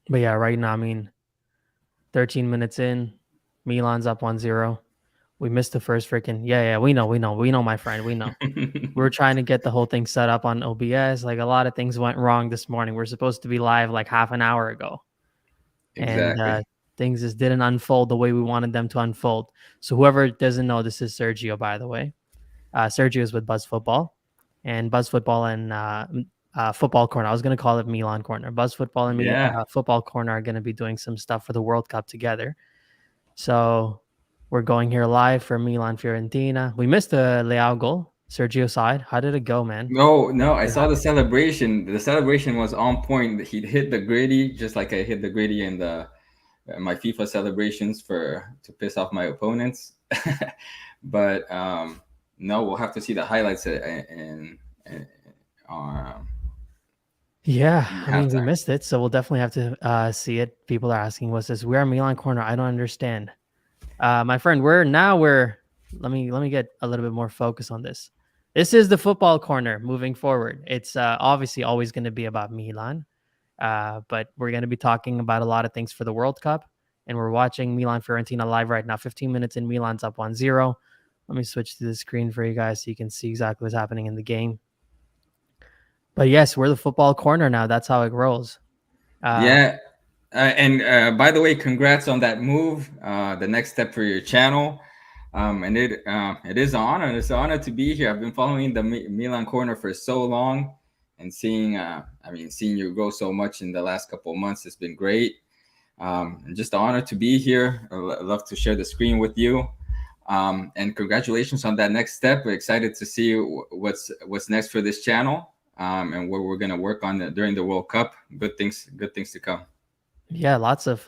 But yeah, right now, I mean, 13 minutes in, Milan's up 1-0. We missed the first freaking. Yeah, we know, my friend, we know. We were trying to get the whole thing set up on OBS. Like a lot of things went wrong this morning. We're supposed to be live like half an hour ago, and Exactly. things just didn't unfold the way we wanted them to unfold. So whoever doesn't know, this is Sergio, by the way. Sergio is with Buzz Football, and Buzz Football and Football Corner. I was gonna call it Milan Corner. Buzz Football and me, Yeah. Football Corner are gonna be doing some stuff for the World Cup together. So we're going here live for Milan Fiorentina. We missed the Leao goal. Sergio side. How did it go, man? No, no, I What saw the happened? celebration. The celebration was on point. He hit the gritty just like I hit the gritty in the my FIFA celebrations for to piss off my opponents. But no, we'll have to see the highlights in um, Yeah, in I mean we halftime. missed it, so we'll definitely have to see it. People are asking, "What's this? We are Milan Corner." I don't understand, my friend. We're let me get a little bit more focus on this. This is the Football Corner moving forward. It's obviously always going to be about Milan, but we're going to be talking about a lot of things for the World Cup, and we're watching Milan Fiorentina live right now. 15 minutes in, Milan's up 1-0. Let me switch to the screen for you guys so you can see exactly what's happening in the game. But yes, we're the Football Corner now. That's how it rolls. Uh, Yeah, and by the way, congrats on that move. The next step for your channel. And it is an honor. It's an honor to be here. I've been following the Milan Corner for so long, and seeing you grow so much in the last couple of months. It's been great. And just an honor to be here. I love to share the screen with you. And congratulations on that next step. We're excited to see what's next for this channel. And what we're gonna work on during the World Cup. Good things to come. yeah, lots of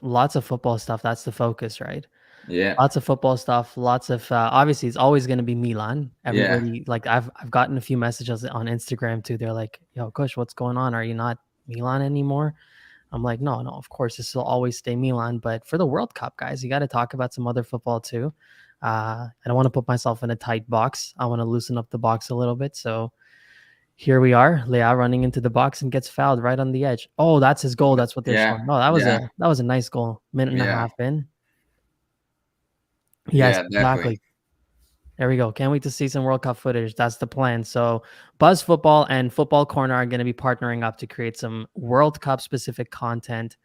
football stuff. That's the focus, right? Yeah, Lots of football stuff. Lots of obviously it's always going to be Milan. yeah. Everybody like I've gotten a few messages on Instagram too. They're like, "Yo, Kush, what's going on? Are you not Milan anymore?" I'm like, no, no, of course, this will always stay Milan. But for the World Cup, guys, you got to talk about some other football too. I don't want to put myself in a tight box. I want to loosen up the box a little bit. So here we are, Leao running into the box and gets fouled right on the edge. Oh, that's his goal. That's what they're Yeah, showing. Oh, yeah, that was a nice goal. Minute and a yeah, half in. Yes, yeah, definitely. exactly. There we go. Can't wait to see some World Cup footage. That's the plan. So, Buzz Football and Football Corner are going to be partnering up to create some World Cup specific content.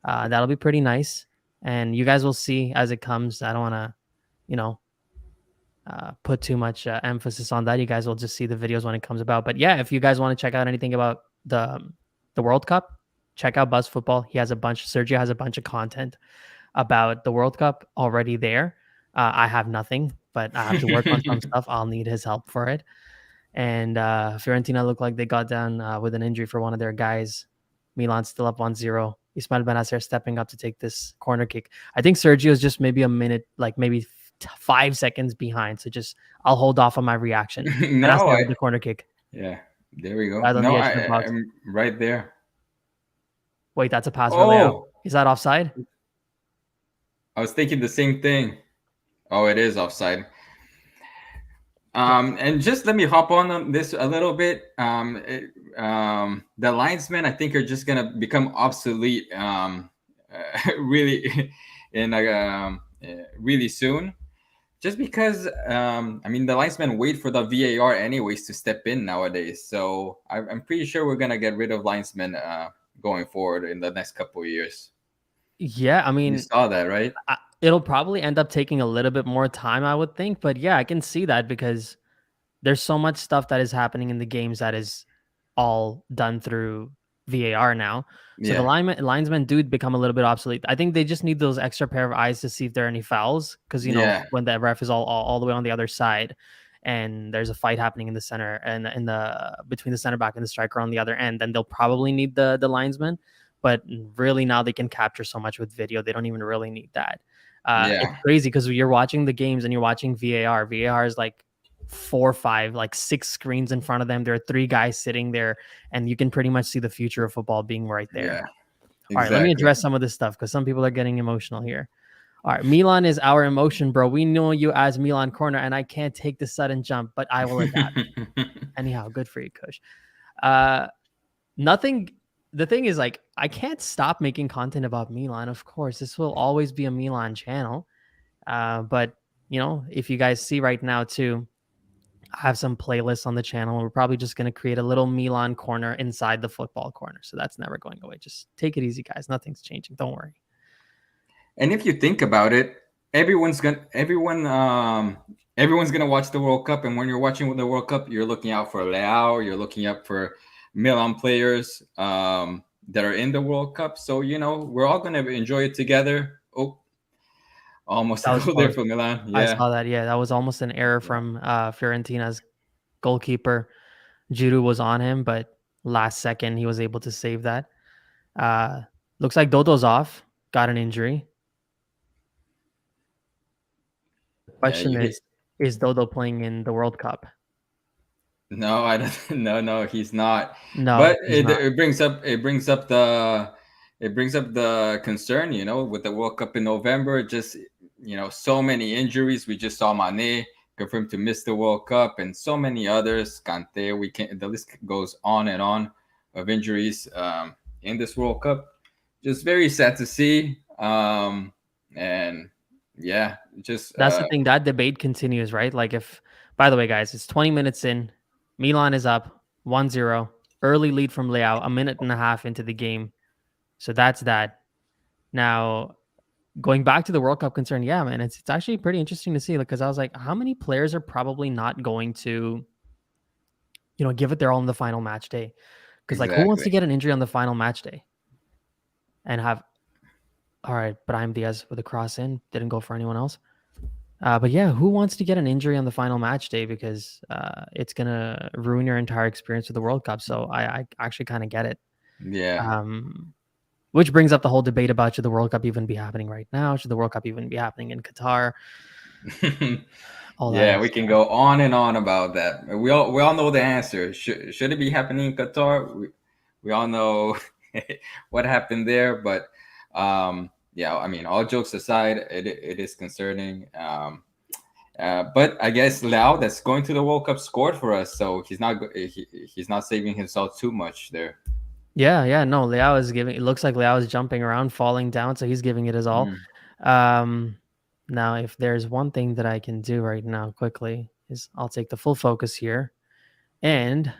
That'll be pretty nice. And you guys will see as it comes. I don't want to, you know, put too much emphasis on that. You guys will just see the videos when it comes about. But yeah, if you guys want to check out anything about the World Cup, check out Buzz Football. He has a bunch. Sergio has a bunch of content about the World Cup already there. I have nothing, but I have to work on some stuff. I'll need his help for it. And Fiorentina looked like they got down with an injury for one of their guys. Milan's still up 1-0. Ismail Benacer stepping up to take this corner kick. I think Sergio is just maybe a minute, like maybe 5 seconds behind. So just I'll hold off on my reaction. No, Benacer I with the corner kick yeah. There we go. right on No, the edge of the box. I'm right there. Wait, that's a pass for Leo. Oh, Is that offside? I was thinking the same thing. Oh, it is offside. And just let me hop on this a little bit. The linesmen, I think, are just gonna become obsolete. Really, really soon. Just because, the linesmen wait for the VAR anyways to step in nowadays. So I'm pretty sure we're gonna get rid of linesmen going forward in the next couple of years. Yeah, I You mean, saw that, right? it'll probably end up taking a little bit more time, I would think. But yeah, I can see that because there's so much stuff that is happening in the games that is all done through VAR now. So the Yeah, linesmen do become a little bit obsolete. I think they just need those extra pair of eyes to see if there are any fouls. Because yeah, when the ref is all the way on the other side, and there's a fight happening in the center and in the between the center back and the striker on the other end, then they'll probably need the linesman. But really now they can capture so much with video, they don't even really need that. It's yeah, crazy because you're watching the games and you're watching VAR. VAR is like 4 or 5, like 6 screens in front of them. There are 3 guys sitting there, and you can pretty much see the future of football being right there. yeah. All right, let me Exactly. address some of this stuff because some people are getting emotional here. All right, Milan is our emotion, bro. We know you as Milan Corner, and I can't take the sudden jump, but I will adapt. Anyhow, good for you, Kush. Uh, nothing. the thing is, like, I can't stop making content about Milan. Of course, this will always be a Milan channel. But if you guys see right now too, I have some playlists on the channel. We're probably just going to create a little Milan corner inside the football corner. So that's never going away. Just take it easy, guys. Nothing's changing. Don't worry. And if you think about it, everyone's gonna watch the World Cup, and when you're watching the World Cup, you're looking out for Leao, you're looking up for Milan players that are in the World Cup. So we're all gonna enjoy it together. Oh, almost a That was goal there close. for Milan. I Yeah, saw that. Yeah, that was almost an error yeah, from Fiorentina's goalkeeper. Giroud was on him, but last second he was able to save that. Uh, Looks like Dodo's off. Got an injury. The yeah. question is Dodo playing in the World Cup? No, I don't. No, he's not. No, But he's not. it brings up the concern, with the World Cup in November. Just so many injuries. We just saw Mane confirmed to miss the World Cup, and so many others. Kante. The list goes on and on of injuries in this World Cup. Just very sad to see. And yeah, just That's the thing. That debate continues, right? Like, if, by the way, guys, it's 20 minutes in. Milan is up 1-0. Early lead from Leao, a minute and a half into the game. So that's that. Now, going back to the World Cup concern, yeah, man, it's actually pretty interesting to see, because I was like, how many players are probably not going to, give it their all in the final match day? Because, like, who wants to exactly. get an injury on the final match day and have, all right, Brahim Diaz with a cross in, didn't go for anyone else. But yeah, who wants to get an injury on the final match day, because it's gonna ruin your entire experience with the World Cup? So I actually kind of get it. Yeah. Which brings up the whole debate about, should the World Cup even be happening right now? Should the World Cup even be happening in Qatar? All that Yeah, other we can stuff. go on and on about that. We all know the answer. Should it be happening in Qatar? We all know what happened there, but yeah, I mean, all jokes aside, it is concerning. But I guess Lau, that's going to the World Cup, scored for us, so he's not saving himself too much there. Yeah, no, Leao is giving. It looks like Leao is jumping around, falling down, so he's giving it his all. Mm. Um, Now, if there's one thing that I can do right now quickly, is I'll take the full focus here. And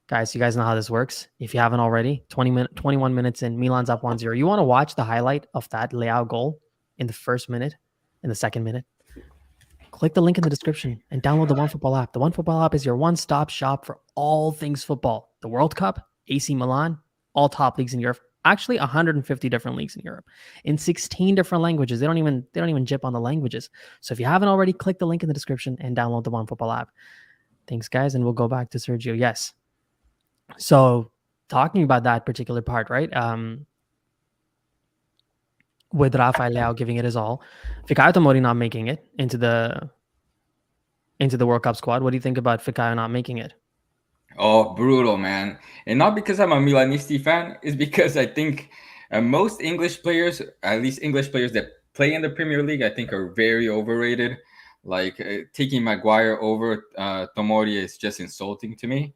guys, you guys know how this works. If you haven't already, 21 minutes in, Milan's up 1-0. You want to watch the highlight of that Leao goal in the first minute, in the second minute? Click the link in the description and download the OneFootball app. The OneFootball app is your one-stop shop for all things football. The World Cup, AC Milan, all top leagues in Europe. Actually, 150 different leagues in Europe, in 16 different languages. They don't even jip on the languages. So if you haven't already, click the link in the description and download the OneFootball app. Thanks, guys, and we'll go back to Sergio. Yes. So talking about that particular part, right? With Rafael Leao giving it his all, Fikayo Tomori not making it into the World Cup squad. What do you think about Fikayo not making it? Oh, brutal, man. And not because I'm a Milanisti fan, it's because I think most English players, at least English players that play in the Premier League, I think are very overrated. Like taking Maguire over Tomori is just insulting to me.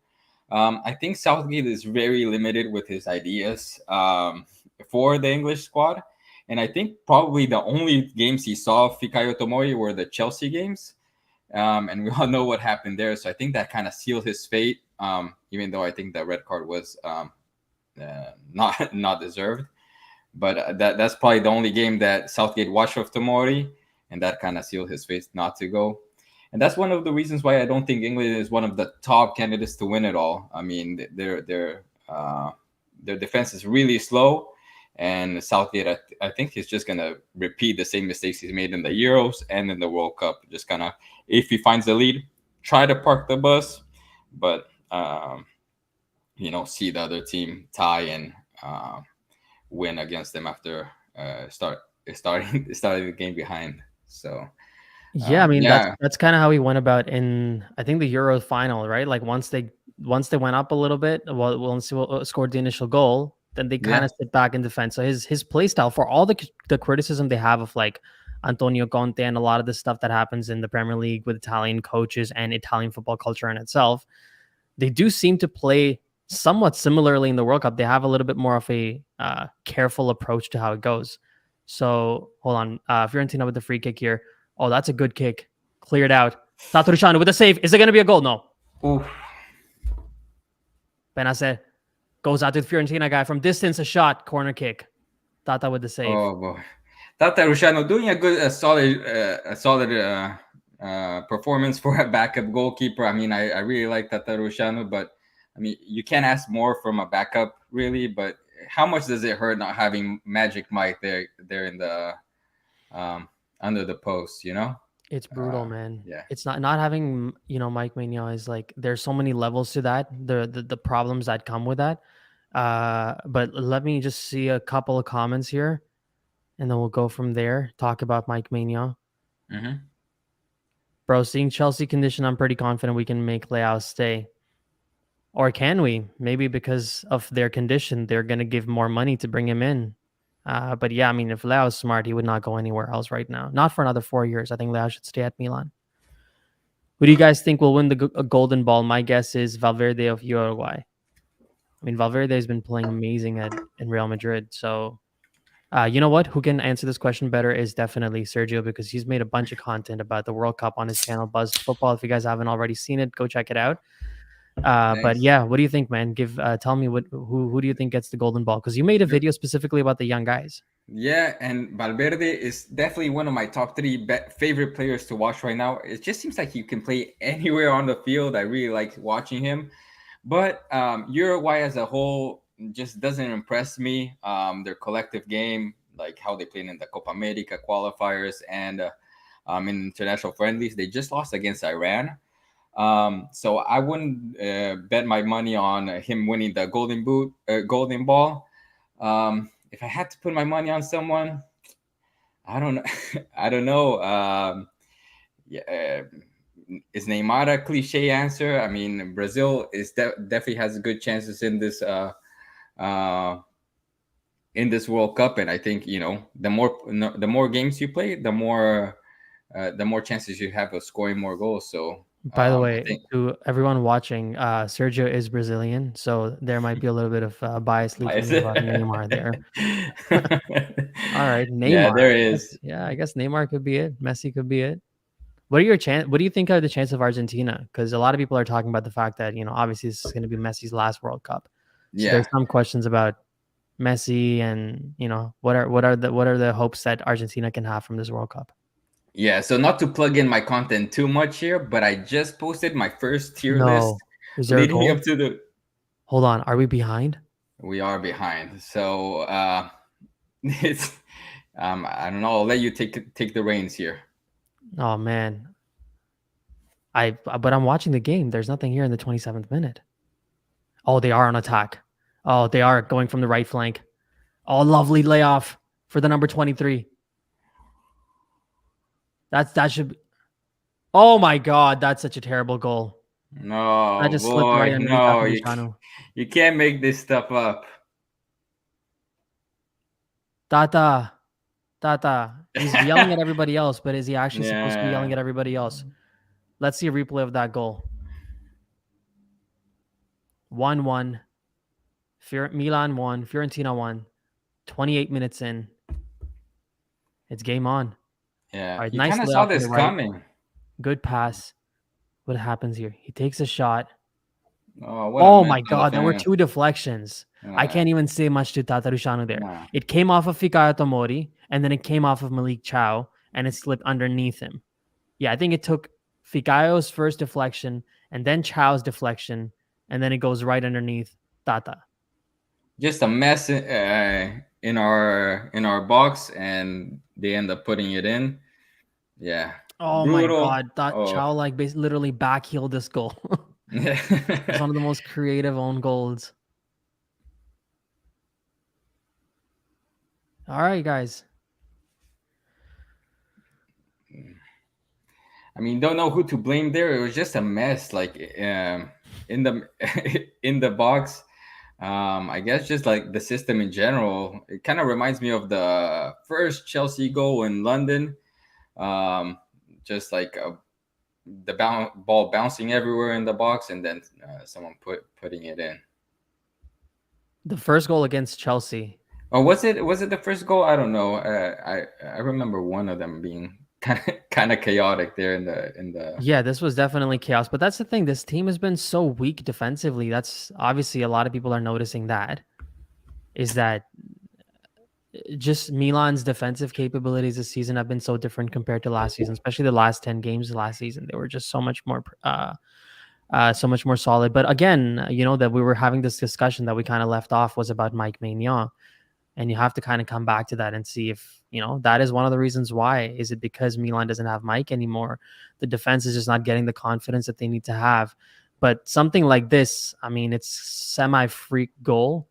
I think Southgate is very limited with his ideas for the English squad. And I think probably the only games he saw Fikayo Tomori were the Chelsea games. And we all know what happened there. So I think that kind of sealed his fate, even though I think that red card was not deserved. But that's probably the only game that Southgate watched of Tomori, and that kind of sealed his fate not to go. And that's one of the reasons why I don't think England is one of the top candidates to win it all. I mean, their defense is really slow, and Southgate, I think he's just gonna repeat the same mistakes he's made in the Euros and in the World Cup. Just kind of, if he finds the lead, try to park the bus, but see the other team tie and win against them after starting the game behind. So Yeah, I mean, yeah, that's kind of how he went about in, I think, the Euro final, right? Like once they went up a little bit, well, once they scored the initial goal, then they kind yeah, of sit back in defense. So his play style, for all the criticism they have of like Antonio Conte and a lot of the stuff that happens in the Premier League with Italian coaches and Italian football culture in itself, they do seem to play somewhat similarly in the World Cup, they have a little bit more of a careful approach to how it goes. So hold on, Fiorentina with the free kick here. Oh, that's a good kick, cleared out. Tatarusanu with the save. Is it going to be a goal? No. Oof. Benacer goes out to the Fiorentina guy from distance, a shot, corner kick. Tata with the save. Oh boy, Tata Rushano doing a solid performance for a backup goalkeeper. I mean, I really like Tata Rushano, but I mean, you can't ask more from a backup, really. But how much does it hurt not having Magic Mike there in the under the post? You know? It's brutal, man. Yeah. It's not having Mike Maignan is like there's so many levels to that. The problems that come with that. But let me just see a couple of comments here, and then we'll go from there. Talk about Mike Maignan. Mm-hmm. Bro, seeing Chelsea condition, I'm pretty confident we can make Leao stay. Or can we? Maybe because of their condition, they're gonna give more money to bring him in. But yeah, I mean, if Leao is smart, he would not go anywhere else right now. Not for another 4 years. I think Leao should stay at Milan. Who do you guys think will win the Golden Ball? My guess is Valverde of Uruguay. I mean, Valverde has been playing amazing in Real Madrid. So, you know what? Who can answer this question better is definitely Sergio because he's made a bunch of content about the World Cup on his channel, Buzzed Football. If you guys haven't already seen it, go check it out. But Thanks. yeah, what do you think, man? Tell me who do you think gets the Golden Ball? Because you made a video specifically about the young guys. Yeah, and Valverde is definitely one of my top three favorite players to watch right now. It just seems like he can play anywhere on the field. I really like watching him. But Uruguay as a whole just doesn't impress me. Their collective game, like how they played in the Copa America qualifiers and in international friendlies, they just lost against Iran. So I wouldn't bet my money on him winning the Golden Ball. If I had to put my money on someone, I don't know. I don't know. Yeah, is Neymar a cliche answer? I mean, Brazil is definitely has good chances uh, in this World Cup, and I think the more games you play, the more chances you have of scoring more goals. So By the I way, think to everyone watching, Sergio is Brazilian, so there might be a little bit of bias leaking bias. in about Neymar there. All right, Yeah, Neymar. there is. I guess Neymar could be it. Messi could be it. What do you think of the chance of Argentina? Because a lot of people are talking about the fact that obviously this is going to be Messi's last World Cup. So there's Yeah. some questions about Messi, and what are the hopes that Argentina can have from this World Cup? Yeah, so not to plug in my content too much here, but I just posted my first tier list No, is there a leading up goal? to the. Hold on, are we behind? We are behind, so it's. I don't know. I'll let you take the reins here. Oh man, but I'm watching the game. There's nothing here in the 27th minute. Oh, they are on attack. Oh, they are going from the right flank. Oh, lovely layoff for the number 23. That should be. Oh my god, that's such a terrible goal. That No, just slipped right boy, underneath no, Atarushanu. you can't make this stuff up. Tata, Tata. He's yelling at everybody else, but is he actually supposed to be yelling Yeah, at everybody else? Let's see a replay of that goal. 1-1. Milan won. Fiorentina won. 28 minutes in. It's game on. yeah. All right, You kind nice of saw layoff to the this right. coming. Good pass. What happens here? He takes a shot. Oh, what a Oh mess my on god, there were defense. two deflections. I Uh, can't even say much to Tatarusanu there. nah. It came off of Fikayo Tomori, and then it came off of Malik Chow, and it slipped underneath him. Yeah, I think it took Fikayo's first deflection, and then Chow's deflection, and then it goes right underneath Tata. Just a mess in our box, and they end up putting it in. Yeah, Oh my brutal. god, that Oh, Chow literally backheeled this goal. It's one of the most creative own goals. All right, guys. I mean, don't know who to blame there. It was just a mess, like in the in the box. I guess just like the system in general. It kind of reminds me of the first Chelsea goal in London. Um, just like the ball bouncing everywhere in the box, and then someone putting it in. The first goal against Chelsea. Or was it the first goal? I don't know. I remember one of them being kind of chaotic there in the. Yeah, this was definitely chaos. But that's the thing. This team has been so weak defensively. That's obviously a lot of people are noticing that. Is that just Milan's defensive capabilities this season have been so different compared to last season, especially the last 10 games of last season. They were just so much more solid. But again, that we were having this discussion that we kind of left off was about Mike Maignan. And you have to kind of come back to that and see if, that is one of the reasons why. Is it because Milan doesn't have Mike anymore? The defense is just not getting the confidence that they need to have. But something like this, I mean, it's semi-freak goal.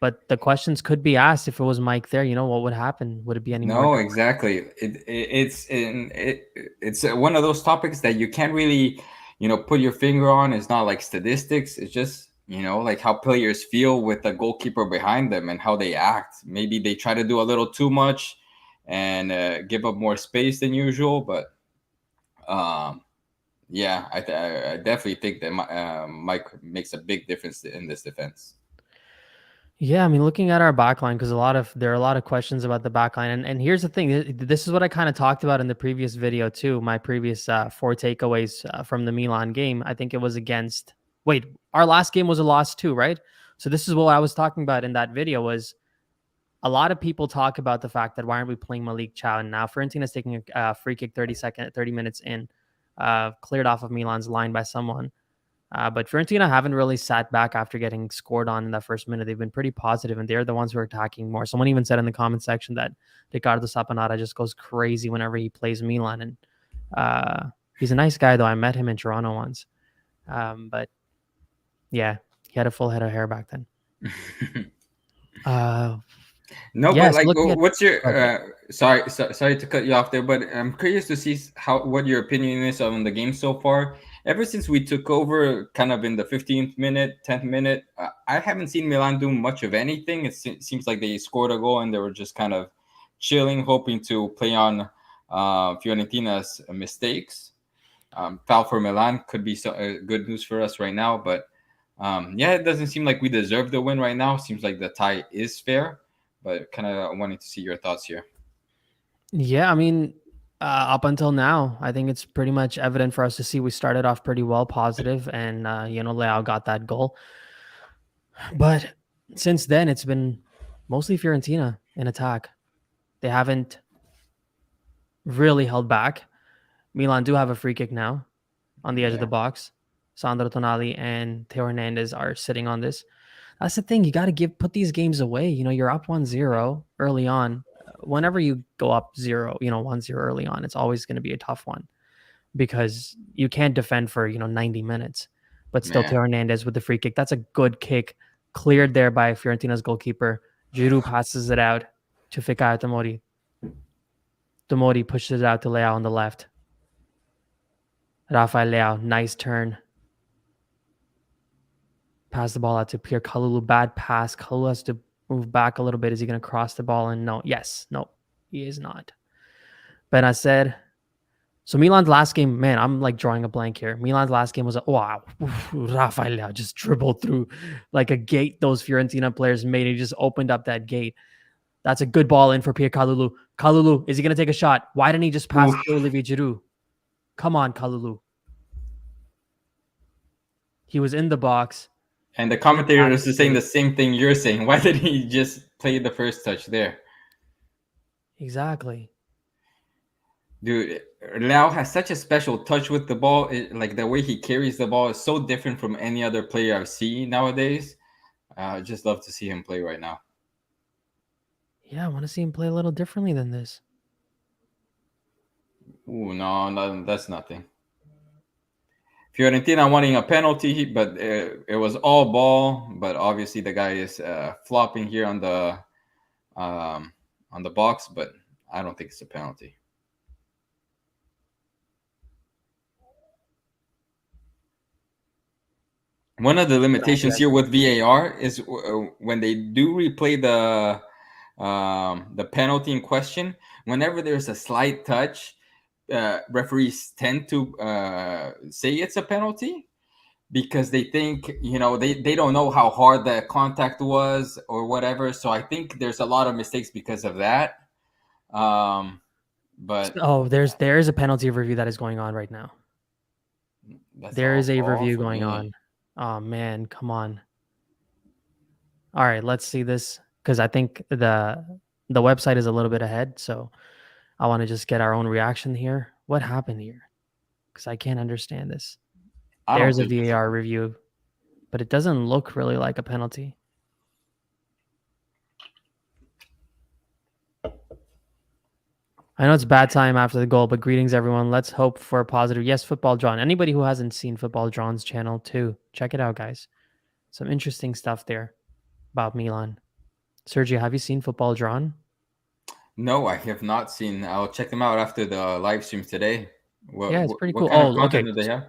But the questions could be asked if it was Mike there, what would happen? Would it be any more No, different? exactly. It's one of those topics that you can't really, put your finger on. It's not like statistics. It's just, like how players feel with the goalkeeper behind them and how they act. Maybe they try to do a little too much and give up more space than usual. But yeah, I definitely think that Mike makes a big difference in this defense. Yeah, I mean, looking at our backline, because there are a lot of questions about the backline, and here's the thing. This is what I kind of talked about in the previous video too. My previous four takeaways from the Milan game. I think it was against. Wait, our last game was a loss too, right? So this is what I was talking about in that video. Was a lot of people talk about the fact that why aren't we playing Malik Chow? And now Fiorentina is taking a free kick 30 minutes in, cleared off of Milan's line by someone. But Fiorentina haven't really sat back after getting scored on in that first minute. They've been pretty positive, and they're the ones who are attacking more. Someone even said in the comment section that Ricardo Saponara just goes crazy whenever he plays Milan. And he's a nice guy, though. I met him in Toronto once. But yeah, he had a full head of hair back then. No, Yeah, but so like, looking at what's your? okay. Sorry to cut you off there, but I'm curious to see what your opinion is on the game so far. Ever since we took over, kind of in the 15th minute, 10th minute, I haven't seen Milan do much of anything. Seems like they scored a goal and they were just kind of chilling, hoping to play on Fiorentina's mistakes. Foul for Milan could be good news for us right now, but yeah, it doesn't seem like we deserve the win right now. Seems like the tie is fair, but kind of wanting to see your thoughts here. Yeah, I mean, up until now, I think it's pretty much evident for us to see we started off pretty well positive, and Leao got that goal. But since then, it's been mostly Fiorentina in attack. They haven't really held back. Milan do have a free kick now on the edge of the Yeah, box. Sandro Tonali and Theo Hernandez are sitting on this. That's the thing. You got to put these games away. You're up 1-0 early on. Whenever you go up 1-0 early on, it's always going to be a tough one because you can't defend for, 90 minutes. But still, man. Theo Hernandez with the free kick. That's a good kick cleared there by Fiorentina's goalkeeper. Giroud passes it out to Fikayo Tomori. Tomori pushes it out to Leao on the left. Rafael Leao, nice turn. Pass the ball out to Pierre Kalulu. Bad pass. Kalulu has to move back a little bit. Is he going to cross the ball? And no. Yes. No, he is not. Ben, I said, so Milan's last game, man, I'm like drawing a blank here. Milan's last game was wow. Rafael Leao just dribbled through like a gate those Fiorentina players made. He just opened up that gate. That's a good ball in for Pierre Kalulu. Kalulu, is he going to take a shot? Why didn't he just pass Oof. it to Olivier Giroud? Come on, Kalulu. He was in the box. And the Should have commentator passed is it just saying to the same thing you're saying. Why did he just play the first touch there? exactly. Dude, Lau has such a special touch with the ball. Like the way he carries the ball is so different from any other player I've seen nowadays. I just love to see him play right now. Yeah, I want to see him play a little differently than this. Ooh, no, that's nothing. Fiorentina wanting a penalty, but it was all ball. But obviously the guy is flopping here on the box, but I don't think it's a penalty. One of the limitations here with VAR is when they do replay the penalty in question. Whenever there's a slight touch, referees tend to say it's a penalty. because they think, they don't know how hard the contact was or whatever. So I think there's a lot of mistakes because of that. Um, but Oh, there is a penalty review that is going on right now. that's There is a all review for going me. on. Oh man, come on. All right, let's see this because I think the website is a little bit ahead, so I want to just get our own reaction here. What happened here? Because I can't understand this. I don't There's a think it's VAR review, but it doesn't look really like a penalty. I know it's bad time after the goal, but greetings everyone. Let's hope for a positive. Yes, Football John. Anybody who hasn't seen Football John's channel too, check it out, guys. Some interesting stuff there about Milan. Sergio, have you seen Football John? no, I have not seen. I'll check them out after the live stream today. What Yeah, it's what, pretty what cool. kind of Oh, content okay. do they have?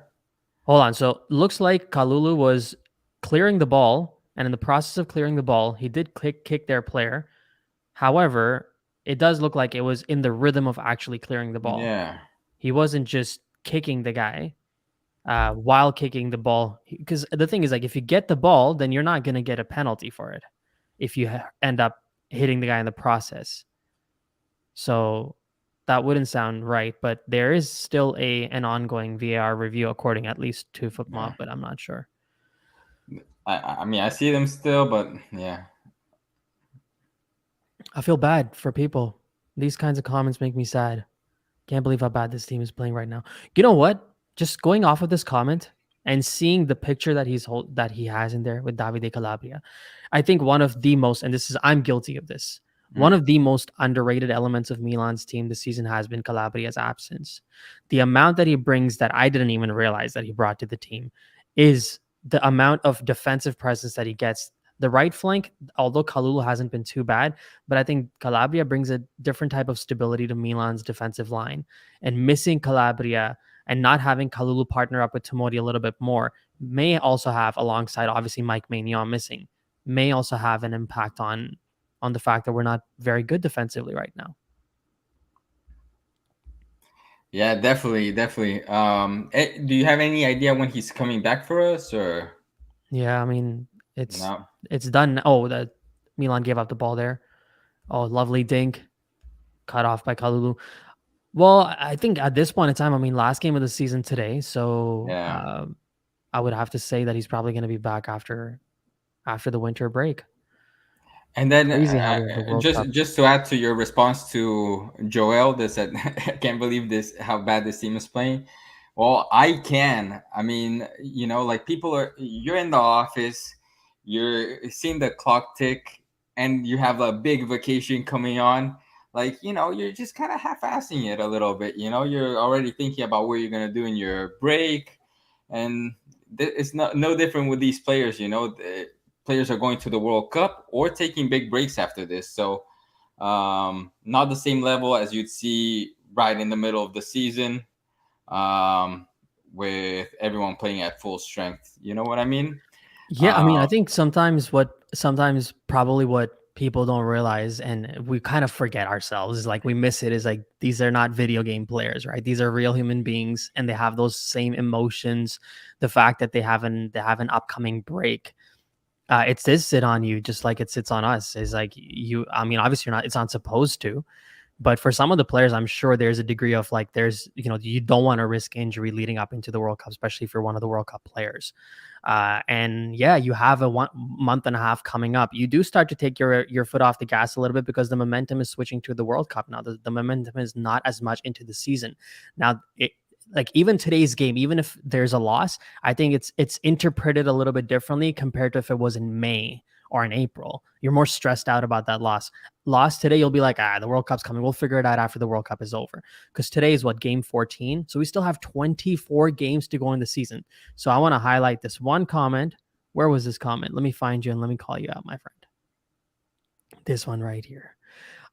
Hold on. So looks like Kalulu was clearing the ball, and in the process of clearing the ball, he did kick their player. However, it does look like it was in the rhythm of actually clearing the ball. Yeah. He wasn't just kicking the guy while kicking the ball. Because the thing is, like, if you get the ball, then you're not going to get a penalty for it if you end up hitting the guy in the process. So that wouldn't sound right, but there is still an ongoing VAR review according at least to Yeah. FootMob, but I'm not sure. I mean, I see them still, but yeah. I feel bad for people. These kinds of comments make me sad. Can't believe how bad this team is playing right now. You know what? Just going off of this comment and seeing the picture that that he has in there with Davide Calabria, I think one of the most, and this is I'm guilty of this, one Hmm? of the most underrated elements of Milan's team this season has been Calabria's absence. The amount that he brings that I didn't even realize that he brought to the team is the amount of defensive presence that he gets. The right flank, although Kalulu hasn't been too bad, but I think Calabria brings a different type of stability to Milan's defensive line. And missing Calabria and not having Kalulu partner up with Tomori a little bit more may also have, alongside obviously Mike Maignan missing, may also have an impact on the fact that we're not very good defensively right now. Yeah, definitely, definitely. Do you have any idea when he's coming back for us, or Yeah, I mean it's no? it's done. Oh, the Milan gave up the ball there. Oh, lovely dink, cut off by Kalulu. Well, I think at this point in time, I mean, last game of the season today, so Yeah. I would have to say that he's probably going to be back after the winter break. And then Crazy how we have the World Cup. just to add to your response to Joel, that said, I can't believe this how bad this team is playing. Well, I can. I mean, like you're in the office, you're seeing the clock tick, and you have a big vacation coming on. Like, you're just kind of half-assing it a little bit. You're already thinking about what you're gonna do in your break, and it's no different with these players. Players are going to the World Cup or taking big breaks after this. So, not the same level as you'd see right in the middle of the season, um, with everyone playing at full strength. You know what I mean? Yeah, I mean, I Uh, think sometimes probably what people don't realize and we kind of forget ourselves is like we miss it is like these are not video game players, right? These are real human beings and they have those same emotions. The fact that they have an upcoming break, it does sit on you just like it sits on us. Is like you. I mean, obviously you're not. It's not supposed to, but for some of the players, I'm sure there's a degree of like there's you don't want to risk injury leading up into the World Cup, especially if you're one of the World Cup players. And yeah, you have a 1 month and a half coming up. You do start to take your foot off the gas a little bit because the momentum is switching to the World Cup now. The momentum is not as much into the season now. Like even today's game, even if there's a loss, I think it's interpreted a little bit differently compared to if it was in May or in April. You're more stressed out about that loss today. You'll be like, the World Cup's coming. We'll figure it out after the World Cup is over. Because today is what, game 14? So we still have 24 games to go in the season. So I want to highlight this one comment. Where was this comment? Let me find you and let me call you out, my friend. This one right here.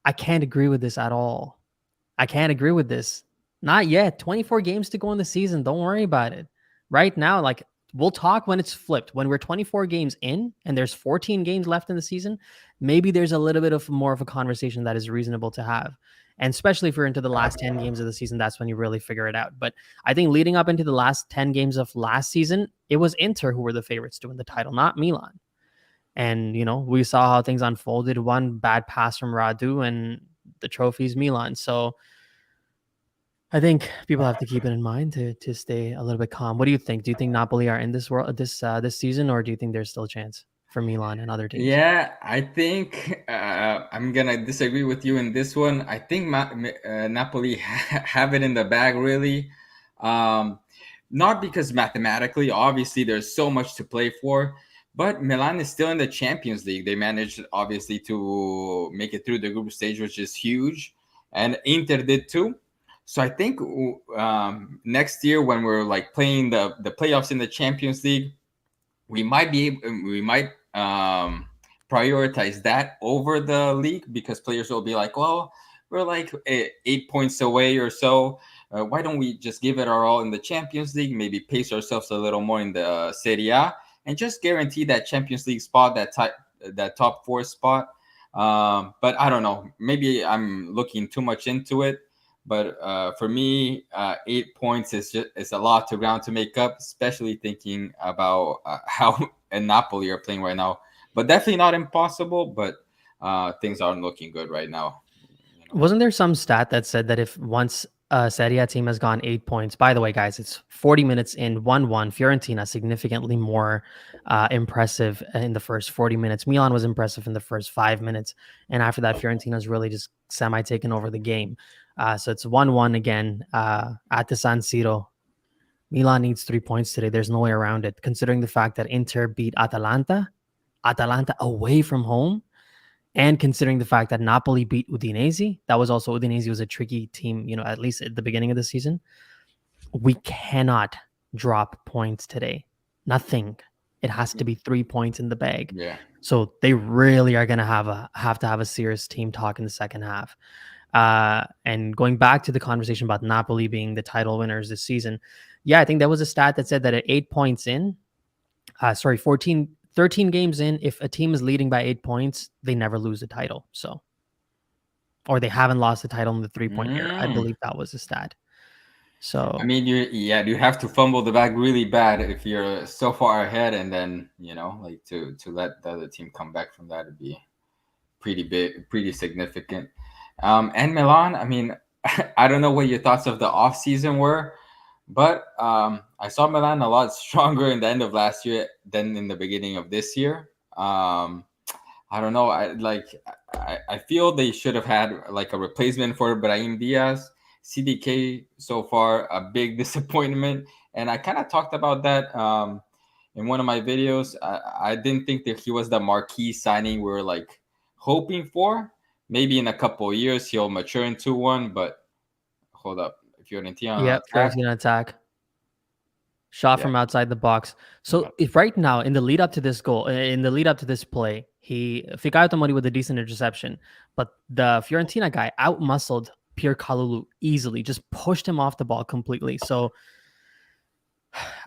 I can't agree with this at all. I can't agree with this. Not yet. 24 games to go in the season. Don't worry about it. Right now, like we'll talk when it's flipped. When we're 24 games in and there's 14 games left in the season, maybe there's a little bit of more of a conversation that is reasonable to have. And especially if you're into the last 10 games of the season, that's when you really figure it out. But I think leading up into the last 10 games of last season, it was Inter who were the favorites to win the title, not Milan. And, we saw how things unfolded. One bad pass from Radu and the trophy's Milan. So I think people have to keep it in mind to stay a little bit calm. What do you think? Do you think Napoli are in this world this season, or do you think there's still a chance for Milan and other teams? Yeah, I think I'm gonna disagree with you in this one. I think Napoli have it in the bag, really. Um, Not because mathematically, obviously, there's so much to play for, but Milan is still in the Champions League. They managed, obviously, to make it through the group stage, which is huge, and Inter did too. So I think next year, when we're like playing the playoffs in the Champions League, we might prioritize that over the league, because players will be like, well, we're like 8 points away or so. Why don't we just give it our all in the Champions League? Maybe pace ourselves a little more in the Serie A, and just guarantee that Champions League spot, that top four spot. But I don't know. Maybe I'm looking too much into it. But for me, 8 points is a lot to ground to make up, especially thinking about how Napoli are playing right now. But definitely not impossible. But things aren't looking good right now. Wasn't there some stat that said that if once a Serie A team has gone 8 points, by the way, guys, it's 40 minutes in 1-1. Fiorentina significantly more impressive in the first 40 minutes. Milan was impressive in the first 5 minutes. And after that, Fiorentina's really just semi taken over the game. So it's 1-1 again at the San Siro. Milan needs 3 points today. There's no way around it, considering the fact that Inter beat Atalanta away from home. And considering the fact that Napoli beat Udinese, that was also Udinese was a tricky team, at least at the beginning of the season. We cannot drop points today. Nothing. It has to be 3 points in the bag. Yeah. So they really are going to have to have a serious team talk in the second half. And going back to the conversation about Napoli being the title winners this season, yeah, I think there was a stat that said that at 8 points in, 13 games in, if a team is leading by 8 points, they never lose the title. So, or they haven't lost the title in the 3-point era. I believe that was a stat. So, I mean, you have to fumble the bag really bad if you're so far ahead, and then like to let the other team come back from that would be pretty big, pretty significant. And Milan, I mean, I don't know what your thoughts of the off season were, but I saw Milan a lot stronger in the end of last year than in the beginning of this year. I don't know. I feel they should have had like a replacement for Brahim Diaz. CDK so far a big disappointment, and I kind of talked about that in one of my videos. I didn't think that he was the marquee signing we were like hoping for. Maybe in a couple of years he'll mature into one, but hold up, Fiorentina attack. Fiorentina attack. Shot Yeah. from outside the box. So if right now in the lead up to this goal, in the lead up to this play, he Fikayo Tomori with a decent interception, but the Fiorentina guy outmuscled Pierre Kalulu easily, just pushed him off the ball completely. So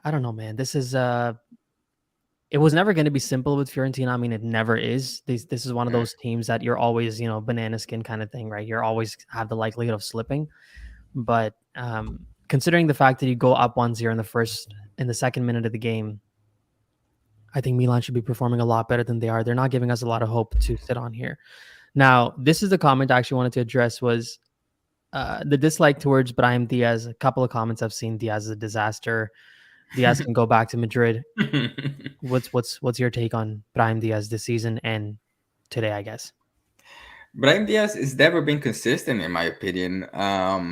I don't know, man. This is it was never going to be simple with Fiorentina. I mean, it never is. This is one of those teams that you're always, banana skin kind of thing, right? You're always have the likelihood of slipping. But considering the fact that you go up 1-0 in the second minute of the game, I think Milan should be performing a lot better than they are. They're not giving us a lot of hope to sit on here. Now, this is the comment I actually wanted to address was the dislike towards Brahim Diaz. A couple of comments I've seen. Diaz is a disaster. Diaz can go back to Madrid. What's your take on Brahim Diaz this season and today, I guess? Brahim Diaz has never been consistent, in my opinion.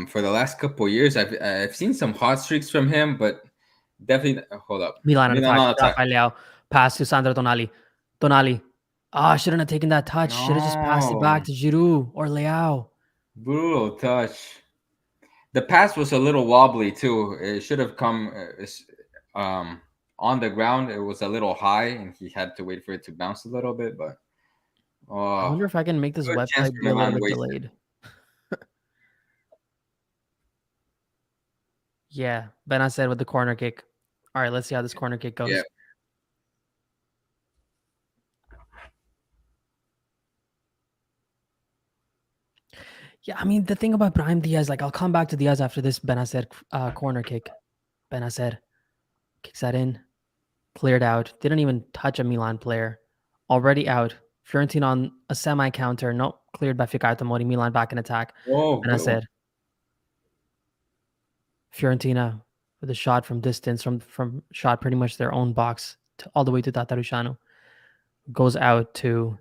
For the last couple of years, I've seen some hot streaks from him, but definitely. Hold up, Milan on Milan attack. on attack. Rafael Leao. Pass to Sandro Tonali. Tonali. Ah, shouldn't have taken that touch. Should have just passed it back No, to Giroud or Leao. brutal touch. The pass was a little wobbly too. It should have come on the ground. It was a little high, and he had to wait for it to bounce a little bit. But I oh, wonder if I can make this good chance website for be a little Milan bit wasted. delayed. Yeah, Benacer with the corner kick. All right, let's see how this corner kick Yeah. goes. Yeah, I mean, the thing about Brahim Diaz, like, I'll come back to Diaz after this Benacer corner kick. Benacer kicks that in, cleared out, didn't even touch a Milan player. Already out. Fiorentina on a semi counter. Nope, cleared by Ficarto Mori. Milan back in attack. Oh, good one. Benacer. Fiorentina with a shot from distance, from shot pretty much their own box to, all the way to Tatarusanu. Goes out to.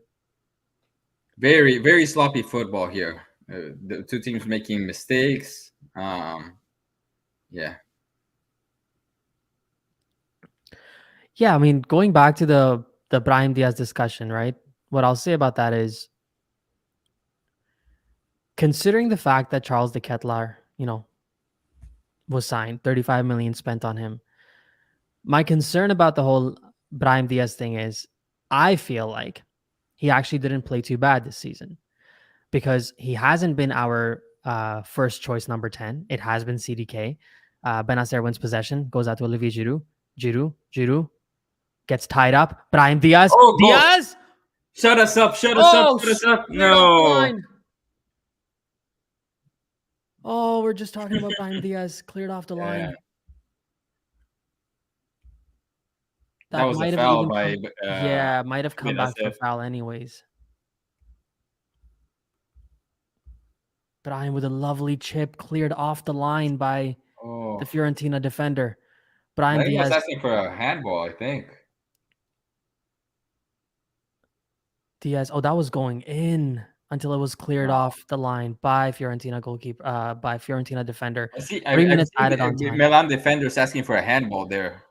Very, very sloppy football here. The two teams making mistakes. Yeah. Yeah, I mean, going back to the Brahim Diaz discussion, right? What I'll say about that is, considering the fact that Charles de Ketelaere, was signed, 35 million spent on him. My concern about the whole Brahim Diaz thing is, I feel like he actually didn't play too bad this season because he hasn't been our first choice number 10. It has been CDK. Benacer wins possession, goes out to Olivier Giroud. Giroud gets tied up. Brahim Diaz. Oh, goal. Diaz! Shut us up. Shut us up. Oh, Shut us up. cleared off the No. line. Oh, we're just talking about Brahim Diaz. Cleared off the Yeah. line. That That was a might have foul even by come. Yeah, might have come back for Benasser. foul anyways. Brahim with a lovely chip cleared off the line by the Oh. Fiorentina defender. Brahim Lenny was Diaz. asking for a handball, I think. Diaz. Oh, that was going in until it was cleared Wow. off the line by Fiorentina goalkeeper. By Fiorentina defender. I see. 3 minutes I've seen added on time. Milan defenders asking for a handball there.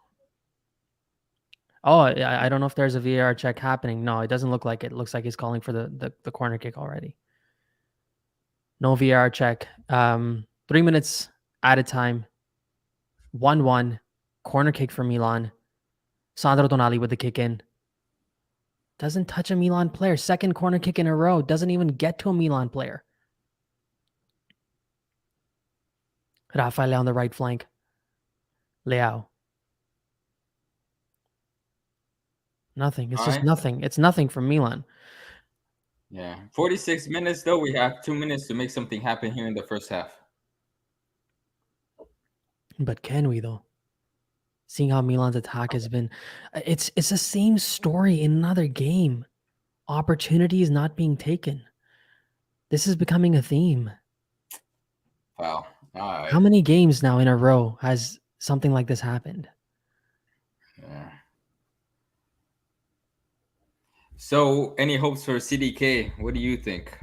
Oh, I don't know if there's a VAR check happening. No, it doesn't look like it. It looks like he's calling for the corner kick already. No VAR check. 3 minutes added time. 1-1. Corner kick for Milan. Sandro Tonali with the kick in. Doesn't touch a Milan player. Second corner kick in a row. Doesn't even get to a Milan player. Rafael on the right flank. Leao. Nothing. It's All just right. nothing. It's nothing from Milan. Yeah. 46 minutes, though. We have 2 minutes to make something happen here in the first half. But can we, though? Seeing how Milan's attack has been. It's the same story in another game. Opportunities not being taken. This is becoming a theme. Wow. All How right. many games now in a row has something like this happened? Yeah. So, any hopes for CDK? What do you think?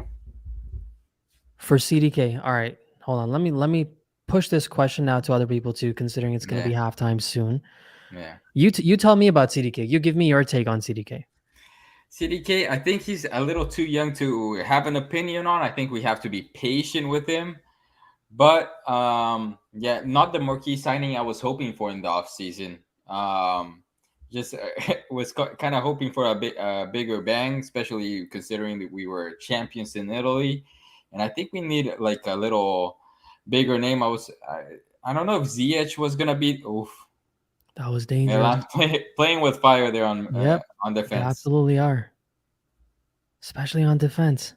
For CDK, all right, hold on. Let me push this question now to other people too, considering it's going to Yeah. be halftime soon. Yeah. You tell me about CDK. You give me your take on CDK. CDK, I think he's a little too young to have an opinion on. I think we have to be patient with him. But yeah, not the marquee signing I was hoping for in the offseason. Just was kind of hoping for a bigger bang, especially considering that we were champions in Italy. And I think we need like a little bigger name. I don't know if ZH was gonna be. Oof, That was dangerous. Milan playing with fire there Yep, on they defense. absolutely are, especially on defense.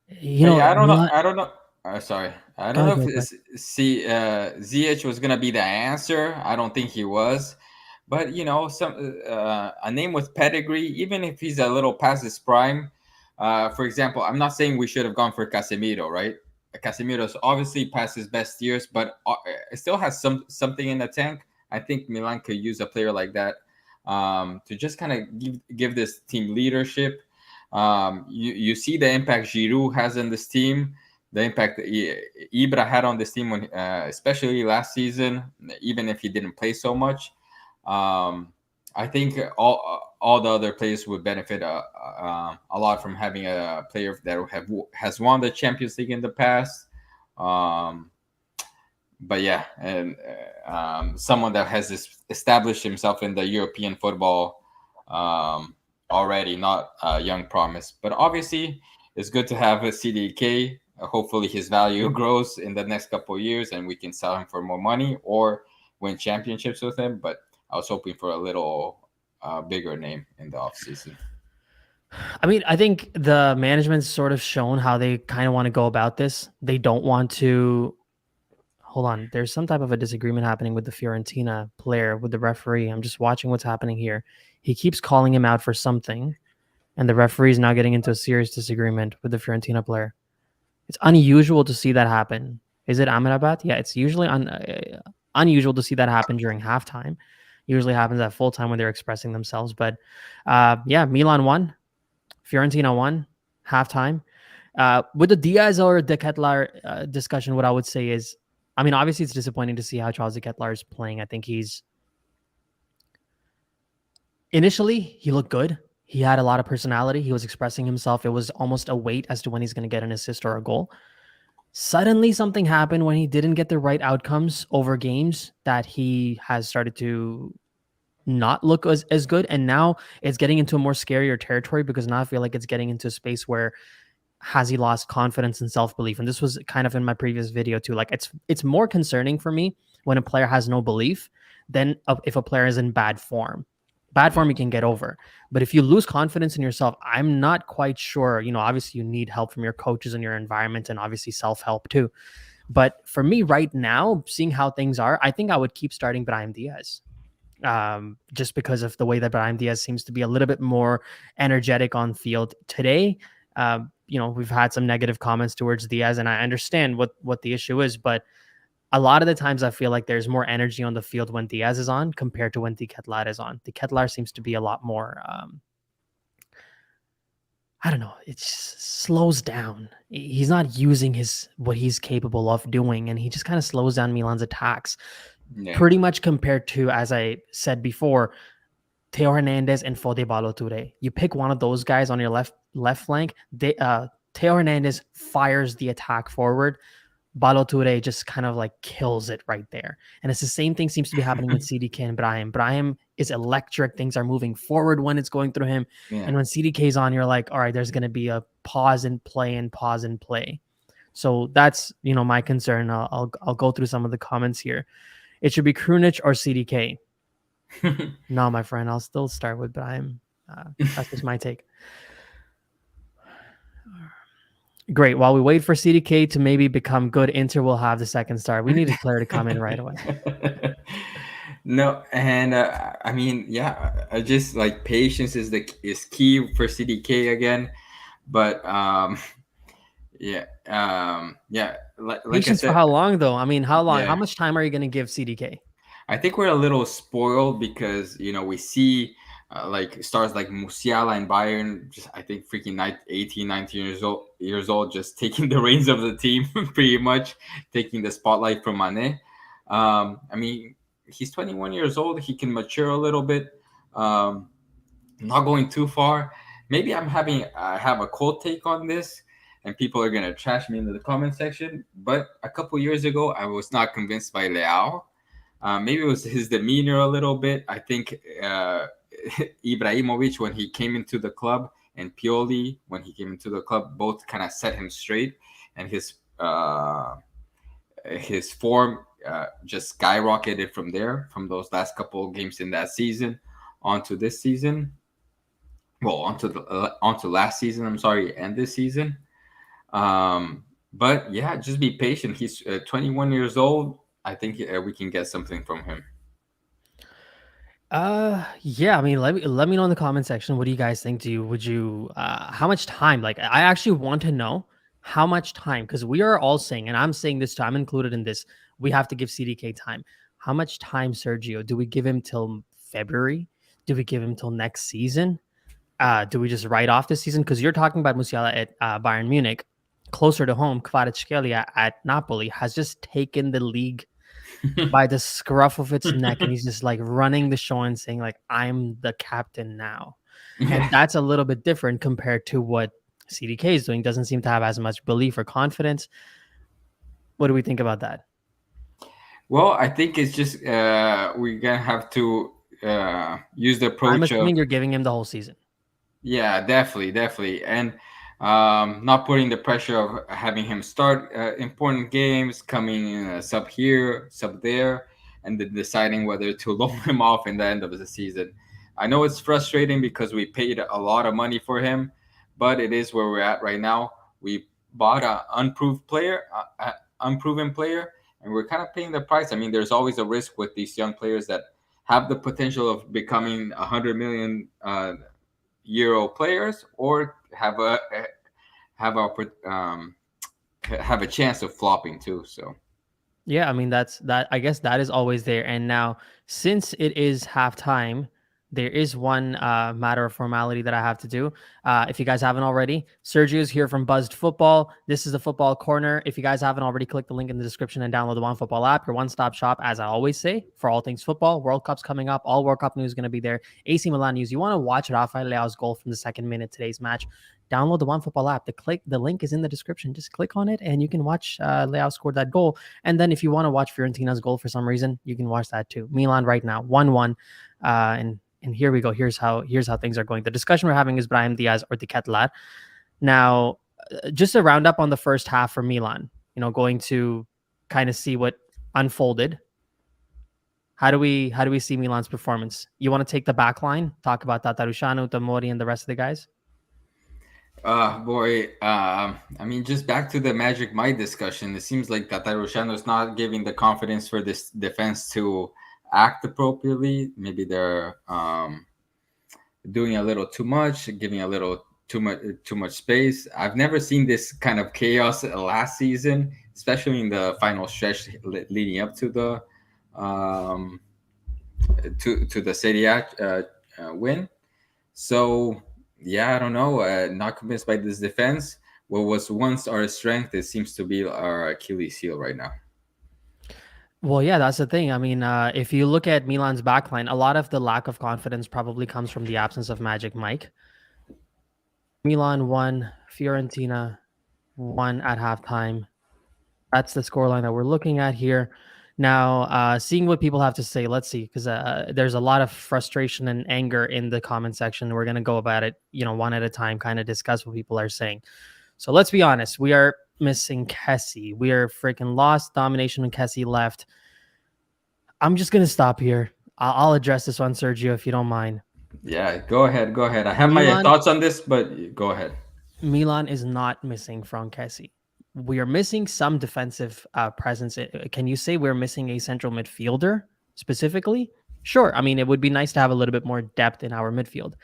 But yeah, Milan. I don't know. Sorry, I Go don't know ahead, if go ahead. ZH was gonna be the answer. I don't think he was. But some a name with pedigree, even if he's a little past his prime. For example, I'm not saying we should have gone for Casemiro, right? Casemiro's obviously past his best years, but it still has something in the tank. I think Milan could use a player like that to just kind of give this team leadership. You see the impact Giroud has in this team, the impact that Ibra had on this team when, especially last season, even if he didn't play so much. I think all the other players would benefit a lot from having a player that has won the Champions League in the past. Um, but yeah, and someone that has established himself in the European football already, not a young promise. But obviously, it's good to have a CDK. Hopefully, his value grows in the next couple of years, and we can sell him for more money or win championships with him. But I was hoping for a little bigger name in the offseason. I mean, I think the management's sort of shown how they kind of want to go about this. They don't want to. Hold on. There's some type of a disagreement happening with the Fiorentina player, with the referee. I'm just watching what's happening here. He keeps calling him out for something, and the referee is now getting into a serious disagreement with the Fiorentina player. It's unusual to see that happen. Is it Amrabat? Yeah, it's usually unusual to see that happen during halftime. Usually happens at full time when they're expressing themselves. But yeah, Milan won. Fiorentina won halftime. With the Diaz or De Ketelaere discussion, what I would say is, I mean, obviously it's disappointing to see how Charles De Ketelaere is playing. I think he's initially he looked good. He had a lot of personality. He was expressing himself. It was almost a wait as to when he's going to get an assist or a goal. Suddenly, something happened when he didn't get the right outcomes over games that he has started to not look as good. And now it's getting into a more scarier territory because now I feel like it's getting into a space where has he lost confidence and self-belief? And this was kind of in my previous video too. Like it's more concerning for me when a player has no belief than if a player is in bad form. Bad form you can get over. But if you lose confidence in yourself, I'm not quite sure. Obviously you need help from your coaches and your environment and obviously self-help too. But for me right now, seeing how things are, I think I would keep starting Brahim Diaz. Just because of the way that Brahim Diaz seems to be a little bit more energetic on field today. We've had some negative comments towards Diaz, and I understand what the issue is, but a lot of the times I feel like there's more energy on the field when Diaz is on compared to when De Ketelaere is on. De Ketelaere seems to be a lot more, I don't know, it slows down. He's not using what he's capable of doing, and he just kind of slows down Milan's attacks. Yeah. Pretty much compared to, as I said before, Theo Hernandez and Fode Ballo-Touré. You pick one of those guys on your left flank. Theo Hernandez fires the attack forward. Ballo-Touré just kind of like kills it right there. And it's the same thing seems to be happening with CDK and Brahim. Brahim is electric. Things are moving forward when it's going through him. Yeah. And when CDK is on, you're like, all right, there's going to be a pause and play. So that's, my concern. I'll go through some of the comments here. It should be Krunic or CDK. No, my friend, I'll still start with Brahim. That's just my take. Great. While we wait for CDK to maybe become good, Inter will have the second star. We need a player to come in right away. No, and I mean, yeah, I just like patience is key for CDK again, but yeah, like Patience I for said, how long though? I mean, how long? yeah. How much time are you going to give CDK? I think we're a little spoiled because we see like stars like Musiala and Bayern, just I think freaking 18, 19 years old, just taking the reins of the team, pretty much taking the spotlight from Mane. I mean, he's 21 years old. He can mature a little bit. Not going too far. Maybe I have a cold take on this, and people are gonna trash me into the comment section. But a couple years ago, I was not convinced by Leao. Maybe it was his demeanor a little bit. I think Ibrahimovic, when he came into the club, and Pioli, when he came into the club, both kind of set him straight, and his form just skyrocketed from there, from those last couple of games in that season onto this season. Well, onto last season. I'm sorry, and this season. But yeah, just be patient. He's 21 years old. I think we can get something from him. Yeah, I mean, let me know in the comment section. What do you guys think? Would you how much time? Like I actually want to know how much time, because we are all saying, and I'm saying this too, I'm included in this, we have to give CDK time. How much time, Sergio? Do we give him till February? Do we give him till next season? Do we just write off this season? Because you're talking about Musiala at Bayern Munich. Closer to home, Kvaratskhelia at Napoli has just taken the league by the scruff of its neck, and he's just like running the show and saying like, I'm the captain now. And that's a little bit different compared to what CDK is doing. Doesn't seem to have as much belief or confidence. What do we think about that? Well, I think it's just we're gonna have to use the I'm approach of, assuming you're giving him the whole season. yeah, definitely, and not putting the pressure of having him start important games, coming in a sub here, sub there, and then deciding whether to loan him off in the end of the season. I know it's frustrating because we paid a lot of money for him, but it is where we're at right now. We bought a unproven player, and we're kind of paying the price. I mean, there's always a risk with these young players that have the potential of becoming 100 million euro players, or have a have a chance of flopping too. So Yeah, I mean that. I guess that is always there. And now, since it is halftime, there is one matter of formality that I have to do. If you guys haven't already, Sergio is here from Buzzed Football. This is the Football Corner. If you guys haven't already, click the link in the description and download the One Football app, your one-stop shop, as I always say, for all things football. World Cup's coming up. All World Cup news is going to be there. AC Milan news. You want to watch Rafael Leao's goal from the second minute today's match? Download the One Football app. The link is in the description. Just click on it and you can watch Leao score that goal. And then if you want to watch Fiorentina's goal for some reason, you can watch that too. Milan right now 1-1, and here we go. Here's how things are going. The discussion we're having is Brahim Diaz or the Ketlar. Now, just a roundup on the first half for Milan. Going to kind of see what unfolded. How do we see Milan's performance? You want to take the back line, talk about Tatarusanu, Tomori, and the rest of the guys? Boy, I mean, just back to the Magic Mike discussion. It seems like Tatarusano is not giving the confidence for this defense to act appropriately. Maybe they're doing a little too much, giving a little too much space. I've never seen this kind of chaos last season, especially in the final stretch leading up to the um, to the Serie A win. So yeah, I don't know. Not convinced by this defense. What was once our strength, it seems to be our Achilles heel right now. Well, yeah, that's the thing. I mean, if you look at Milan's backline, a lot of the lack of confidence probably comes from the absence of Magic Mike. Milan won, Fiorentina won at halftime. That's the scoreline that we're looking at here. Now, seeing what people have to say, let's see, because there's a lot of frustration and anger in the comment section. We're going to go about it, one at a time, kind of discuss what people are saying. So let's be honest. We are missing Kessie. We are freaking lost domination when Kessie left. I'm just going to stop here. I'll address this one, Sergio, if you don't mind. Yeah, go ahead, go ahead. I have my Milan thoughts on this, but go ahead. Milan is not missing Franck Kessie. We are missing some defensive presence. Can you say we're missing a central midfielder specifically? Sure. I mean, it would be nice to have a little bit more depth in our midfield,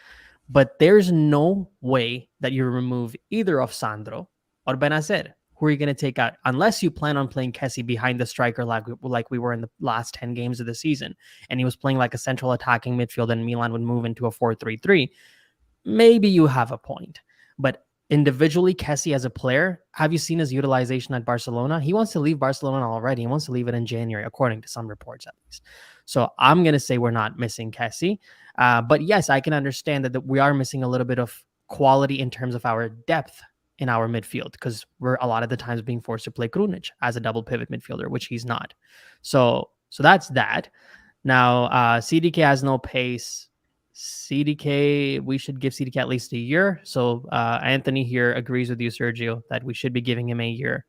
but there's no way that you remove either of Sandro or Benacer. Who are you going to take out? Unless you plan on playing Kessie behind the striker like we were in the last 10 games of the season, and he was playing like a central attacking midfield and Milan would move into a 4-3-3, maybe you have a point. But individually, Kessie as a player, have you seen his utilization at Barcelona? He wants to leave Barcelona already. He wants to leave it in January, according to some reports at least. So I'm going to say we're not missing Kessie. But yes, I can understand that we are missing a little bit of quality in terms of our depth in our midfield, because we're a lot of the times being forced to play Krunic as a double pivot midfielder, which he's not. So that's that. Now, CDK has no pace. CDK, we should give CDK at least a year. So Anthony here agrees with you, Sergio, that we should be giving him a year,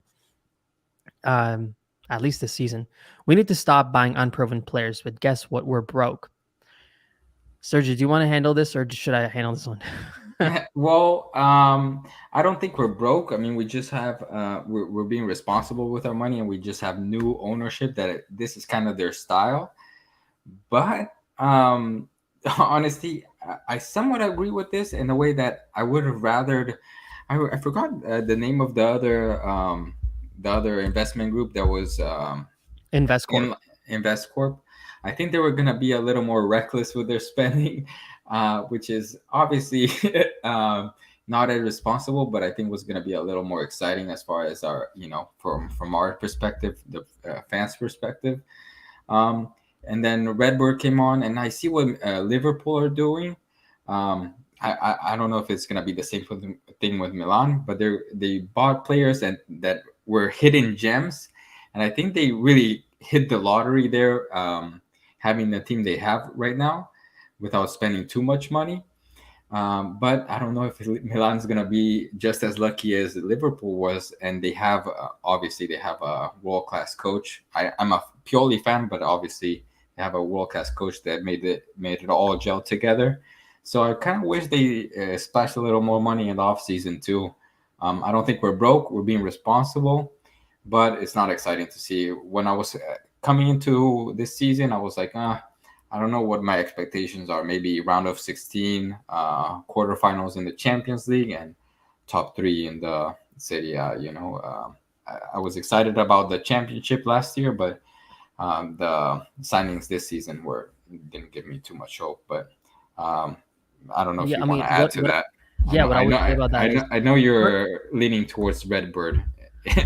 at least this season. We need to stop buying unproven players, but guess what? We're broke. Sergio, do you want to handle this, or should I handle this one? Well, I don't think we're broke. I mean, we just have we're being responsible with our money, and we just have new ownership this is kind of their style. But honestly, I somewhat agree with this in the way that I would have rathered. I forgot the name of the other investment group that was InvestCorp. InvestCorp. I think they were gonna be a little more reckless with their spending, which is obviously not irresponsible, but I think was gonna be a little more exciting as far as our, from our perspective, the fans' perspective. And then Redbird came on, and I see what Liverpool are doing. I don't know if it's gonna be the same thing with Milan, but they bought players that were hidden gems, and I think they really hit the lottery there, having the team they have right now without spending too much money. But I don't know if Milan's gonna be just as lucky as Liverpool was, and they have obviously they have a world class coach. I'm a Pioli fan, but obviously have a world class coach that made it all gel together. So I kind of wish they splashed a little more money in the off season too. I don't think we're broke. We're being responsible, but it's not exciting to see. When I was coming into this season, I was like, I don't know what my expectations are. Maybe round of 16, quarterfinals in the Champions League, and top three in the Serie A. I was excited about the championship last year, but the signings this season were didn't give me too much hope. But um, I don't know if Yeah, you I want mean, to add to that. yeah, what I would say about that is I know you're leaning towards Redbird.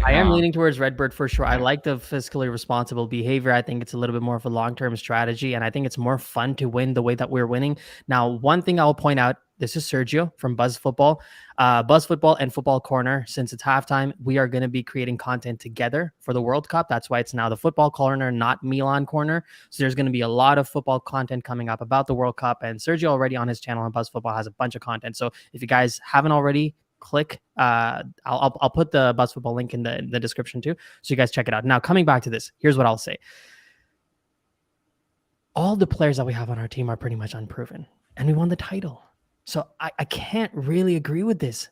I am leaning towards Redbird for sure. I like the fiscally responsible behavior. I think it's a little bit more of a long-term strategy, and I think it's more fun to win the way that we're winning. Now, one thing I'll point out, this is Sergio from Buzz Football. Buzz Football and Football Corner, since it's halftime, we are going to be creating content together for the World Cup. That's why it's now the Football Corner, not Milan Corner. So there's going to be a lot of football content coming up about the World Cup, and Sergio already on his channel on Buzz Football has a bunch of content. So if you guys haven't already, click I'll put the Buzz Football link in the description too, so you guys check it out. Now, coming back to this, here's what I'll say. All the players that we have on our team are pretty much unproven, and we won the title. So I can't really agree with this.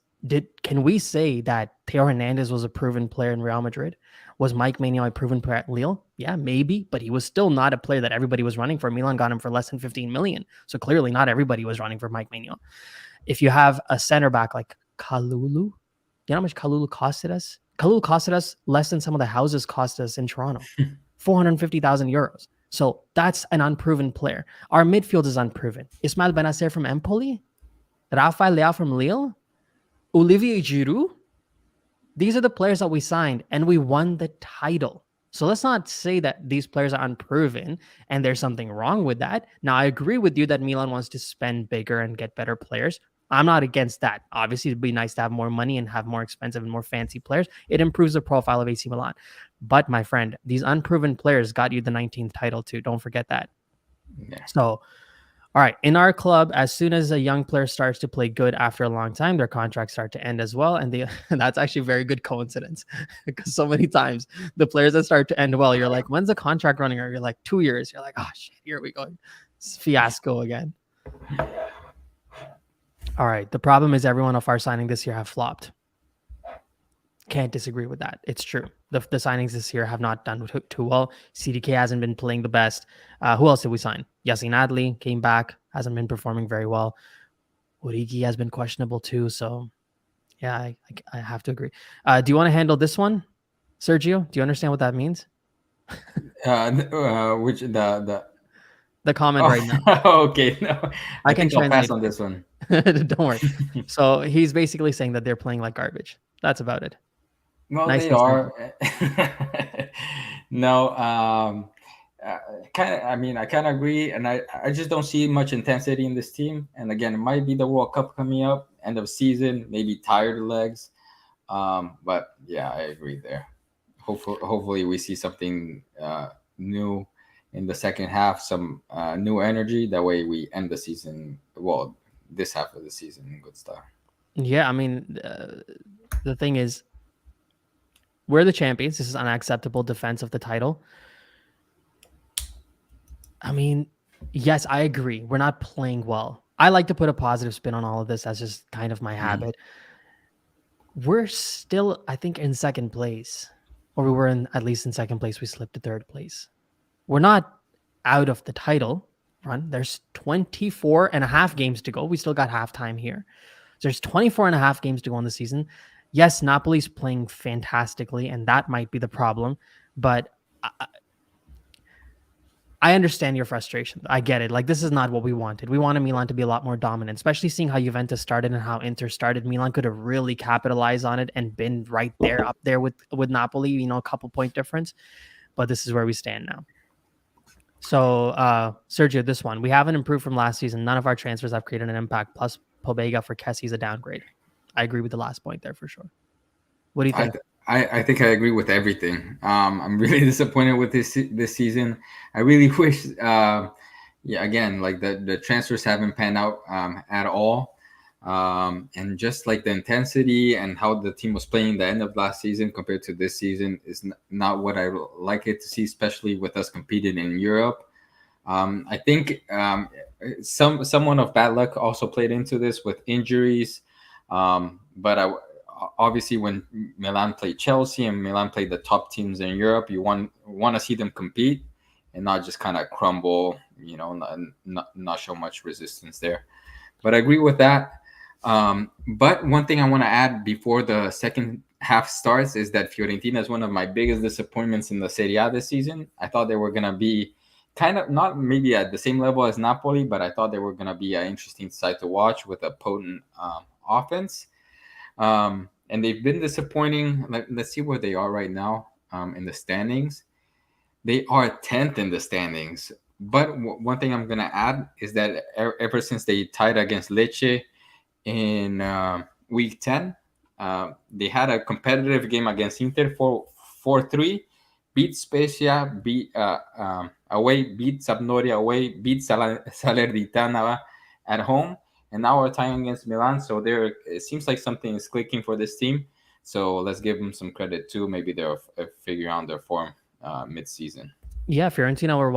Can we say that Theo Hernandez was a proven player in Real Madrid? Was Mike Maignan a proven player at Lille? Yeah, maybe, but he was still not a player that everybody was running for. Milan got him for less than 15 million. So clearly not everybody was running for Mike Maignan. If you have a center back like Kalulu, you know how much Kalulu costed us? Kalulu costed us less than some of the houses cost us in Toronto, 450,000 euros. So that's an unproven player. Our midfield is unproven. Ismail Benacer from Empoli, Rafael Leao from Lille, Olivier Giroud. These are the players that we signed, and we won the title. So let's not say that these players are unproven and there's something wrong with that. Now, I agree with you that Milan wants to spend bigger and get better players. I'm not against that. Obviously, it'd be nice to have more money and have more expensive and more fancy players. It improves the profile of AC Milan. But my friend, these unproven players got you the 19th title too. Don't forget that. Yeah. So, all right, in our club, as soon as a young player starts to play good after a long time, their contracts start to end as well. And that's actually a very good coincidence, because so many times the players that start to end well, you're like, when's the contract running? Or you're like, 2 years. You're like, oh shit, here we go. It's fiasco again. All right. The problem is everyone of our signing this year have flopped. Can't disagree with that. It's true. The signings this year have not done too well. CDK hasn't been playing the best. Who else did we sign? Yassin Adli came back, hasn't been performing very well. Origi has been questionable too. So, yeah, I have to agree. Do you want to handle this one, Sergio? Do you understand what that means? Which The comment right now. Okay, no, I I can think I'll pass translate on this one. Don't worry. So he's basically saying that they're playing like garbage. That's about it. Well, Nice they and are. simple. No, kind of. I mean, I kind of agree, and I just don't see much intensity in this team. And again, it might be the World Cup coming up, end of season, maybe tired legs. But yeah, I agree there. Hopefully, we see something new in the second half, some new energy. That way, we end the season well. This half of the season in good style. Yeah, I mean, the thing is, we're the champions. This is unacceptable defense of the title. I mean, yes, I agree. We're not playing well. I like to put a positive spin on all of this. That's just kind of my habit. We're still, I think, in second place, or we were at least in second place. We slipped to third place. We're not out of the title run. There's 24 and a half games to go. We still got halftime here. There's 24 and a half games to go in the season. Yes, Napoli's playing fantastically, and that might be the problem. But I understand your frustration. I get it. Like, this is not what we wanted. We wanted Milan to be a lot more dominant, especially seeing how Juventus started and how Inter started. Milan could have really capitalized on it and been right there, up there with Napoli, a couple point difference. But this is where we stand now. So, Sergio, this one. We haven't improved from last season. None of our transfers have created an impact. Plus, Pobega for Kessie is a downgrade. I agree with the last point there for sure. What do you think? I think I agree with everything. I'm really disappointed with this season. I really wish, again, like the transfers haven't panned out at all, and just like the intensity and how the team was playing the end of last season compared to this season is not what I like it to see, especially with us competing in Europe. I think someone of bad luck also played into this with injuries. But obviously, when Milan played Chelsea and Milan played the top teams in Europe, you want to see them compete and not just kind of crumble. Not show much resistance there. But I agree with that. But one thing I want to add before the second half starts is that Fiorentina is one of my biggest disappointments in the Serie A this season. I thought they were going to be kind of not maybe at the same level as Napoli, but I thought they were going to be an interesting side to watch with a potent offense. And they've been disappointing. Let's see where they are right now in the standings. They are 10th in the standings. But one thing I'm going to add is that ever since they tied against Lecce in week 10, they had a competitive game against Inter for 4-3, beat Spezia, beat away, beat Sampdoria away, beat Salernitana at home, and now we're tying against Milan. So it seems like something is clicking for this team. So let's give them some credit too. Maybe they'll figure out their form mid-season. Yeah, Fiorentina were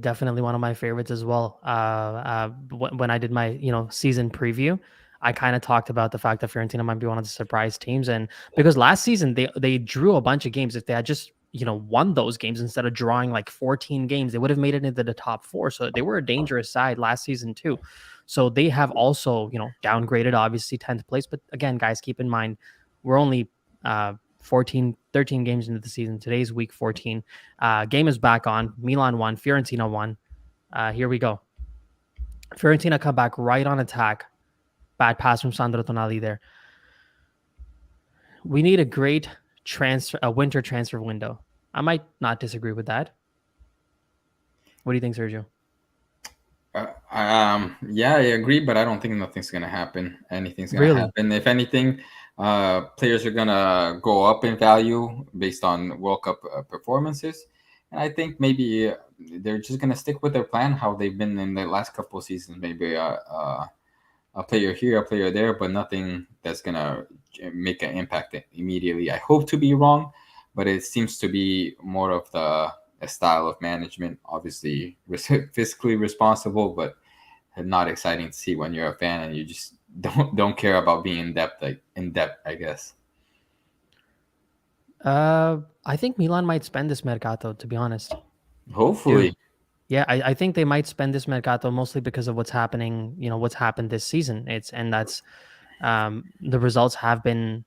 definitely one of my favorites as well. When I did my season preview, I kind of talked about the fact that Fiorentina might be one of the surprise teams, and because last season they drew a bunch of games. If they had just won those games instead of drawing like 14 games, they would have made it into the top four. So they were a dangerous side last season too. So they have also downgraded obviously 10th place, but again, guys, keep in mind we're only 13 games into the season. Today's week 14. Game is back on. Milan won. Fiorentina won. Here we go. Fiorentina come back right on attack. Bad pass from Sandro Tonali there. We need a winter transfer window. I might not disagree with that. What do you think, Sergio? Yeah, I agree, but I don't think nothing's gonna happen. Anything's gonna Really? happen. If anything, players are gonna go up in value based on World Cup performances, and I think maybe they're just gonna stick with their plan, how they've been in the last couple of seasons. Maybe a player here, a player there, but nothing that's gonna make an impact immediately. I hope to be wrong, but it seems to be more of the a style of management, obviously fiscally responsible, but not exciting to see when you're a fan and you just don't care about being in depth, I guess. I think Milan might spend this mercato, to be honest. Hopefully. Yeah, I think they might spend this mercato mostly because of what's happening, what's happened this season. That's the results have been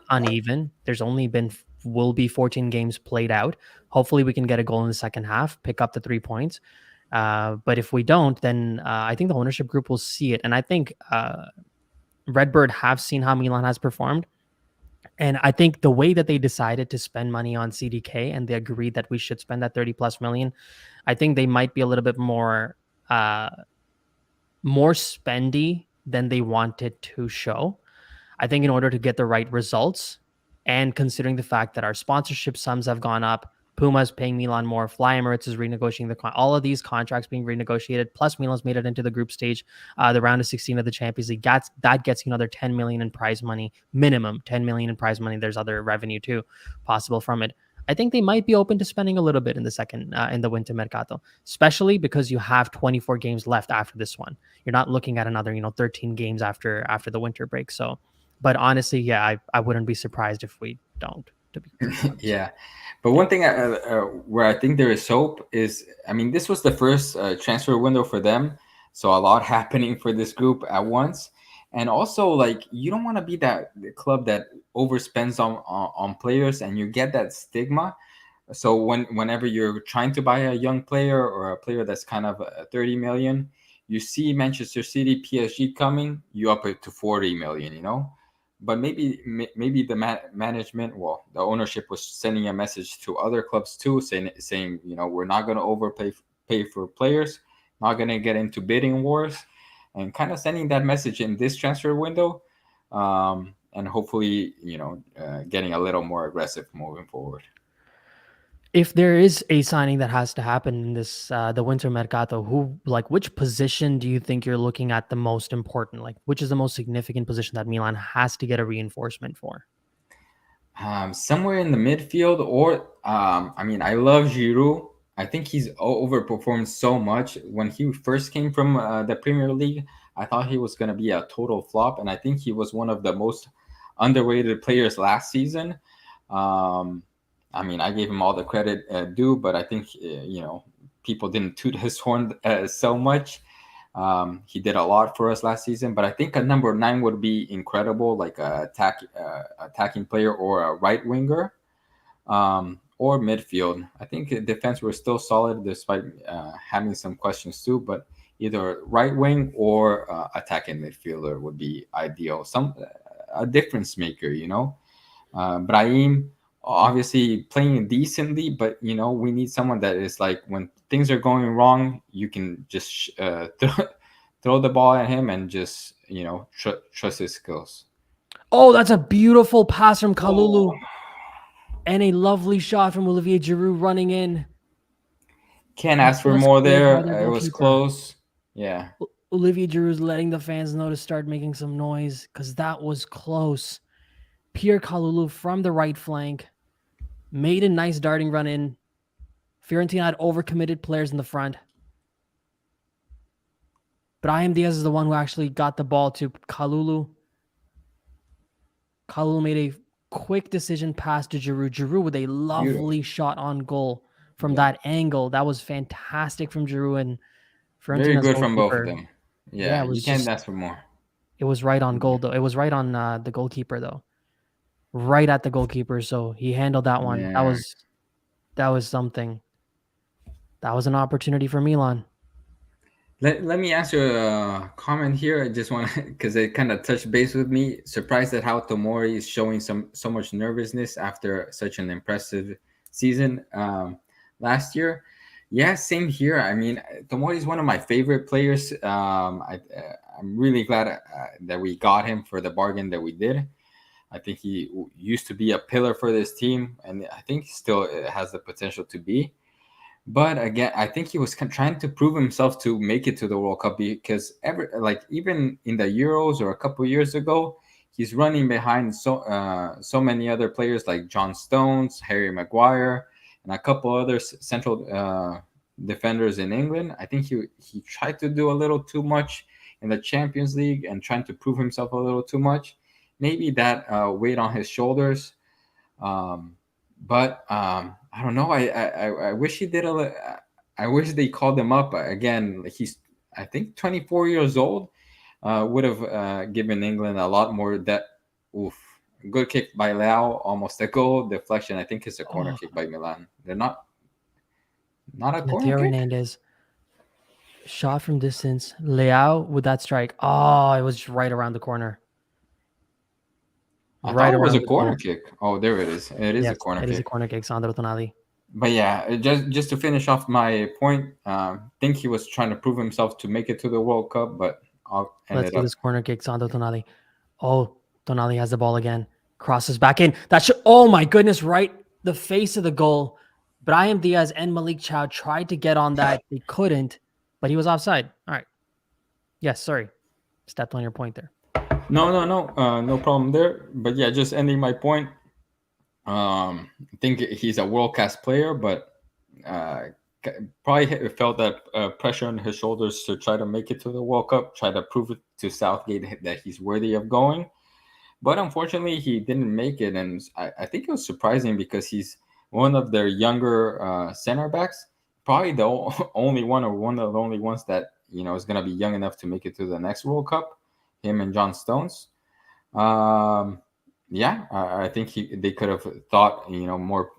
uneven. There's only been will be 14 games played out. Hopefully we can get a goal in the second half, pick up the 3 points. But if we don't, then I think the ownership group will see it. And I think Redbird have seen how Milan has performed. And I think the way that they decided to spend money on CDK and they agreed that we should spend that 30 plus million, I think they might be a little bit more spendy than they wanted to show. I think in order to get the right results and considering the fact that our sponsorship sums have gone up, Puma's paying Milan more, Fly Emirates is renegotiating all of these contracts being renegotiated, plus Milan's made it into the group stage, the round of 16 of the Champions League. That gets you another 10 million in prize money, minimum 10 million in prize money. There's other revenue too possible from it. I think they might be open to spending a little bit in the winter mercato, especially because you have 24 games left after this one. You're not looking at another 13 games after the winter break. So, but honestly, yeah, I wouldn't be surprised if we don't. To be honest. Yeah, but one thing where I think there is hope is, I mean, this was the first transfer window for them, so a lot happening for this group at once, and also like you don't want to be that club that overspends on players, and you get that stigma. So whenever you're trying to buy a young player or a player that's kind of 30 million, you see Manchester City, PSG coming, you up it to 40 million, but maybe the management, well, the ownership was sending a message to other clubs too, saying we're not going to pay for players, not going to get into bidding wars, and kind of sending that message in this transfer window, and hopefully getting a little more aggressive moving forward. If there is a signing that has to happen in this the winter mercato, which position do you think you're looking at the most important? Like, which is the most significant position that Milan has to get a reinforcement for? Somewhere in the midfield, or I mean, I love Giroud. I think he's overperformed so much. When he first came from the Premier League, I thought he was going to be a total flop, and I think he was one of the most underrated players last season. Um, I mean, I gave him all the credit due, but I think people didn't toot his horn so much. He did a lot for us last season, but I think a number 9 would be incredible, like a attacking player or a right winger, or midfield. I think defense were still solid despite having some questions too, but either right wing or attacking midfielder would be ideal. Some a difference maker, Brahim obviously playing decently, but we need someone that is like when things are going wrong, you can just throw the ball at him and just trust his skills. Oh, that's a beautiful pass from Oh. Kalulu. And a lovely shot from Olivier Giroud running in. Can't ask for Just more cleared there. by their It was goalkeeper. close. Yeah. Olivier Giroud's letting the fans know to start making some noise because that was close. Pierre Kalulu from the right flank made a nice darting run in. Fiorentina had overcommitted players in the front. Brahim Diaz is the one who actually got the ball to Kalulu. Kalulu made a quick decision pass to Giroud. Giroud with a Beautiful. lovely shot on goal from Yeah. that angle. That was fantastic from Giroud and Very Fiorentina's good from both of goalkeeper. them. Yeah, Yeah, you can't ask for more. it was right on goal though. It was right on the goalkeeper though. Right at the goalkeeper. So he handled that one. Yeah. That was something. That was an opportunity for Milan. Let me answer a comment here. I just want to, because it kind of touched base with me. Surprised at how Tomori is showing so much nervousness after such an impressive season last year. Yeah, same here. I mean, Tomori is one of my favorite players. I'm really glad that we got him for the bargain that we did. I think he used to be a pillar for this team, and I think still has the potential to be. But again, I think he was trying to prove himself to make it to the World Cup because even in the Euros or a couple years ago, he's running behind so many other players like John Stones, Harry Maguire, and a couple other central defenders in England. I think he tried to do a little too much in the Champions League and trying to prove himself a little too much. Maybe that weighed on his shoulders. Um, but I don't know. I wish he did I wish they called him up again. He's I think 24 years old. Would have given England a lot more. That oof. Good kick by Lau, almost a goal. Deflection. I think it's a corner Oh, kick by Milan. They're not a corner Mateo kick. Hernandez shot from distance. Leao with that strike. Oh, it was right around the corner. I thought Right it was around a the corner goal. kick. Oh, there it is. It is a Yes, corner it is a kick. corner kick. Sandro Tonali. But yeah, just to finish off my point, think he was trying to prove himself to make it to the World Cup, but Let's ended see up. this corner kick. Sandro Tonali. Oh, Tonali has the ball again. Crosses back in. That should. Oh my goodness! Right, the face of the goal. Brahim Diaz and Malik Chow tried to get on that. They couldn't, but he was offside. All right. Yes, sorry. Stepped on your point there. No problem there. But yeah, just ending my point. I think he's a world class player, but uh, probably felt that pressure on his shoulders to try to make it to the World Cup, try to prove it to Southgate that he's worthy of going. But unfortunately, he didn't make it, and I think it was surprising because he's one of their younger center backs, probably the only one or one of the only ones that is going to be young enough to make it to the next World Cup. Him and John Stones. Um, yeah, I think they could have thought more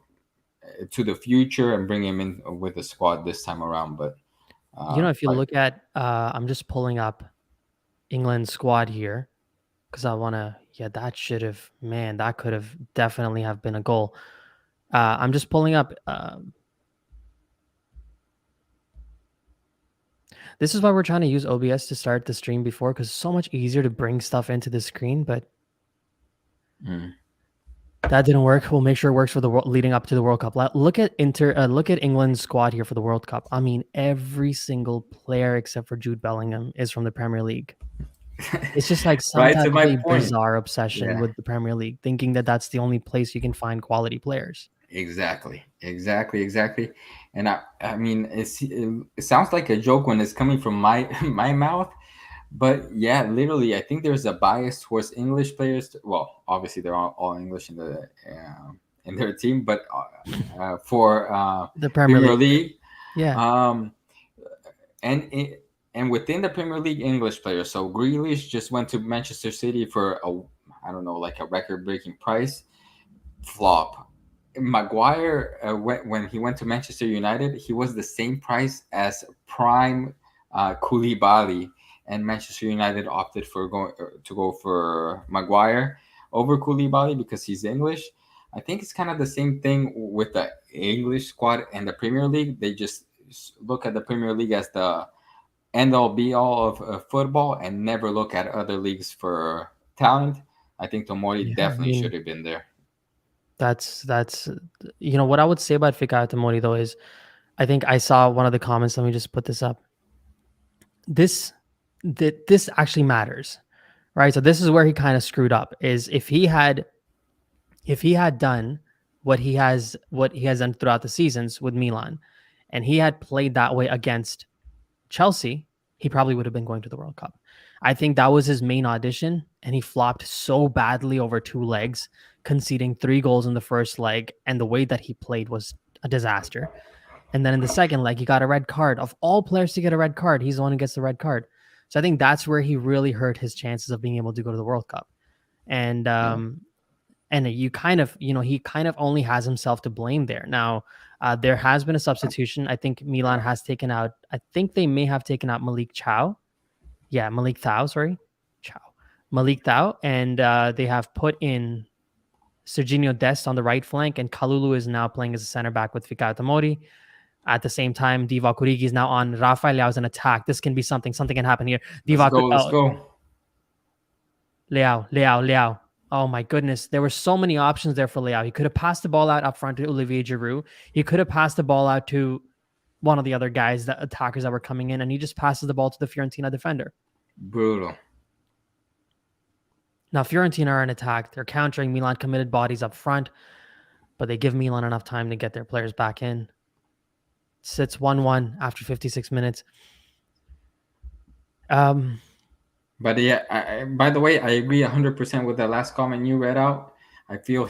to the future and bring him in with the squad this time around. But If you like, look at, I'm just pulling up England's squad here because I want to. Yeah, that should have. Man, that could have definitely have been a goal. I'm just pulling up. This is why we're trying to use OBS to start the stream before because it's so much easier to bring stuff into the screen. But that didn't work. We'll make sure it works for the leading up to the World Cup. Look at England's squad here for the World Cup. I mean, every single player except for Jude Bellingham is from the Premier League. It's just like some right type to of my a point. bizarre obsession Yeah. with the Premier League, thinking that that's the only place you can find quality players. Exactly. And I mean, it sounds like a joke when it's coming from my my mouth, but yeah, literally, I think there's a bias towards English players. Well, obviously, they're all English in their team, but for The Premier Premier League. League, Yeah. um, and and within the Premier League, English players. So Grealish just went to Manchester City for a, I don't know, like a record-breaking price. Flop. Maguire, when he went to Manchester United, he was the same price as prime Koulibaly, and Manchester United opted for going to go for Maguire over Koulibaly because he's English. I think it's kind of the same thing with the English squad and the Premier League. They just look at the Premier League as the end all be all of football and never look at other leagues for talent. I think Tomori Yeah. I definitely mean, should have been there. that's what I would say about Fikayo Tomori though is I think I saw one of the comments. Let me just put this up. This this actually matters, right? So this is where he kind of screwed up. Is if he had done what he has done throughout the seasons with Milan, and he had played that way against Chelsea, he probably would have been going to the World Cup. I think that was his main audition, and he flopped so badly over two legs, conceding 3 goals in the first leg, and the way that he played was a disaster. And then in the second leg, he got a red card. Of all players to get a red card, he's the one who gets the red card. So I think that's where he really hurt his chances of being able to go to the World Cup. And Yeah. you kind of, he kind of only has himself to blame there. Now, there has been a substitution. I think Milan has taken out. I think they may have taken out Malik Chow. Yeah, Malik Thao. Sorry, Chow. Malik Thao, and they have put in Serginho Dest on the right flank, and Kalulu is now playing as a center back with Fikayo Tomori. At the same time, Divock Origi is now on. Rafael Leao is an attack. This can be something. Something can happen here. Let's Divock go. Let's go. Leao. Oh my goodness. There were so many options there for Leao. He could have passed the ball out up front to Olivier Giroud. He could have passed the ball out to one of the other guys, the attackers that were coming in, and he just passes the ball to the Fiorentina defender. Brutal. Now, Fiorentina are in attack. They're countering Milan committed bodies up front, but they give Milan enough time to get their players back in. It sits 1-1 after 56 minutes. But yeah, by the way, I agree 100% with that last comment you read out. I feel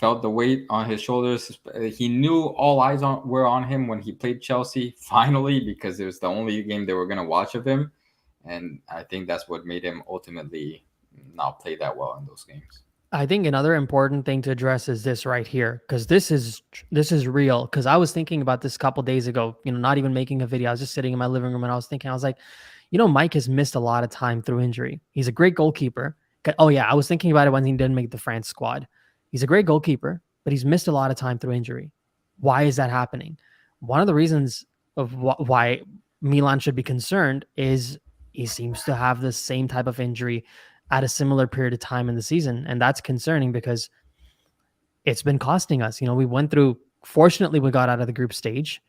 felt the weight on his shoulders. He knew all eyes were on him when he played Chelsea, finally, because it was the only game they were going to watch of him. And I think that's what made him ultimately not play that well in those games. I think another important thing to address is this right here, because this is real. Because I was thinking about this a couple days ago. Not even making a video. I was just sitting in my living room and I was thinking. I was like, Mike has missed a lot of time through injury. He's a great goalkeeper. Oh yeah, I was thinking about it when he didn't make the France squad. He's a great goalkeeper, but he's missed a lot of time through injury. Why is that happening? One of the reasons of why Milan should be concerned is he seems to have the same type of injury at a similar period of time in the season. And that's concerning because it's been costing us. We went through, fortunately, we got out of the group stage.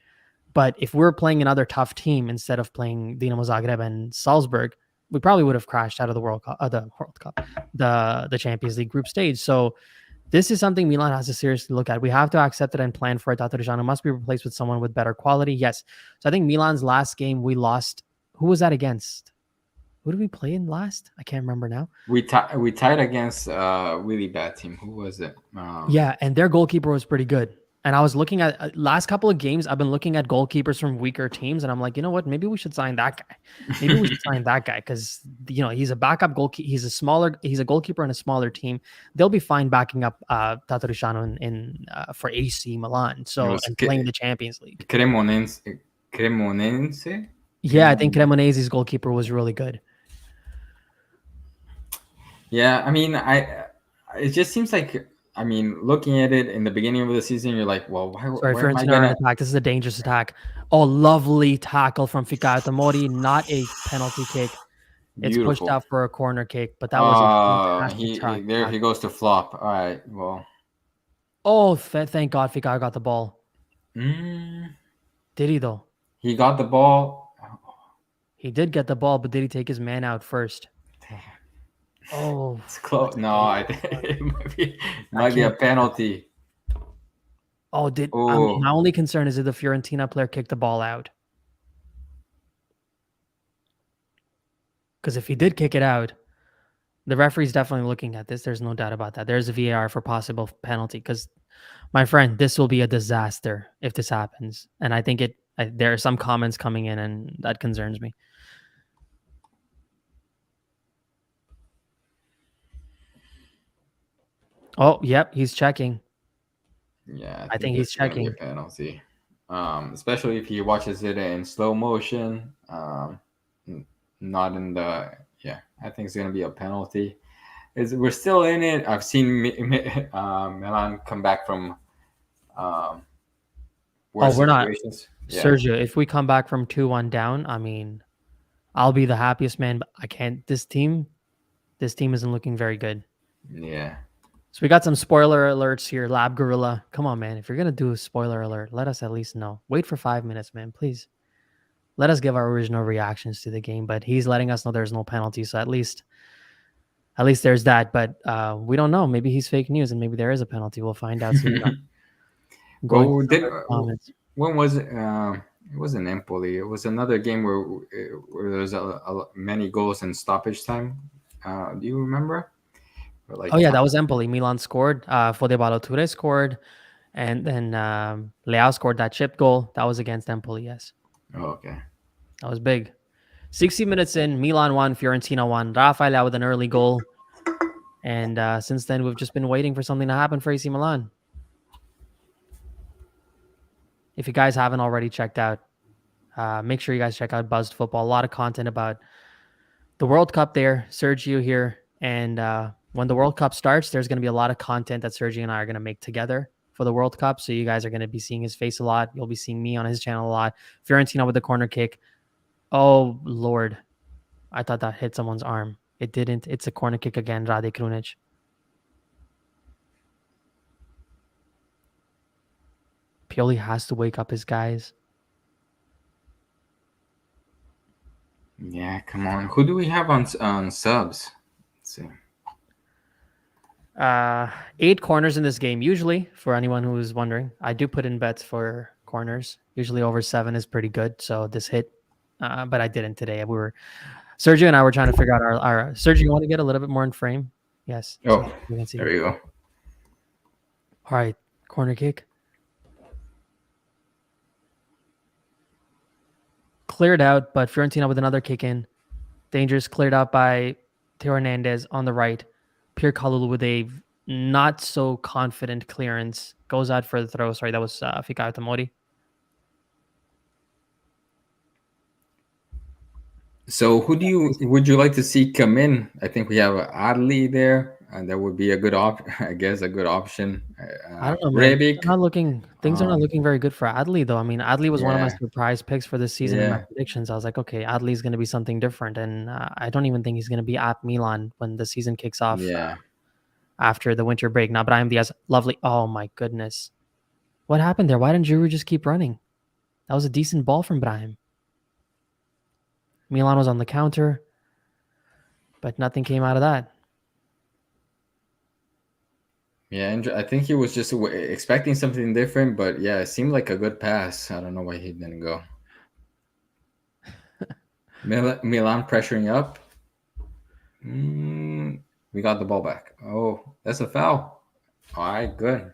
But if we're playing another tough team instead of playing Dinamo Zagreb and Salzburg, we probably would have crashed out of the World Cup, the Champions League group stage. So this is something Milan has to seriously look at. We have to accept it and plan for it. Tatarusanu must be replaced with someone with better quality. Yes. So I think Milan's last game we lost. Who was that against? Who did we play in last? I can't remember now. We tied against a really bad team. Who was it? Yeah, and their goalkeeper was pretty good. And I was looking at last couple of games. I've been looking at goalkeepers from weaker teams, and I'm like, you know what? Maybe we should sign that guy. Maybe we should sign that guy because he's a backup goalkeeper. He's a goalkeeper in a smaller team. They'll be fine backing up Tatarusanu in for AC Milan. So and playing the Champions League. Cremonense. Yeah, I think Cremonese's goalkeeper was really good. Yeah, I mean, it just seems like, I mean, looking at it in the beginning of the season, you're like, well, Sorry, where am I Fiorentina are an gonna? attack. This is a dangerous attack. Oh, lovely tackle from Fikayo Tomori. Not a penalty kick. It's pushed Beautiful. out for a corner kick, but that was a fantastic There he goes to flop. All right, well, Oh, thank God Fikayo got the ball. mm, Did he though? he got the ball. He did get the ball, but did he take his man out first? Oh, It's close. that's No, big. I think it I might be a can't. penalty. Oh, did my Oh, only concern is if the Fiorentina player kicked the ball out. Because if he did kick it out, the referee's definitely looking at this. There's no doubt about that. There's a VAR for possible penalty. Because my friend, this will be a disaster if this happens. And I think there are some comments coming in, and that concerns me. Oh, yep, he's checking. yeah, I I think think he's it's gonna be a checking. penalty. Especially if he watches it in slow motion. N- Not in the yeah. I think it's gonna be a penalty. We're still in it. I've seen Milan come back from um, Oh, worse we're not. situations. Yeah, Sergio, if we come back from 2-1 down, I mean, I'll be the happiest man, but I can't. This team isn't looking very good. yeah. So we got some spoiler alerts here. Lab Gorilla. Come on, man. If you're going to do a spoiler alert, let us at least know. Wait for 5 minutes, man. Please. Let us give our original reactions to the game. But he's letting us know there's no penalty. So at least there's that. But we don't know. Maybe he's fake news and maybe there is a penalty. We'll find out soon enough. Going Well, through some of the comments. when was it? It wasn't Empoli. It was another game where there was many goals in stoppage time. Do you remember? Or Oh, like yeah, time? that was Empoli. Milan scored. Fode Balotelli scored. And then Leao scored that chip goal. That was against Empoli, yes. Oh, okay. That was big. 60 minutes in, Milan won, Fiorentina won. Rafael Leao with an early goal. And since then, we've just been waiting for something to happen for AC Milan. If you guys haven't already checked out, make sure you guys check out Buzzed Football. A lot of content about the World Cup there, Sergio here. And when the World Cup starts, there's going to be a lot of content that Sergio and I are going to make together for the World Cup. So you guys are going to be seeing his face a lot. You'll be seeing me on his channel a lot. Fiorentina with the corner kick. Oh, Lord. I thought that hit someone's arm. It didn't. It's a corner kick again, Rade Krunic. Pioli has to wake up his guys. Yeah, come on. Who do we have on subs? Let's see. 8 corners in this game. Usually, for anyone who is wondering, I do put in bets for corners. Usually over 7 is pretty good. So this hit, but I didn't today. Sergio and I were trying to figure out our Sergio, you want to get a little bit more in frame? Yes. So Oh, we can see. there you go. All right. Corner kick. Cleared out, but Fiorentina with another kick in. Dangerous, cleared out by Theo Hernandez on the right. Pierre Kalulu with a not so confident clearance. Goes out for the throw. Sorry, that was Fikayo Tomori. So would you like to see come in? I think we have Adli there, and that would be a good I guess a good option. I don't know, man. Rebic. Things are not Um, looking very good for Adli, though. I mean, Adli was one of my yeah, surprise picks for this season in my yeah, predictions. I was like, okay, Adli is going to be something different, and I don't even think he's going to be at Milan when the season kicks off yeah. after the winter break. Now, Brahim Diaz, lovely. Oh my goodness, what happened there? Why didn't Giroud just keep running? That was a decent ball from Brahim. Milan was on the counter, but nothing came out of that. Yeah, and I think he was just expecting something different, but yeah, it seemed like a good pass. I don't know why he didn't go. Milan pressuring up. We got the ball back. Oh, that's a foul. All right, good.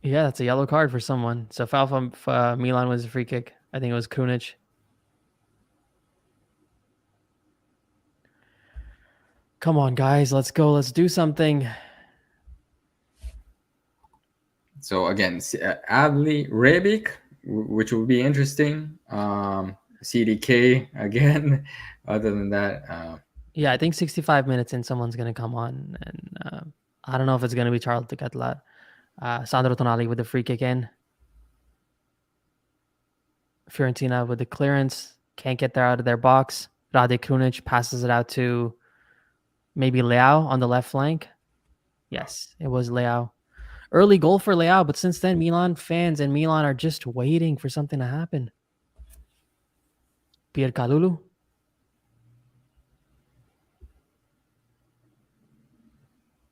Yeah, that's a yellow card for someone. So foul from Milan was a free kick. I think it was Krunic. Come on, guys, let's go. Let's do something. So again, Adli Rebic, which would be interesting. CDK again. Other than that, Yeah, I think 65 minutes in, someone's going to come on. And I don't know if it's going to be Charles de Catla. Sandro Tonali with the free kick in. Fiorentina with the clearance. Can't get there out of their box. Rade Krunic passes it out to maybe Leao on the left flank. Yes, it was Leao. Early goal for Leao, but since then, Milan fans and Milan are just waiting for something to happen. Pierre Kalulu.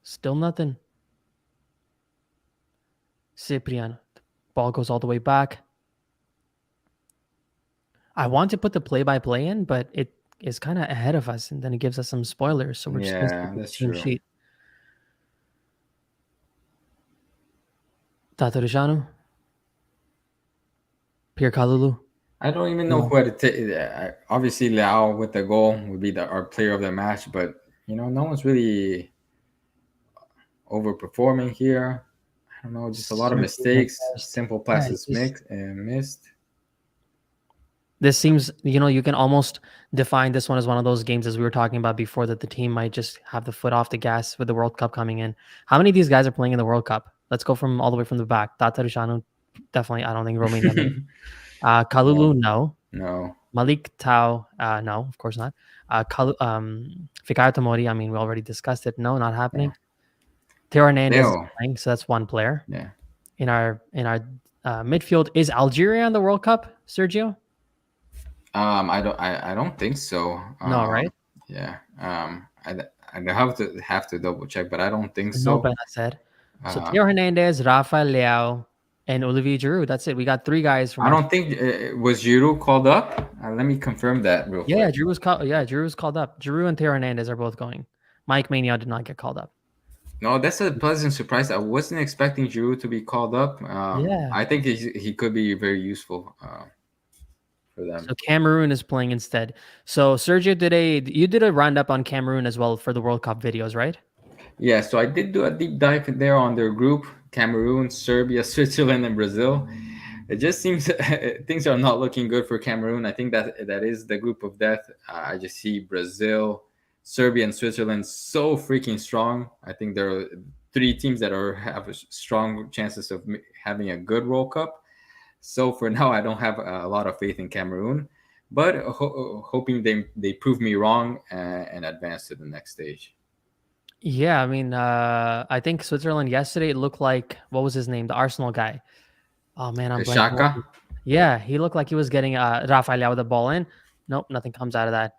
Still nothing. Cyprian. Ball goes all the way back. I want to put the play-by-play in, but it is kind of ahead of us, and then it gives us some spoilers. So we're just going to stick Yeah, with the that's team true. sheet. Tatarusanu, Pierre Kalulu. I don't even know No. who had to take. Obviously, Liao with the goal would be our player of the match, but no one's really overperforming here. I don't know, just a lot of Sergio mistakes, Hernandez. simple Yeah, passes missed. this seems, you can almost define this one as one of those games as we were talking about before that the team might just have the foot off the gas with the World Cup coming in. How many of these guys are playing in the World Cup? Let's go from all the way from the back. Tatarusanu, definitely. I don't think Romania made. No, Kalulu, no. no, Malik Tau, no, of course not. Fikayo Tomori, I mean, we already discussed it. No, not yeah. happening. Theo Hernandez is Leo, playing, so that's one player. yeah. In our midfield, is Algeria in the World Cup, Sergio? I don't think so. No, right? Yeah. I have to double check, but I don't think No, so. Benacer. So Uh, Theo Hernandez, Rafael Leao, and Olivier Giroud. That's it. We got three guys from I our. don't think was Giroud called up. Let me confirm that real Yeah, quick. Giroud was called. Yeah, Giroud was called up. Giroud and Theo Hernandez are both going. Mike Maignan did not get called up. No, that's a pleasant surprise. I wasn't expecting Giroud to be called up. Yeah. I think he could be very useful for them. So Cameroon is playing instead. So Sergio, you did a roundup on Cameroon as well for the World Cup videos, right? Yeah, so I did do a deep dive there on their group: Cameroon, Serbia, Switzerland, and Brazil. It just seems things are not looking good for Cameroon. I think that is the group of death. I just see Brazil, Serbia, and Switzerland so freaking strong. I think there are three teams that have strong chances of having a good World Cup. So for now, I don't have a lot of faith in Cameroon, but hoping they prove me wrong and advance to the next stage. Yeah, I mean, I think Switzerland yesterday it looked like what was his name, the Arsenal guy. Oh man, I'm blanking. Shaka. Yeah, he looked like he was getting Rafael Leao with the ball in. Nope, nothing comes out of that.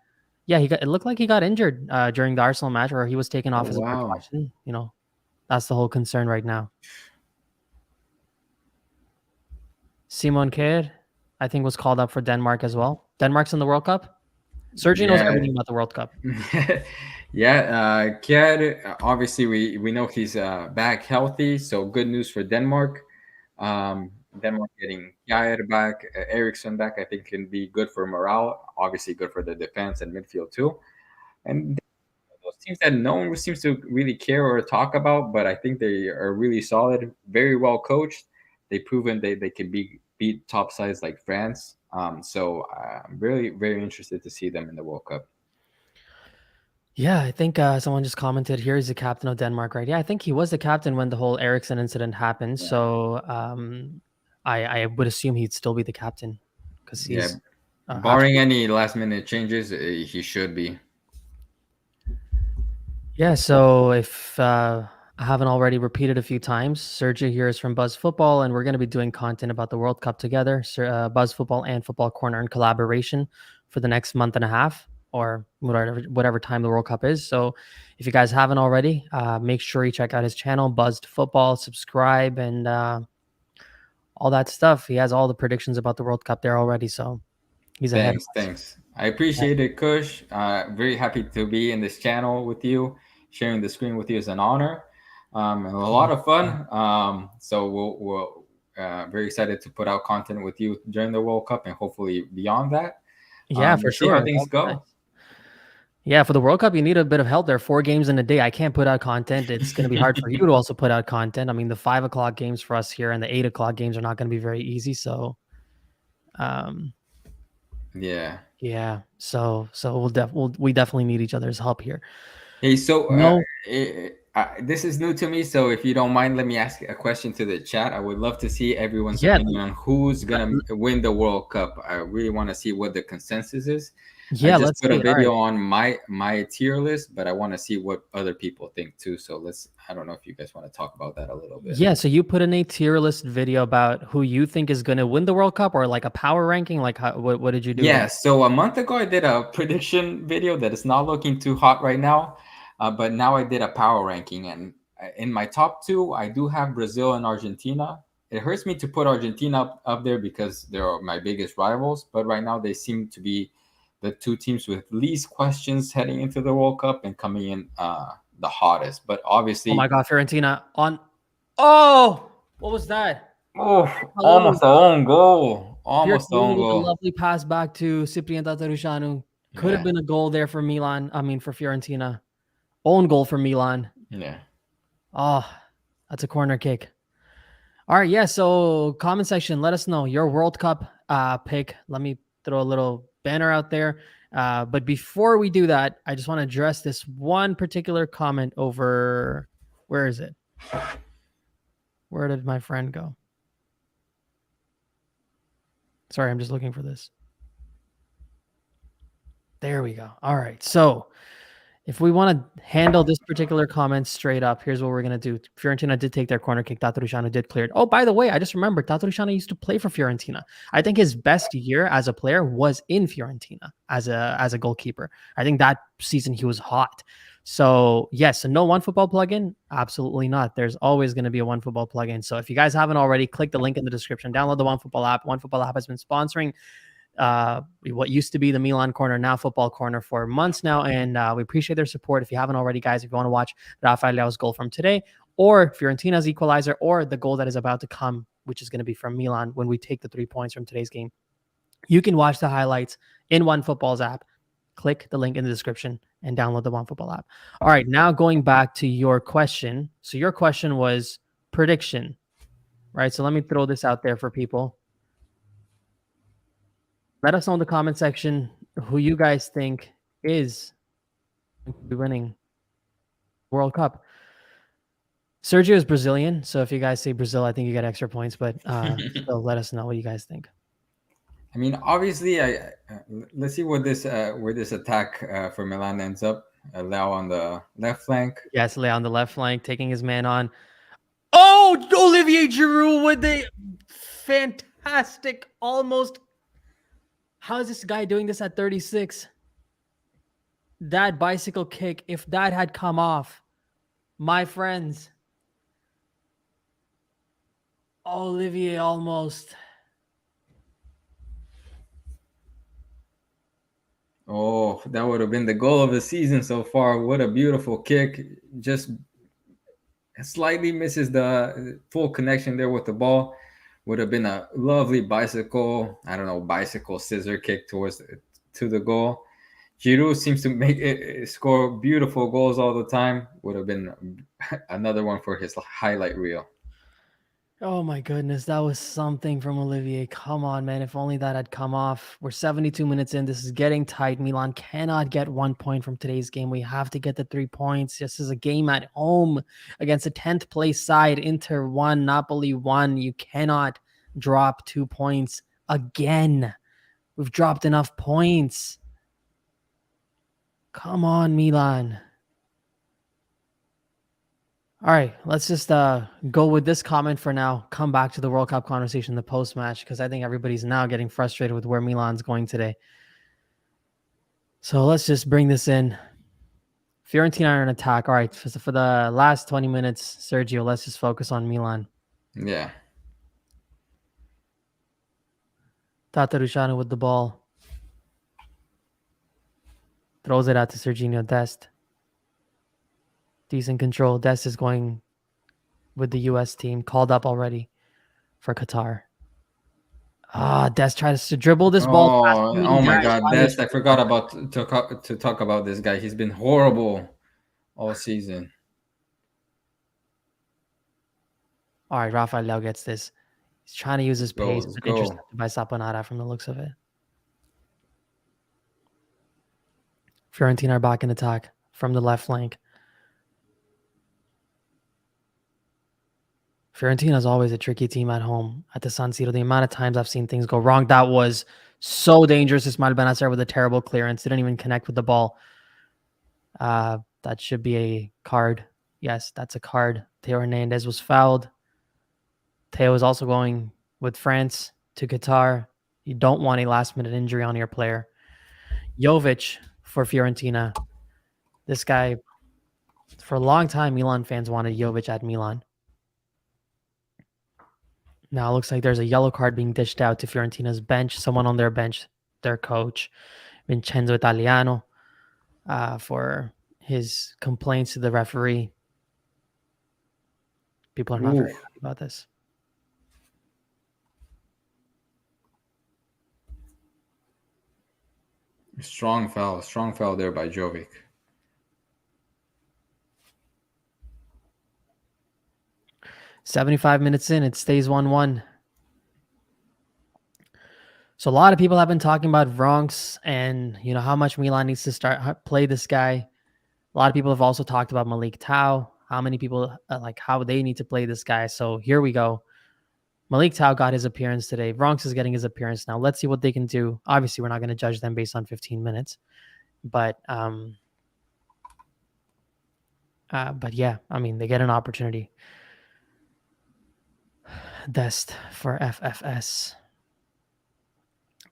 Yeah, it looked like he got injured during the Arsenal match, or he was taken Oh off as a wow. precaution. That's the whole concern right now. Simon Kjær, I think, was called up for Denmark as well. Denmark's in the World Cup. Sergio knows Yeah. everything about the World Cup. Yeah, Kiad, obviously we know he's back healthy, so good news for Denmark. Denmark getting Kiad back, Eriksson back, I think can be good for morale. Obviously, good for the defense and midfield too. And those teams that no one seems to really care or talk about, but I think they are really solid, very well coached. They've proven they can beat top sides like France. So I'm really very interested to see them in the World Cup. Yeah, I think someone just commented here he's the captain of Denmark, right? Yeah, I think he was the captain when the whole Ericsson incident happened. Yeah. So I would assume he'd still be the captain because Yeah, he's barring absolutely. any last minute changes, he should be. Yeah, so if I haven't already repeated a few times, Sergio here is from Buzz Football, and we're going to be doing content about the World Cup together, Buzz Football and Football Corner in collaboration for the next month and a half or whatever time the World Cup is. So if you guys haven't already, make sure you check out his channel, Buzzed Football, subscribe, and all that stuff. He has all the predictions about the World Cup there already, so he's ahead of us. Thanks. I appreciate it, Kush. Very happy to be in this channel with you. Sharing the screen with you is an honor, and a lot of fun. So we'll very excited to put out content with you during the World Cup and hopefully beyond that. Yeah, for We'll see how sure. things That'd be nice. go. Yeah, for the World Cup, you need a bit of help. There are 4 games in a day. I can't put out content. It's going to be hard for you to also put out content. I mean, the 5 o'clock games for us here and the 8 o'clock games are not going to be very easy. So, Yeah. yeah. So we definitely need each other's help here. Hey, so No, this is new to me. So if you don't mind, let me ask a question to the chat. I would love to see everyone's yeah, opinion on who's gonna win the World Cup. I really want to see what the consensus is. I yeah. just Let's put a see. All right. video on my tier list, but I want to see what other people think too. So I don't know if you guys want to talk about that a little bit. Yeah. So you put in a tier list video about who you think is going to win the World Cup, or like a power ranking. Like, what did you do Yeah, there? so a month ago I did a prediction video that is not looking too hot right now, but now I did a power ranking, and In my top two, I do have Brazil and Argentina. It hurts me to put Argentina up there because they're my biggest rivals, but right now they seem to be the two teams with least questions heading into the World Cup and coming in the hottest. But Oh my obviously, God, Fiorentina on. Oh, what was that? oh, Kalulu. almost a own goal. Pierre Almost a Kalulu own with a goal. lovely pass back to Cyprian Tatarusanu. Could have Yeah. been a goal there for Milan. I mean, for Fiorentina. Own goal for Milan. Yeah. Oh, that's a corner kick. All right, yeah. So comment section, let us know your World Cup pick. Let me throw a little banner out there. But before we do that, I just want to address this one particular comment over. Where is it? Where did my friend go? Sorry, I'm just looking for this. There we go. All right. So if we want to handle this particular comment straight up, here's what we're going to do. Fiorentina did take their corner kick. Tatarusanu did clear it. Oh, by the way, I just remembered Tatarusanu used to play for Fiorentina. I think his best year as a player was in Fiorentina as a goalkeeper. I think that season he was hot. So yes, so no OneFootball plugin? Absolutely not. There's always going to be a OneFootball plugin. So if you guys haven't already, click the link in the description. Download the OneFootball app. OneFootball app has been sponsoring what used to be the Milan Corner, now Football Corner, for months now, and we appreciate their support. If you haven't already, guys, if you want to watch Rafael Leao's goal from today, or Fiorentina's equalizer, or the goal that is about to come, which is going to be from Milan when we take the 3 points from today's game, you can watch the highlights in OneFootball's app. Click the link in the description and download the OneFootball app. All right, now going back to your question. So your question was prediction, right? So let me throw this out there for people. Let us know in the comment section who you guys think is winning World Cup. Sergio is Brazilian, so if you guys say Brazil, I think you get extra points. But still, let us know what you guys think. I mean, obviously, let's see what this where this attack for Milan ends up. Leao on the left flank. Yes, Leao on the left flank, taking his man on. Oh, Olivier Giroud with a fantastic, almost. How is this guy doing this at 36? That bicycle kick, if that had come off, my friends, Olivier almost. Oh, that would have been the goal of the season so far. What a beautiful kick. Just slightly misses the full connection there with the ball. Would have been a lovely bicycle, I don't know, bicycle scissor kick to the goal. Giroud seems to make it score beautiful goals all the time. Would have been another one for his highlight reel. Oh my goodness, that was something from Olivier. Come on, man. If only that had come off. We're 72 minutes in. This is getting tight. Milan cannot get 1 point from today's game. We have to get the 3 points. This is a game at home against a 10th place side. Inter 1, Napoli 1. You cannot drop 2 points again. We've dropped enough points. Come on, Milan. All right, let's just go with this comment for now. Come back to the World Cup conversation in the post-match because I think everybody's now getting frustrated with where Milan's going today. So let's just bring this in. Fiorentina are in attack. All right, for the last 20 minutes, Sergio, let's just focus on Milan. Yeah. Tatarusanu with the ball. Throws it out to Serginho Dest. Decent control. Dest is going with the U.S. team, called up already for Qatar. Dest tries to dribble this ball past Oh my Dash. God, Dest! I forgot about to talk about this guy. He's been horrible all season. All right, Rafael Leao gets this. He's trying to use his pace, but intercepted by Saponara from the looks of it. Fiorentina are back in attack from the left flank. Fiorentina is always a tricky team at home at the San Siro. The amount of times I've seen things go wrong, that was so dangerous. Ismail Benacer with a terrible clearance. Didn't even connect with the ball. That should be a card. Yes, that's a card. Theo Hernandez was fouled. Theo is also going with France to Qatar. You don't want a last-minute injury on your player. Jovic for Fiorentina. This guy For a long time, Milan fans wanted Jovic at Milan. Now it looks like there's a yellow card being dished out to Fiorentina's bench. Someone on their bench, their coach, Vincenzo Italiano, for his complaints to the referee. People are not very happy about this. Strong foul there by Jovic. "75 minutes in, it stays 1-1. So a lot of people have been talking about Vronks and how much Milan needs to play this guy. A lot of people have also talked about Malik Tau, how many people how they need to play this guy. So here we go. Malik Tau got his appearance today. Vronks is getting his appearance now. Let's see what they can do. Obviously, we're not going to judge them based on 15 minutes. But yeah, I mean, they get an opportunity. Dest for FFS.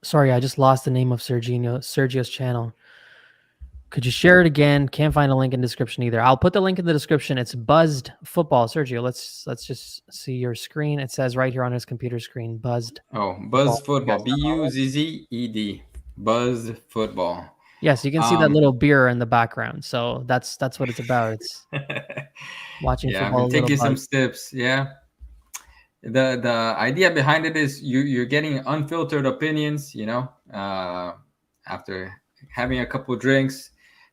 Sorry, I just lost the name of Sergio's channel. Could you share it again? Can't find a link in the description either. I'll put the link in the description. It's Buzzed Football. Sergio, let's just see your screen. It says right here on his computer screen, Buzzed. Oh, Buzz Football. Buzzed. Buzz Football. Yes, you can see that little beer in the background. So that's what it's about. It's watching yeah, football. I've been taking some steps. Yeah. The idea behind it is you're getting unfiltered opinions, after having a couple drinks,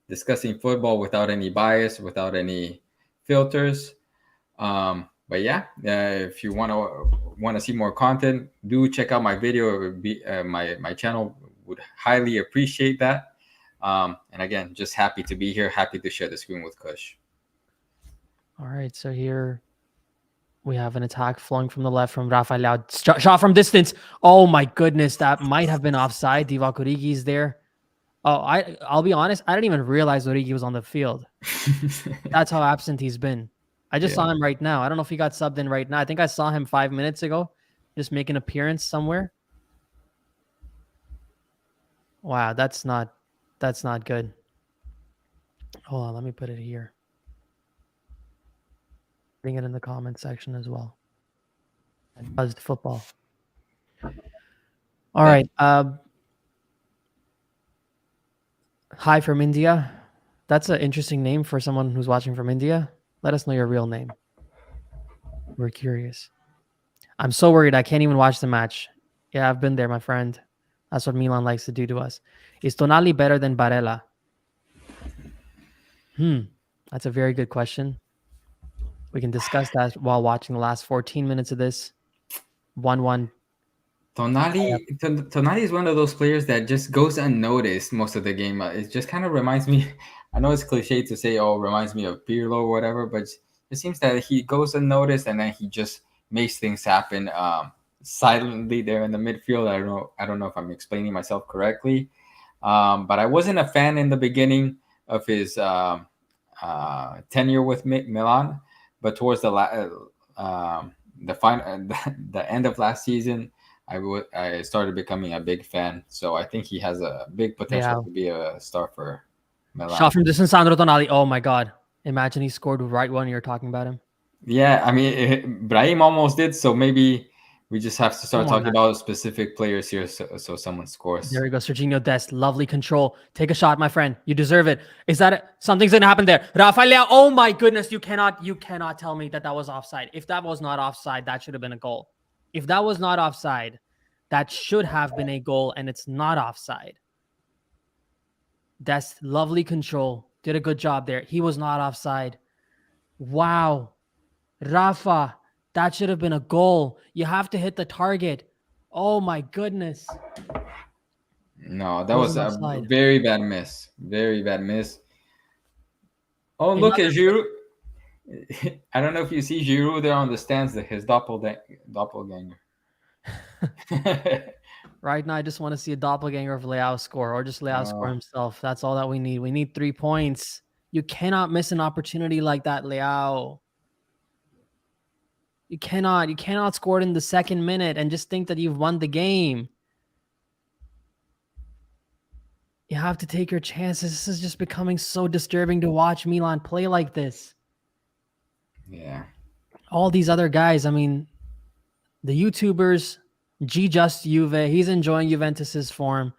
discussing football without any bias, without any filters. But yeah, if you want to see more content, do check out my video. It would be my channel would highly appreciate that. And again, just happy to be here. Happy to share the screen with Kush. All right, so here we have an attack flowing from the left from Rafael Leao. Shot from distance. Oh my goodness, that might have been offside. Divock Origi's there. Oh, I'll be honest, I didn't even realize Origi was on the field. That's how absent he's been. I just saw him right now. I don't know if he got subbed in right now. I think I saw him 5 minutes ago, just make an appearance somewhere. Wow, that's not good. Hold on, let me put it here. Putting it in the comment section as well. And Buzzed Football. All right. Hi from India. That's an interesting name for someone who's watching from India. Let us know your real name. We're curious. I'm so worried I can't even watch the match. Yeah, I've been there, my friend. That's what Milan likes to do to us. Is Tonali better than Barella? That's a very good question. We can discuss that while watching the last 14 minutes of this. 1-1. Tonali is one of those players that just goes unnoticed most of the game. It just kind of reminds me, I know it's cliche to say, reminds me of Pirlo or whatever, but it seems that he goes unnoticed and then he just makes things happen silently there in the midfield. I don't know if I'm explaining myself correctly, but I wasn't a fan in the beginning of his tenure with Milan, but towards the end of last season, I started becoming a big fan. So I think he has a big potential to be a star for Milan. Shot from distance, Sandro Tonali. Oh my God! Imagine he scored right when you're talking about him. Yeah, I mean, Brahim almost did. So maybe we just have to start talking about specific players here, so someone scores. There we go, Serginho Dest. Lovely control. Take a shot, my friend. You deserve it. Is that it? Something's gonna happen there? Rafael Leao. Oh my goodness! You cannot tell me that was offside. If that was not offside, that should have been a goal. If that was not offside, that should have been a goal, and it's not offside. Dest, lovely control. Did a good job there. He was not offside. Wow. Rafa, that should have been a goal. You have to hit the target. Oh my goodness. No, that was a very bad miss. Very bad miss. Oh, look at Giroud. I don't know if you see Giroud there on the stands, his doppelganger. Right now, I just want to see a doppelganger of Leao score, or just Leao score himself. That's all that we need. We need 3 points. You cannot miss an opportunity like that, Leao. You cannot score it in the second minute and just think that you've won the game. You have to take your chances. This is just becoming so disturbing to watch Milan play like this. Yeah. All these other guys, I mean, the YouTubers, G Just Juve, he's enjoying Juventus's form.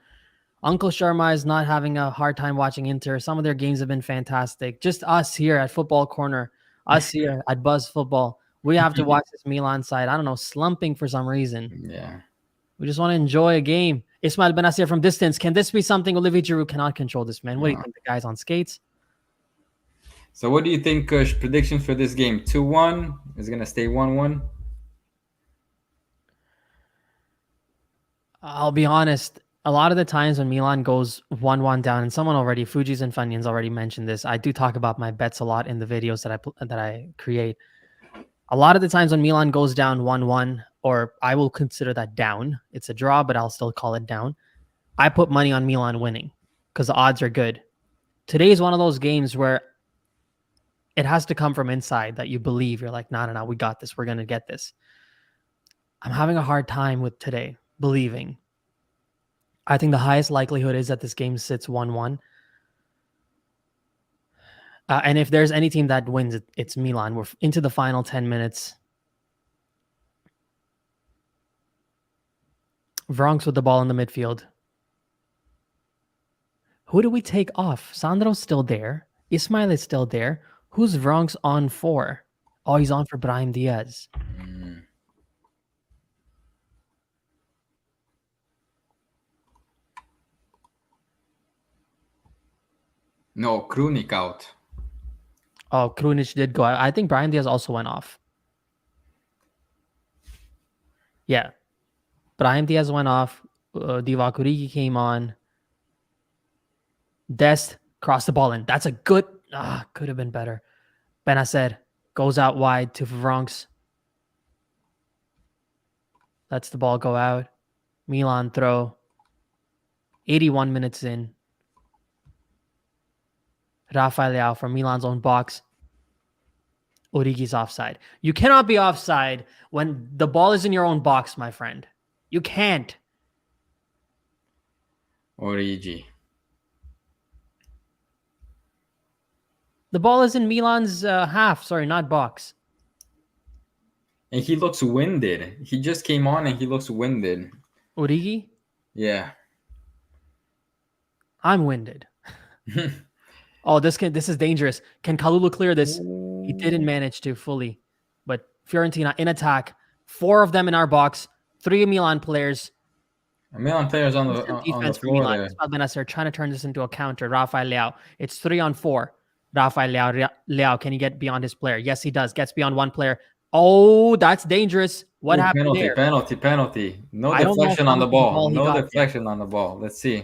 Uncle Sharma is not having a hard time watching Inter. Some of their games have been fantastic. Just us here at Football Corner, us here at Buzz Football, we have to watch this Milan side, I don't know, slumping for some reason. Yeah. We just want to enjoy a game. Ismail Benasir from distance. Can this be something Olivier Giroud cannot control this, man? What do you think? The guy's on skates? So what do you think, Kush? Predictions for this game? 2-1? Is it going to stay 1-1? I'll be honest. A lot of the times when Milan goes 1-1 down, and someone already, Fuji's and Funyuns already mentioned this. I do talk about my bets a lot in the videos that I create. A lot of the times when Milan goes down 1-1, or I will consider that down. It's a draw, but I'll still call it down. I put money on Milan winning because the odds are good. Today is one of those games where it has to come from inside that you believe. You're like, no, we got this. We're going to get this. I'm having a hard time with today believing. I think the highest likelihood is that this game sits 1-1. And if there's any team that wins, it's Milan. We're into the final 10 minutes. Vronks with the ball in the midfield. Who do we take off? Sandro's still there. Ismail is still there. Who's Vronks on for? Oh, he's on for Brahim Diaz. No, Krunic out. Oh, Krunic did go out. I think Brahim Diaz also went off. Yeah. Brahim Diaz went off. Divock Origi came on. Dest crossed the ball in. That's a good... could have been better. Benacer goes out wide to Vronks. Lets the ball go out. Milan throw. 81 minutes in. Rafael Leao from Milan's own box. Origi's offside. You cannot be offside when the ball is in your own box, my friend. You can't. Origi. The ball is in Milan's half. Sorry, not box. And he looks winded. He just came on and he looks winded. Origi? Yeah. I'm winded. Oh, this is dangerous. Can Kalulu clear this? He didn't manage to fully. But Fiorentina in attack. 4 of them in our box. 3 Milan players. Milan players on the floor there. Benacer trying to turn this into a counter. Rafael Leao. It's 3-on-4. Rafael Leao, can he get beyond his player? Yes, he does. Gets beyond one player. Oh, that's dangerous. What happened there? Penalty. No deflection on the ball. No deflection on the ball. Let's see.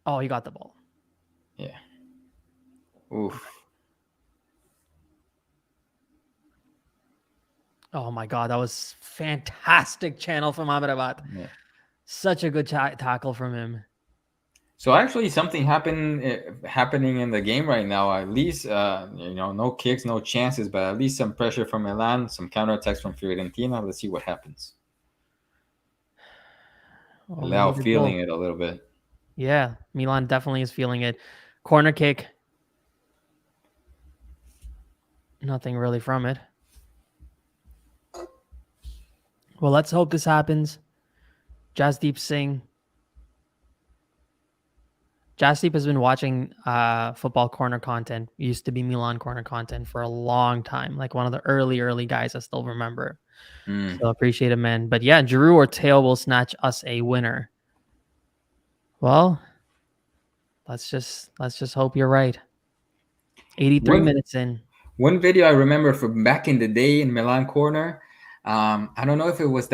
Oh, he got the ball. Yeah. Oof. Oh my God, that was fantastic channel from Amrabat. Yeah. Such a good tackle from him. So actually, something happening in the game right now. At least, no kicks, no chances, but at least some pressure from Milan, some counterattacks from Fiorentina. Let's see what happens. Leao feeling it a little bit. Yeah, Milan definitely is feeling it. Corner kick. Nothing really from it. Well, let's hope this happens. Jasdeep Singh. Jasdeep has been watching Football Corner content. Used to be Milan Corner content for a long time. Like one of the early guys I still remember. So appreciate it, man. But yeah, Giroud or Teo will snatch us a winner. Well, let's just hope you're right. 83 minutes in. One video I remember from back in the day in Milan Corner. I don't know if it was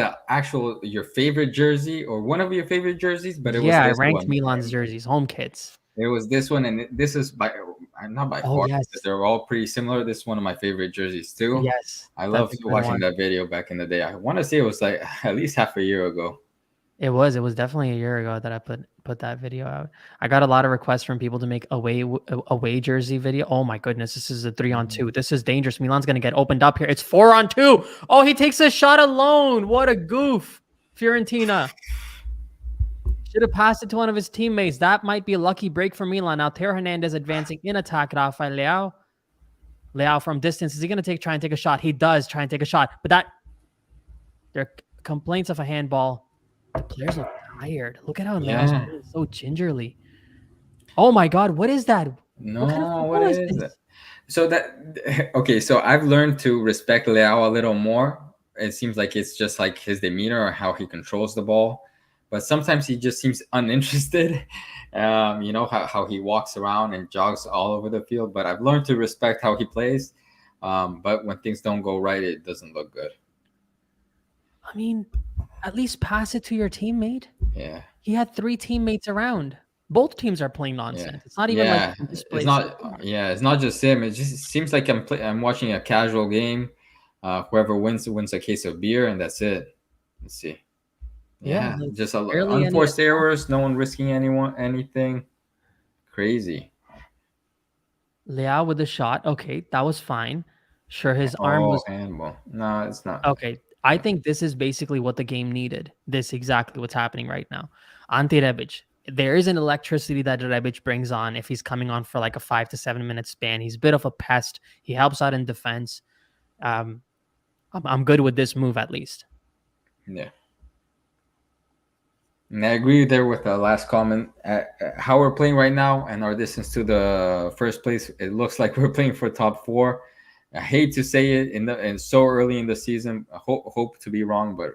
your favorite jersey or one of your favorite jerseys, but it was I ranked Milan's jerseys, home kits. It was this one, and this is not by far, because they're all pretty similar. This is one of my favorite jerseys too. Yes, I loved watching that video back in the day. I want to say it was like at least half a year ago. It was definitely a year ago that I put that video out. I got a lot of requests from people to make away jersey video. Oh my goodness, this is a 3-on-2. This is dangerous. Milan's gonna get opened up here. It's 4-on-2. Oh, he takes a shot alone. What a goof, Fiorentina. Should have passed it to one of his teammates. That might be a lucky break for Milan. Now, Theo Hernandez advancing in attack. Rafael Leao. Leao from distance. Is he going to try and take a shot? He does try and take a shot. But there are complaints of a handball. The players look tired. Look at how Leao's Yeah. playing so gingerly. Oh my God. What is that? What kind of No, what football is is it? this? So that okay, so I've learned to respect Leao a little more. It seems like it's just like his demeanor or how he controls the ball, but sometimes he just seems uninterested. You know how he walks around and jogs all over the field. But I've learned to respect how he plays. But when things don't go right, it doesn't look good. I mean, at least pass it to your teammate. Yeah. He had 3 teammates around. Both teams are playing Yeah, nonsense. It's not even like yeah. this It's place. not. Yeah, it's not just him. It just seems like I'm watching a casual game. Whoever wins a case of beer, and that's it. Let's see. Yeah, Yeah, like just barely any unforced errors. No one risking anything. Crazy. Leao with the shot. Okay, that was fine. Sure, his arm Oh, was handball. No, it's not. okay. I think this is basically what the game needed. This exactly what's happening right now. Ante Rebic. There is an electricity that Rebic brings on if he's coming on for like a 5 to 7 minute span. He's a bit of a pest. He helps out in defense. Um, I'm good with this move at least. Yeah. And I agree there with the last comment. How we're playing right now and our distance to the first place, it looks like we're playing for top four. I hate to say it in so early in the season. I hope to be wrong, but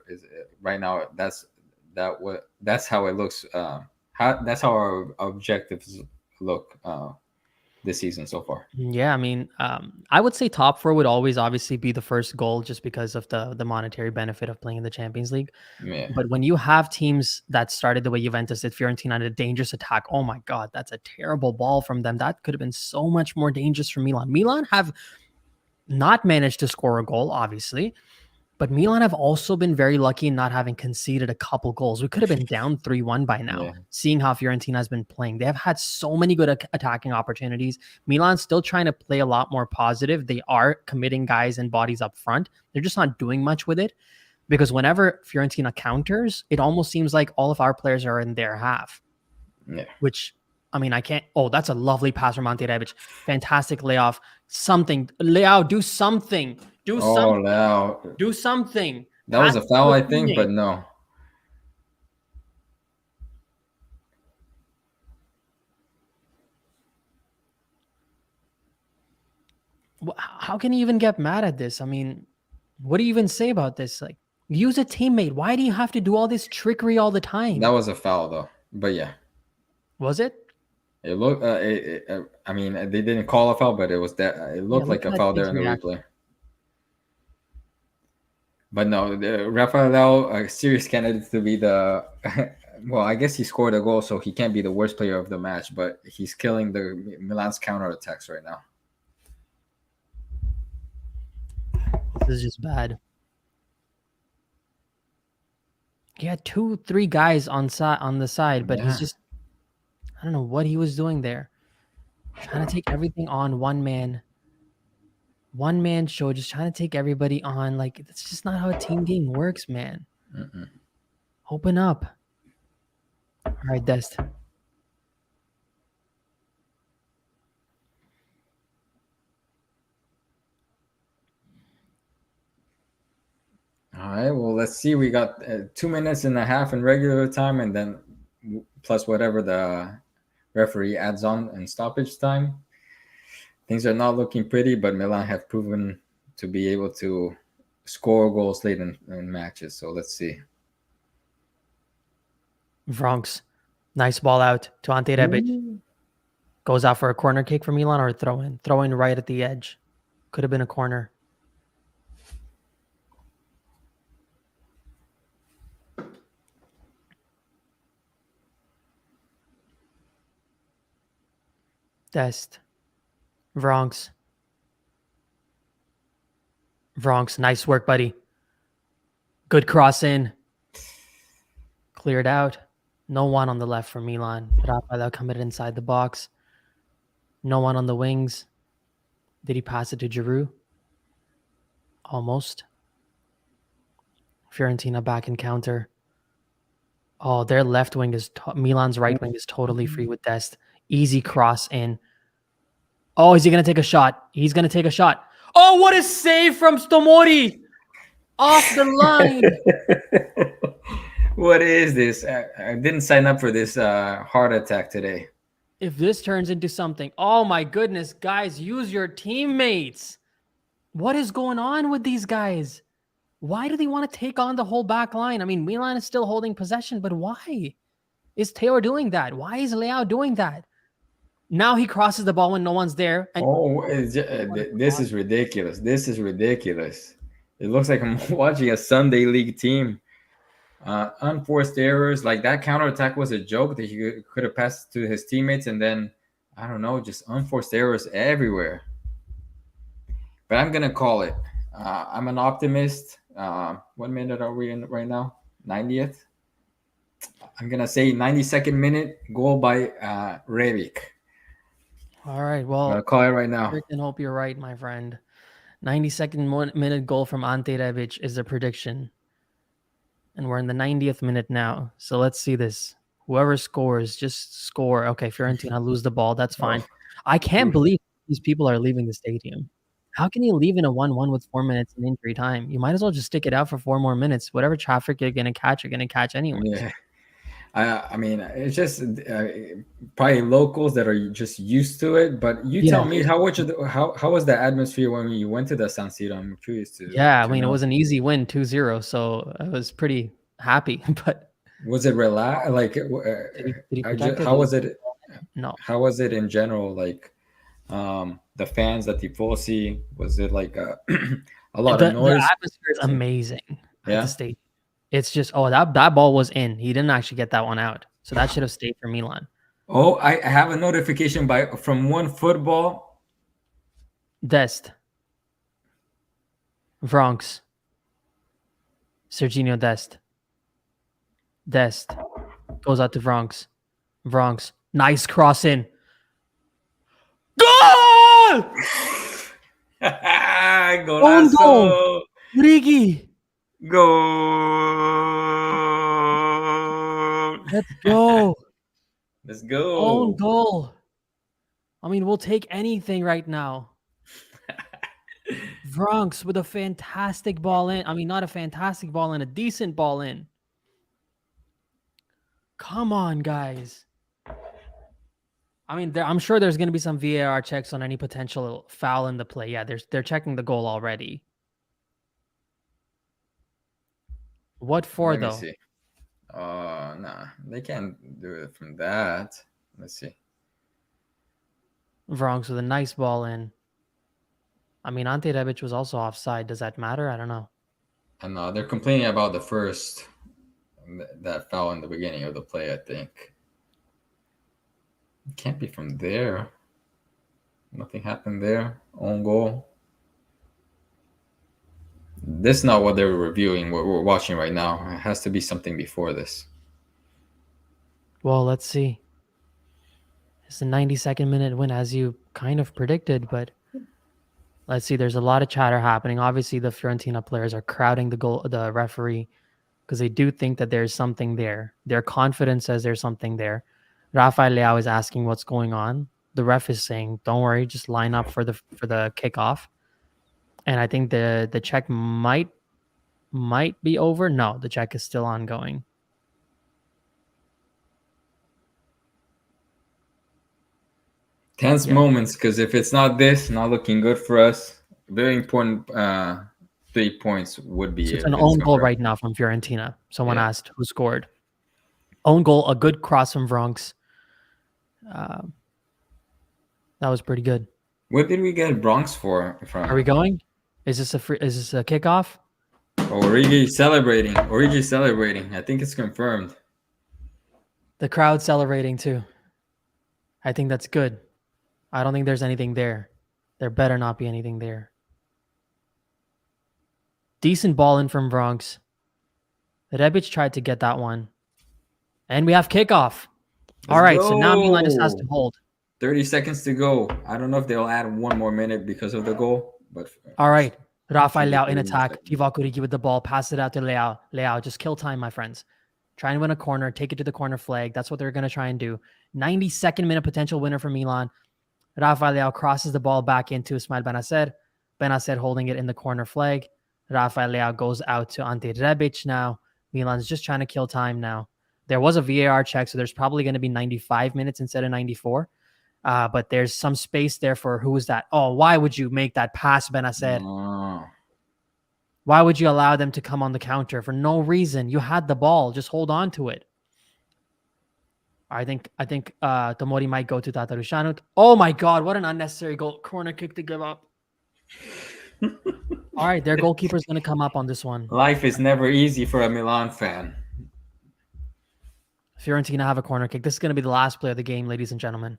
right now that's how it looks. That's how our objectives look this season so far. Yeah, I mean, I would say top four would always obviously be the first goal just because of the monetary benefit of playing in the Champions League. Yeah, But when you have teams that started the way Juventus did, Fiorentina had a dangerous attack. Oh my God, that's a terrible ball from them. That could have been so much more dangerous for Milan. Milan have not managed to score a goal, obviously, but Milan have also been very lucky in not having conceded a couple goals. We could have been down 3-1 by now, yeah, seeing how Fiorentina has been playing. They have had so many good attacking opportunities. Milan's still trying to play a lot more positive. They are committing guys and bodies up front. They're just not doing much with it because whenever Fiorentina counters, it almost seems like all of our players are in their half, yeah. which I mean, I can't. Oh, that's a lovely pass from Ante Rebic. Fantastic layoff. Something. Leao, do something. Do Oh, something. now Do something. that Pass was a it to foul, a I think, teammate. but no. How can you even get mad at this? I mean, what do you even say about this? Like, use a teammate. Why do you have to do all this trickery all the That time? was a foul though. But yeah, Was it? it looked. I mean, they didn't call a foul, but it was that. It Yeah, looked look like at a that foul there kid's in the reaction. replay. But no, Rafael, a serious candidate to be the. Well, I guess he scored a goal, so he can't be the worst player of the match. But he's killing the Milan's counter attacks right now. This is just bad. He had 2, 3 guys on the side, but he's Yeah. just I don't know what he was doing there. Trying to take everything on one man show, just trying to take everybody on. Like that's just not how a team game works, man. Mm-mm. Open up. All right, Dest. All right. Well, let's see. We got 2 minutes and a half in regular time, and then plus whatever the referee adds on in stoppage time. Things are not looking pretty, but Milan have proven to be able to score goals late in matches. So let's see. Bronx. Nice ball out to Ante Rebic. Ooh. Goes out for a corner kick for Milan or a throw in. Throw in right at the edge. Could have been a corner. Dest. Bronx. Bronx. Nice work, buddy. Good cross in. Cleared out. No one on the left for Milan. Rafael committed inside the box. No one on the wings. Did he pass it to Giroud? Almost. Fiorentina back in counter. Oh, their left wing is Milan's right wing is totally free with Dest. Easy cross in. Oh, is he gonna take a shot? He's gonna take a shot. Oh, what a save from Stomori! Off the line. What is this? I didn't sign up for this heart attack today. If this turns into something, oh my goodness, guys, use your teammates. What is going on with these guys? Why do they want to take on the whole back line? I mean, Milan is still holding possession, but why is Taylor doing that? Why is Leao doing that? Now he crosses the ball when no one's there. And This is ridiculous. This is ridiculous. It looks like I'm watching a Sunday league team. Unforced errors, like that counterattack was a joke that he could have passed to his teammates, and then I don't know, just unforced errors everywhere. But I'm gonna call it. I'm an optimist. What minute are we in right now? 90th. I'm gonna say 92nd minute goal by Rebic. all right, I'm well, gonna call it right now. I hope you're right, my friend. 92nd minute goal from Ante Rebic is a prediction. And we're in the 90th minute now. So let's see this. Whoever scores, just score. Okay, Fiorentina lose the ball. That's fine. I can't believe these people are leaving the stadium. How can you leave in a 1-1 with 4 minutes in injury time? You might as well just stick it out for 4 more minutes. Whatever traffic you're going to catch anyway. Yeah. I mean, it's just probably locals that are just used to it. But you tell me, how was the atmosphere when you went to the San Siro? I'm curious to. Yeah, I mean, it was an easy win, 2-0, so I was pretty happy. But was it relaxed? Like, how was it? No. How was it in general? Like, the fans, the tifosi, was it like a lot of noise? The atmosphere is amazing at the stadium. It's just, that ball was in. He didn't actually get that one out. So that should have stayed for Milan. Oh, I have a notification from One Football. Dest. Bronx. Serginho Dest. Dest. Goes out to Bronx. Bronx. Nice cross in. Goal! Golazo! Goal! Rigi! Goal! Let's go! Let's go! Own goal! I mean, we'll take anything right now. Bronx with a fantastic ball in. I mean, not a fantastic ball in, a decent ball in. Come on, guys. I mean, I'm sure there's going to be some VAR checks on any potential foul in the play. Yeah, they're checking the goal already. What for, though? Let me see. Nah, they can't do it from that. Let's see. Bronx with a nice ball in. I mean, Ante Rebic was also offside. Does that matter? I don't know. And they're complaining about the first, that foul in the beginning of the play, I think. It can't be from there. Nothing happened there. Own goal. This is not what they're reviewing, what we're watching right now. It has to be something before this. Well, let's see. It's a 92nd minute win, as you kind of predicted, but let's see. There's a lot of chatter happening. Obviously, the Fiorentina players are crowding the referee because they do think that there's something there. Their confidence says there's something there. Rafael Leao is asking what's going on. The ref is saying, "Don't worry, just line up for the kickoff." And I think the check might be over. No, the check is still ongoing. Tense moments, because if it's not this, not looking good for us. Very important 3 points would be. So it's an own goal right now from Fiorentina. Someone asked who scored. Own goal, a good cross from Bronx. That was pretty good. What did we get Bronx for? Are we going? Is this a kickoff? Origi celebrating. I think it's confirmed. The crowd celebrating too. I think that's good. I don't think there's anything there. There better not be anything there. Decent ball in from Bronx. Rebic tried to get that one. And we have kickoff. All right, so now Milan just has to hold. 30 seconds to go. I don't know if they'll add 1 more minute because of the goal, but all right. Rafael Leao in attack. Divock Origi with the ball. Pass it out to Leao. Leao, just kill time, my friends. Try and win a corner, take it to the corner flag. That's what they're going to try and do. 92nd minute potential winner for Milan. Rafael Leao crosses the ball back into Ismail Benacer. Benacer holding it in the corner flag. Rafael Leao goes out to Ante Rebic now. Milan's just trying to kill time now. There was a VAR check, so there's probably going to be 95 minutes instead of 94. But there's some space there for who is that? Oh, why would you make that pass, Benacer? Oh. Why would you allow them to come on the counter for no reason? You had the ball. Just hold on to it. I think Tomori might go to Tatarusanu. Oh my God, what an unnecessary corner kick to give up. All right, their goalkeeper's going to come up on this one. Life is never easy for a Milan fan. Fiorentina have a corner kick. This is going to be the last play of the game, ladies and gentlemen.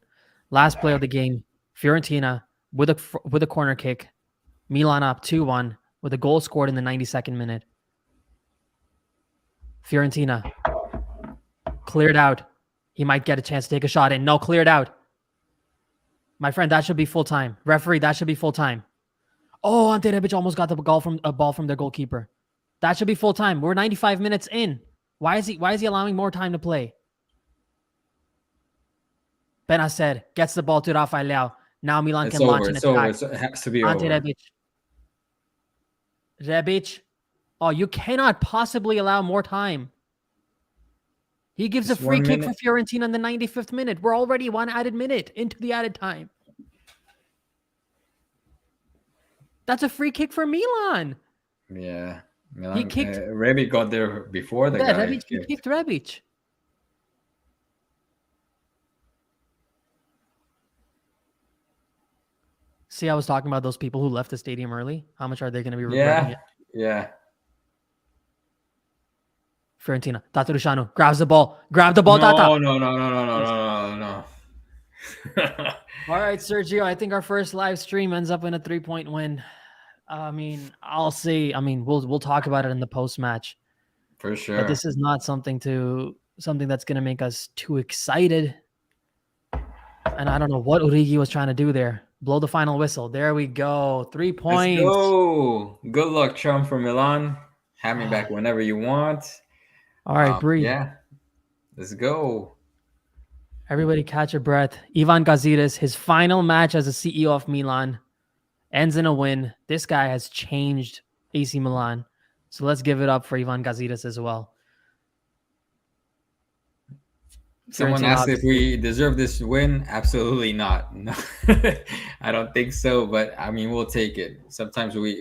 Last play of the game. Fiorentina with a corner kick. Milan up 2-1 with a goal scored in the 92nd minute. Fiorentina cleared out. He might get a chance to take a shot in. No, cleared out. My friend, that should be full time. Referee, that should be full time. Oh, Ante Rebic almost got the ball from their goalkeeper. That should be full time. We're 95 minutes in. Why is he allowing more time to play? Benacer gets the ball to Rafael Leao. Now Milan can launch an attack. It's over. It has to be Ante over. Rebic. Oh, you cannot possibly allow more time. He gives a free kick for Fiorentina in the 95th minute. We're already one added minute into the added time. That's a free kick for Milan. Yeah. Milan, he kicked. Rebic got there before the guy. Rebic, he kicked Rebic. See, I was talking about those people who left the stadium early. How much are they going to be regretting it? Yeah. Fiorentina. Tatarusanu grabs the ball. Grab the ball, Tata. No. All right, Sergio. I think our first live stream ends up in a 3-point win. I mean, I'll see. I mean, we'll talk about it in the post match. For sure. But this is not something that's going to make us too excited. And I don't know what Origi was trying to do there. Blow the final whistle. There we go. 3 points. Let's go. Good luck, chum, for Milan. Have me back whenever you want. All right, breathe. Yeah. Let's go. Everybody catch your breath. Ivan Gazidis, his final match as a CEO of Milan, ends in a win. This guy has changed AC Milan. So let's give it up for Ivan Gazidis as well. Someone asked if we deserve this win. Absolutely not. No, I don't think so. But I mean, we'll take it. Sometimes we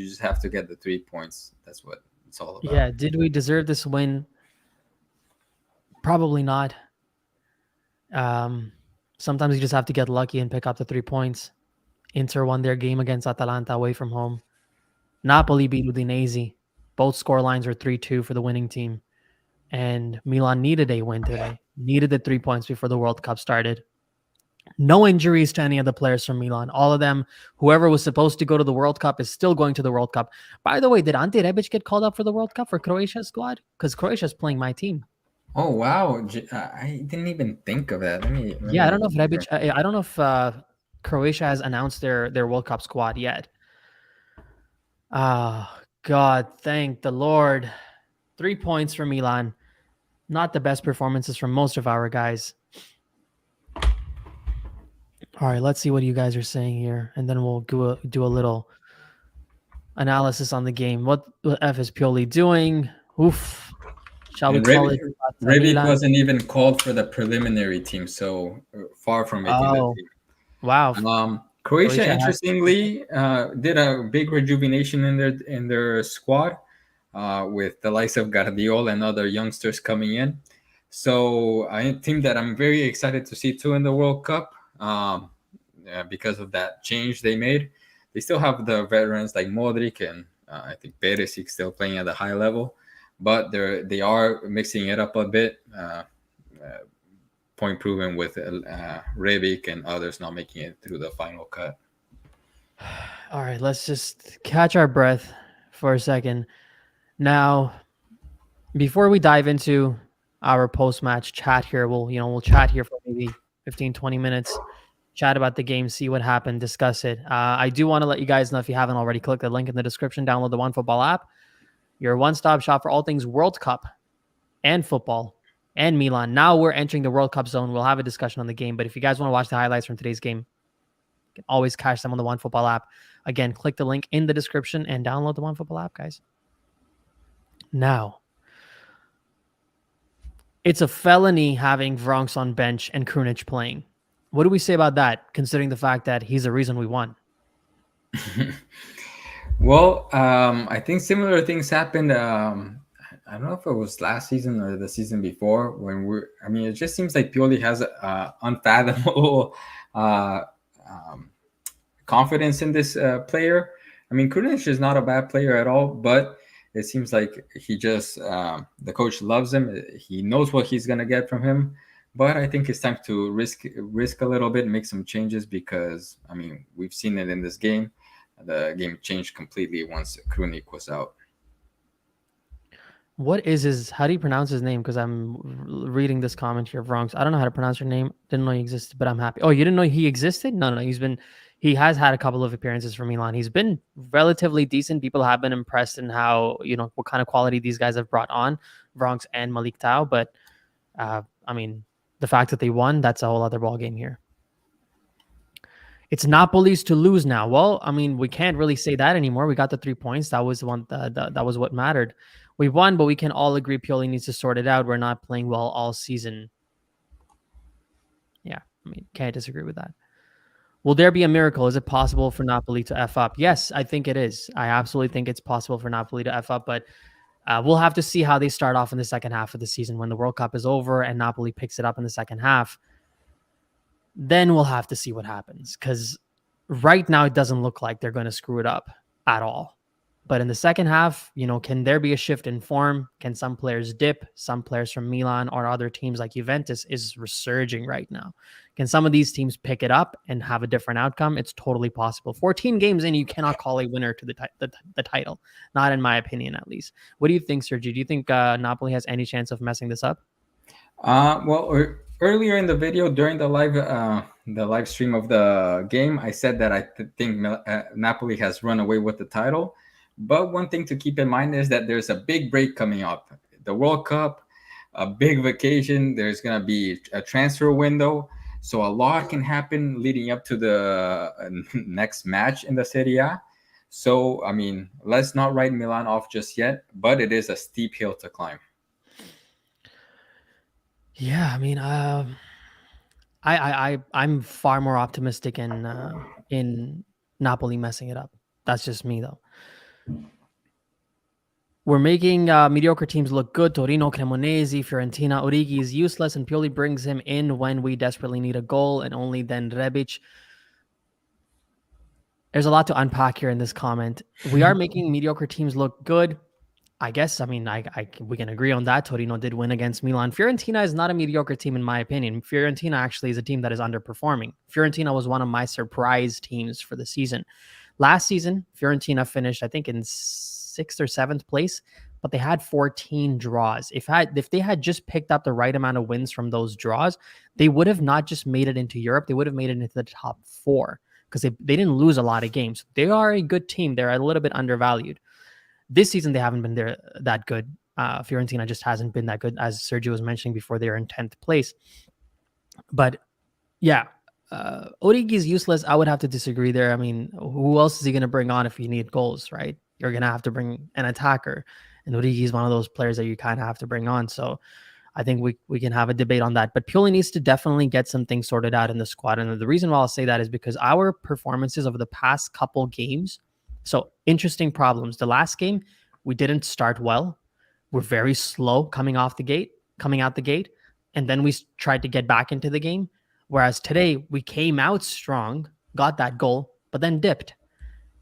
just have to get the 3 points. That's what it's all about. Yeah. Did we deserve this win? Probably not. Sometimes you just have to get lucky and pick up the 3 points. Inter won their game against Atalanta away from home. Napoli beat Udinese. Both scorelines were 3-2 for the winning team. And Milan needed a win today. Needed the 3 points before the World Cup started. No injuries to any of the players from Milan. All of them, whoever was supposed to go to the World Cup is still going to the World Cup. By the way, did Ante Rebic get called up for the World Cup for Croatia's squad? Because Croatia's playing my team. Oh, wow. I didn't even think of that. I don't know if Rebic, I don't know if Croatia has announced their World Cup squad yet. Oh, God, thank the Lord. 3 points for Milan. Not the best performances from most of our guys. All right, let's see what you guys are saying here, and then we'll do a little analysis on the game. What F is Pioli doing? Oof. Shall we call it? Rebic wasn't even called for the preliminary team, so far from making the team. Wow. Croatia interestingly did a big rejuvenation in their squad. With the likes of Guardiola and other youngsters coming in. So a team that I'm very excited to see too in the World Cup because of that change they made. They still have the veterans like Modric and I think Perisic still playing at a high level, but they are mixing it up a bit. Point proven with Rebic and others not making it through the final cut. All right, let's just catch our breath for a second. Now, before we dive into our post-match chat here, we'll chat here for maybe 15, 20 minutes, chat about the game, see what happened, discuss it. I do want to let you guys know, if you haven't already, click the link in the description, download the OneFootball app, your one-stop shop for all things World Cup and football and Milan. Now we're entering the World Cup zone. We'll have a discussion on the game. But if you guys want to watch the highlights from today's game, you can always catch them on the OneFootball app. Again, click the link in the description and download the OneFootball app, guys. Now, it's a felony having Vronx on bench and Krunic playing. What do we say about that, considering the fact that he's the reason we won? Well, I think similar things happened. I don't know if it was last season or the season before when I mean, it just seems like Pioli has unfathomable confidence in this player. I mean, Krunic is not a bad player at all, but it seems like he just the coach loves him. He knows what he's gonna get from him. But I think it's time to risk a little bit, make some changes because I mean we've seen it in this game. The game changed completely once Krunic was out. What is his? How do you pronounce his name? Because I'm reading this comment here, Vronx. I don't know how to pronounce your name. Didn't know he existed, but I'm happy. Oh, you didn't know he existed? No. He has had a couple of appearances for Milan. He's been relatively decent. People have been impressed in how what kind of quality these guys have brought on, Vronx and Malik Tau. But I mean, the fact that they won, that's a whole other ball game here. It's Napoli's to lose now. Well, I mean, we can't really say that anymore. We got the 3 points. That was one. That was what mattered. We won, but we can all agree Pioli needs to sort it out. We're not playing well all season. Yeah, I mean, can't disagree with that. Will there be a miracle? Is it possible for Napoli to F up? Yes, I think it is. I absolutely think it's possible for Napoli to F up, but we'll have to see how they start off in the second half of the season when the World Cup is over and Napoli picks it up in the second half. Then we'll have to see what happens because right now it doesn't look like they're going to screw it up at all. But in the second half, can there be a shift in form? Can some players dip? Some players from Milan or other teams like Juventus is resurging right now. Can some of these teams pick it up and have a different outcome? It's totally possible. 14 games in, you cannot call a winner to the title. Not in my opinion, at least. What do you think, Sergio? Do you think Napoli has any chance of messing this up? Well, earlier in the video during the live stream of the game, I said that I think Napoli has run away with the title. But one thing to keep in mind is that there's a big break coming up. The World Cup, a big vacation. There's going to be a transfer window. So a lot can happen leading up to the next match in the Serie A. So, I mean, let's not write Milan off just yet, but it is a steep hill to climb. Yeah, I mean, I'm far more optimistic in Napoli messing it up. That's just me, though. We're making mediocre teams look good. Torino, Cremonese, Fiorentina. Origi is useless, and Pioli brings him in when we desperately need a goal, and only then Rebic. There's a lot to unpack here in this comment. We are making mediocre teams look good. I guess, I mean, we can agree on that. Torino did win against Milan. Fiorentina is not a mediocre team, in my opinion. Fiorentina actually is a team that is underperforming. Fiorentina was one of my surprise teams for the season. Last season, Fiorentina finished, I think, in 6th or 7th place, but they had 14 draws. If they had just picked up the right amount of wins from those draws, they would have not just made it into Europe, they would have made it into the top 4 because they didn't lose a lot of games. They are a good team. They're a little bit undervalued. This season, they haven't been there that good. Fiorentina just hasn't been that good, as Sergio was mentioning before. They're in 10th place. But yeah, Origi is useless. I would have to disagree there. I mean, who else is he going to bring on if you need goals, right? You're going to have to bring an attacker. And Origi is one of those players that you kind of have to bring on. So I think we can have a debate on that. But Pioli needs to definitely get some things sorted out in the squad. And the reason why I'll say that is because our performances over the past couple games, so interesting problems. The last game, we didn't start well. We're very slow coming out the gate. And then we tried to get back into the game. Whereas today, we came out strong, got that goal, but then dipped.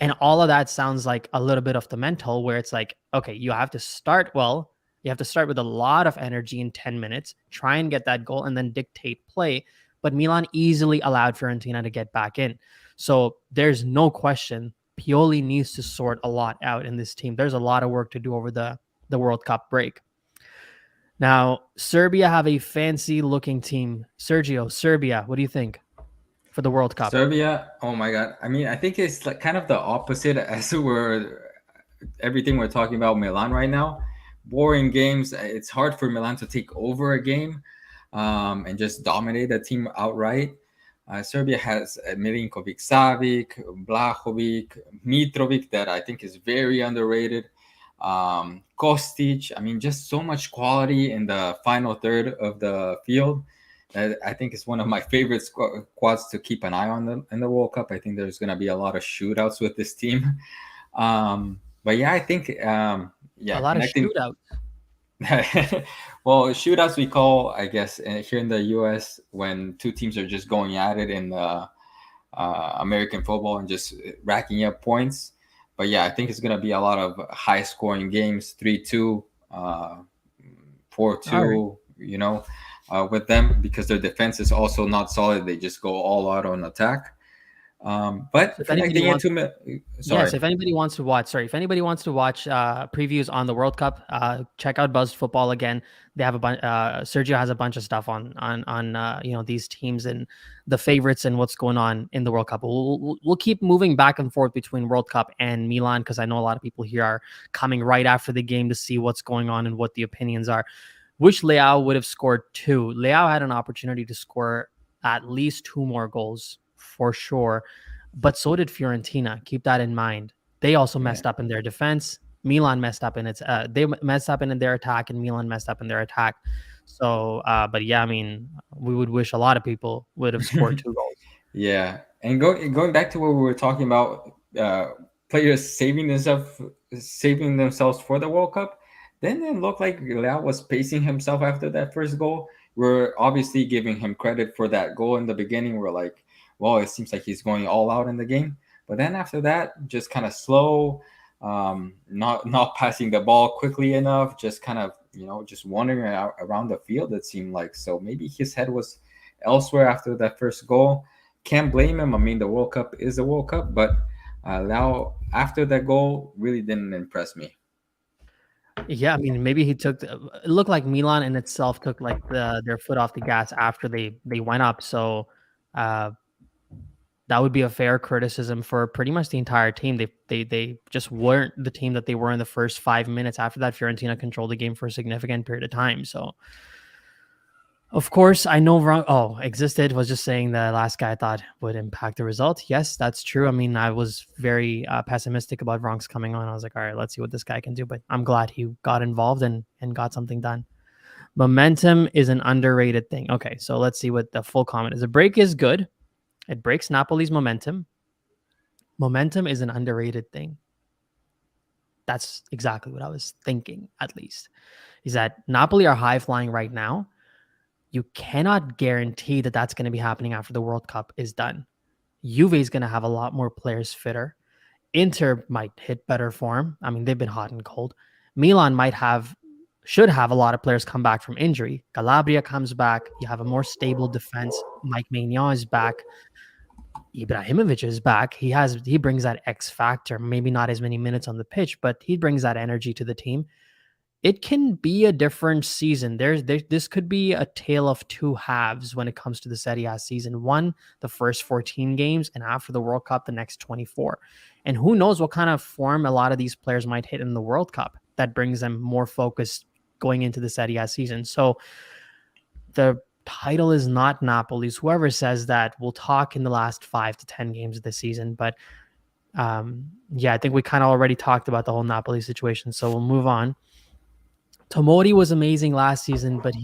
And all of that sounds like a little bit of the mental where it's like, okay, you have to start well. You have to start with a lot of energy in 10 minutes, try and get that goal, and then dictate play. But Milan easily allowed Fiorentina to get back in. So there's no question Pioli needs to sort a lot out in this team. There's a lot of work to do over the World Cup break. Now, Serbia have a fancy-looking team. Sergio, Serbia, what do you think for the World Cup? Serbia, oh my God. I mean, I think it's like kind of the opposite as everything we're talking about Milan right now. boring games. It's hard for Milan to take over a game and just dominate a team outright. Serbia has Milinkovic Savic, Blahovic, Mitrovic, that I think is very underrated. Kostic. I mean, just so much quality in the final third of the field. I think it's one of my favorite squads to keep an eye on in the World Cup. I think there's going to be a lot of shootouts with this team. But yeah, I think A yeah, lot of connecting. shootouts. Well, shootouts we call, I guess, here in the U.S. when two teams are just going at it in American football and just racking up points. But yeah, I think it's gonna be a lot of high-scoring games, 3-2, four All right. two. With them because their defense is also not solid. They just go all out on attack. So But if anybody connecting wants, into yes, sorry. if anybody wants to watch, sorry, if anybody wants to watch previews on the World Cup, check out Buzz Football again. They have a bunch. Sergio has a bunch of stuff on these teams and the favorites and what's going on in the World Cup. We'll keep moving back and forth between World Cup and Milan because I know a lot of people here are coming right after the game to see what's going on and what the opinions are. Wish Leao would have scored two. Leao had an opportunity to score at least two more goals for sure, but so did Fiorentina. Keep that in mind. They also Yeah. messed up in their defense. Milan messed up in its. They messed up in their attack, and Milan messed up in their attack. So, but yeah, I mean, we would wish a lot of people would have scored two goals. Yeah, and going back to what we were talking about, uh, players saving themselves for the World Cup. Didn't it look like Leao was pacing himself after that first goal? We're obviously giving him credit for that goal in the beginning. We're like, well, it seems like he's going all out in the game. But then after that, just kind of slow, not passing the ball quickly enough, just kind of just wandering around the field. It seemed like so maybe his head was elsewhere after that first goal. Can't blame him. I mean, the World Cup is a World Cup, but now after that goal, really didn't impress me. Yeah, I mean, maybe he took. It looked like Milan in itself took like their foot off the gas after they went up. So, uh, that would be a fair criticism for pretty much the entire team. They just weren't the team that they were in the first 5 minutes. After that, Fiorentina controlled the game for a significant period of time. So, of course, I know wrong. Oh, existed was just saying the last guy I thought would impact the result. Yes, that's true. I mean, I was very pessimistic about Bronx coming on. I was like, all right, let's see what this guy can do. But I'm glad he got involved and got something done. Momentum is an underrated thing. Okay, so let's see what the full comment is. A break is good. It breaks Napoli's momentum. Momentum is an underrated thing. That's exactly what I was thinking, at least. Is that Napoli are high flying right now. You cannot guarantee that that's going to be happening after the World Cup is done. Juve is going to have a lot more players fitter. Inter might hit better form. I mean, they've been hot and cold. Milan should have a lot of players come back from injury. Calabria comes back. You have a more stable defense. Mike Maignan is back. Ibrahimovic is back. He brings that X factor. Maybe not as many minutes on the pitch, but he brings that energy to the team. It can be a different season. This could be a tale of two halves when it comes to the Serie A season. One, the first 14 games, and after the World Cup, the next 24. And who knows what kind of form a lot of these players might hit in the World Cup that brings them more focus going into the Serie A season. So the title is not Napoli's. Whoever says that, we'll talk in the last 5 to 10 games of the season. But yeah, I think we kind of already talked about the whole Napoli situation. So we'll move on. Tomori was amazing last season, but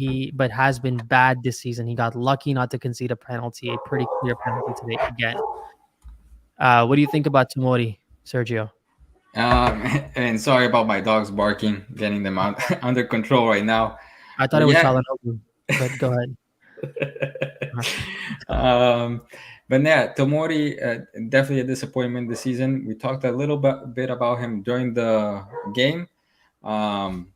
has been bad this season. He got lucky not to concede a penalty, a pretty clear penalty today again. What do you think about Tomori, Sergio? And sorry about my dogs barking, getting them out under control right now. I thought But it was yeah, Çalhanoğlu, but go ahead. Let's go. um, but yeah, Tomori definitely a disappointment this season. We talked a little bit about him during the game. Um,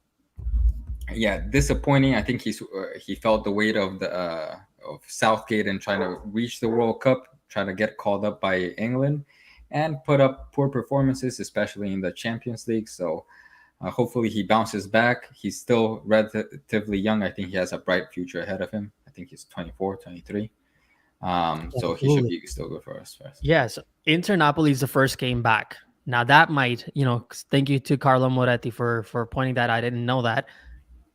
yeah, disappointing. I think he felt the weight of the of Southgate and trying to reach the World Cup, trying to get called up by England, and put up poor performances, especially in the Champions League. So hopefully he bounces back. He's still relatively young. I think he has a bright future ahead of him. I think he's 24, 23. So he should Absolutely. be still good for us. Yes, Inter Napoli is the first game back. Now that might, thank you to Carlo Moretti for pointing that. I didn't know that.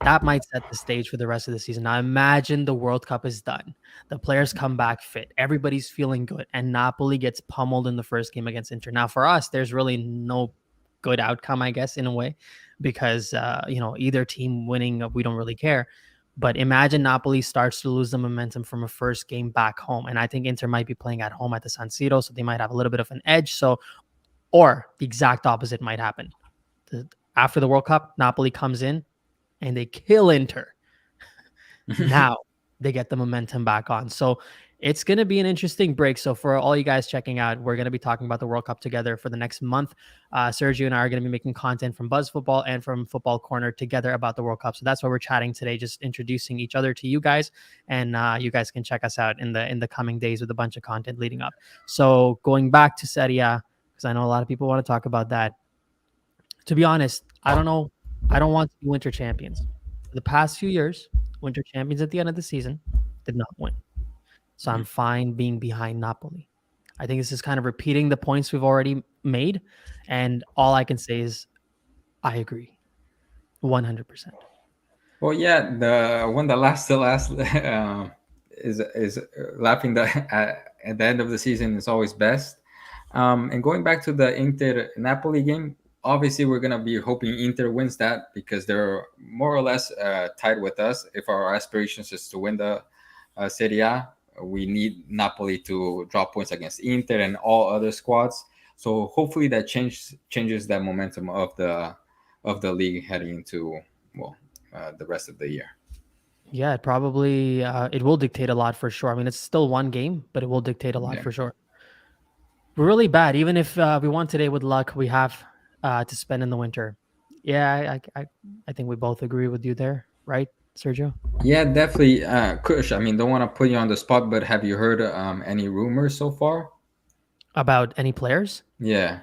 That might set the stage for the rest of the season. Now imagine the World Cup is done. The players come back fit. Everybody's feeling good. And Napoli gets pummeled in the first game against Inter. Now for us, there's really no good outcome, I guess, in a way, because either team winning, we don't really care. But imagine Napoli starts to lose the momentum from a first game back home. And I think Inter might be playing at home at the San Siro, so they might have a little bit of an edge. So, or the exact opposite might happen. After the World Cup, Napoli comes in and they kill Inter. Now they get the momentum back on. So it's going to be an interesting break. So for all you guys checking out, we're going to be talking about the World Cup together for the next month. Sergio and I are going to be making content from Buzz Football and from Football Corner together about the World Cup. So that's why we're chatting today, just introducing each other to you guys, and you guys can check us out in the coming days with a bunch of content leading up. So going back to Serie A, because I know a lot of people want to talk about that. To be honest, I don't know. I don't want to be winter champions. For the past few years, winter champions at the end of the season did not win. So I'm fine being behind Napoli. I think this is kind of repeating the points we've already made. And all I can say is I agree 100%. Well, yeah, the one that lasts the last is laughing that at the end of the season is always best. And going back to the Inter Napoli game, obviously we're gonna be hoping Inter wins that because they're more or less tied with us. If our aspirations is to win the Serie A, we need Napoli to draw points against Inter and all other squads. So hopefully that changes that momentum of the league heading into well the rest of the year. Yeah, it probably it will dictate a lot for sure. I mean, it's still one game, but it will dictate a lot Yeah. for sure. We're really bad. Even if we won today with luck, we have to spend in the winter. Yeah, I think we both agree with you there, right, Sergio? Yeah, definitely. Kush, I mean, don't want to put you on the spot, but have you heard any rumors so far? About any players? Yeah,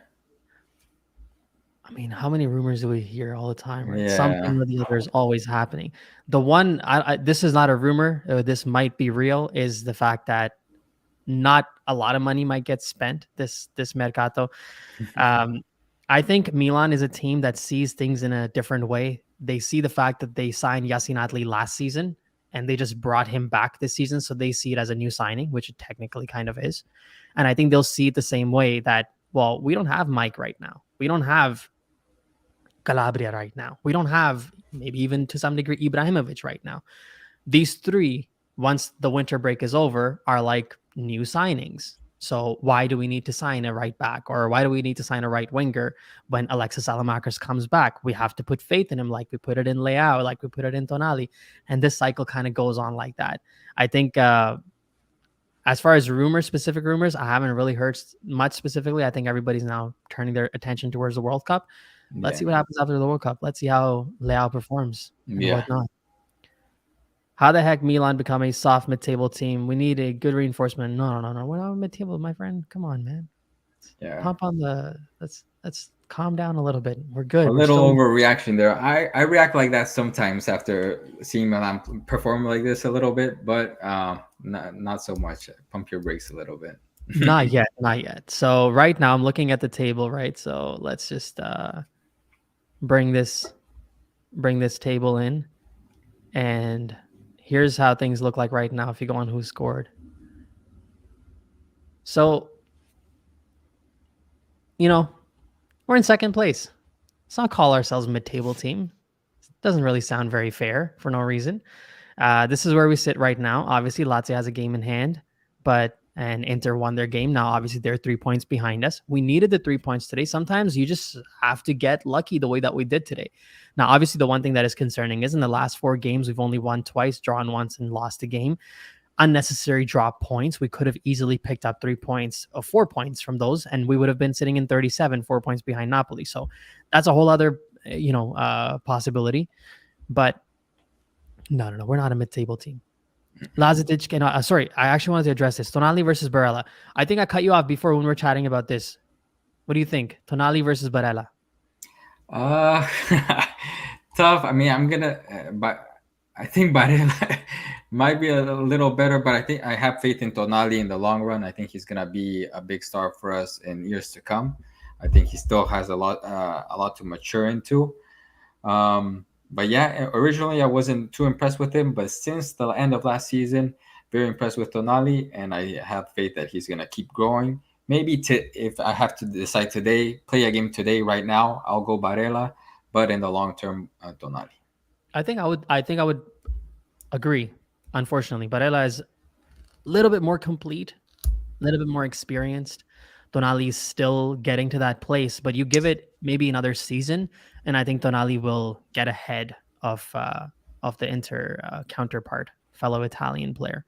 I mean, how many rumors do we hear all the time, right? yeah, Something or the other is always happening. The one, this is not a rumor, this might be real, is the fact that not a lot of money might get spent this mercato. Um, I think Milan is a team that sees things in a different way. They see the fact that they signed Yassin Adli last season and they just brought him back this season, so they see it as a new signing, which it technically kind of is. And I think they'll see it the same way that, well, we don't have Mike right now. We don't have Calabria right now. We don't have, maybe even to some degree, Ibrahimovic right now. These three, once the winter break is over, are like new signings. So why do we need to sign a right back, or why do we need to sign a right winger when Alexis Salamakers comes back? We have to put faith in him, like we put it in Leao, like we put it in Tonali, and this cycle kind of goes on like that. I think as far as rumors, specific rumors, I haven't really heard much specifically. I think everybody's now turning their attention towards the World Cup. Let's yeah, see what happens after the World Cup. Let's see how Leao performs and yeah. whatnot. How the heck Milan become a soft mid-table team? We need a good reinforcement. No. We're not mid-table, my friend. Come on, man. Yeah. Pump on the. Let's calm down a little bit. We're A good. We're little still. overreaction there. I react like that sometimes after seeing Milan perform like this a little bit, but not so much. Pump your brakes a little bit. Not yet. Not yet. So right now I'm looking at the table. Right. So let's just bring this table in, and here's how things look like right now. If you go on who scored. So we're in second place. Let's not call ourselves mid-table team. Doesn't really sound very fair for no reason. This is where we sit right now. Obviously, Lazio has a game in hand, and Inter won their game. Now, obviously, they're 3 points behind us. We needed the 3 points today. Sometimes you just have to get lucky the way that we did today. Now, obviously, the one thing that is concerning is in the last 4 games, we've only won twice, drawn once, and lost a game. Unnecessary drop points. We could have easily picked up 3 points or 4 points from those, and we would have been sitting in 37, 4 points behind Napoli. So that's a whole other, possibility. But no, we're not a mid-table team. Lazic cannot. Sorry, I actually wanted to address this. Tonali versus Barella. I think I cut you off before when we were chatting about this. What do you think? Tonali versus Barella. Uh, tough. I mean, but I think Barella might be a little better, but I think I have faith in Tonali in the long run. I think he's gonna be a big star for us in years to come. I think he still has a lot to mature into. But yeah, originally I wasn't too impressed with him, but since the end of last season, very impressed with Tonali, and I have faith that he's gonna keep growing. Maybe if I have to decide today, play a game today, right now, I'll go Barella, but in the long term, Tonali. I think I would agree. Unfortunately, Barella is a little bit more complete, a little bit more experienced. Tonali is still getting to that place, but you give it maybe another season, and I think Tonali will get ahead of the Inter counterpart, fellow Italian player.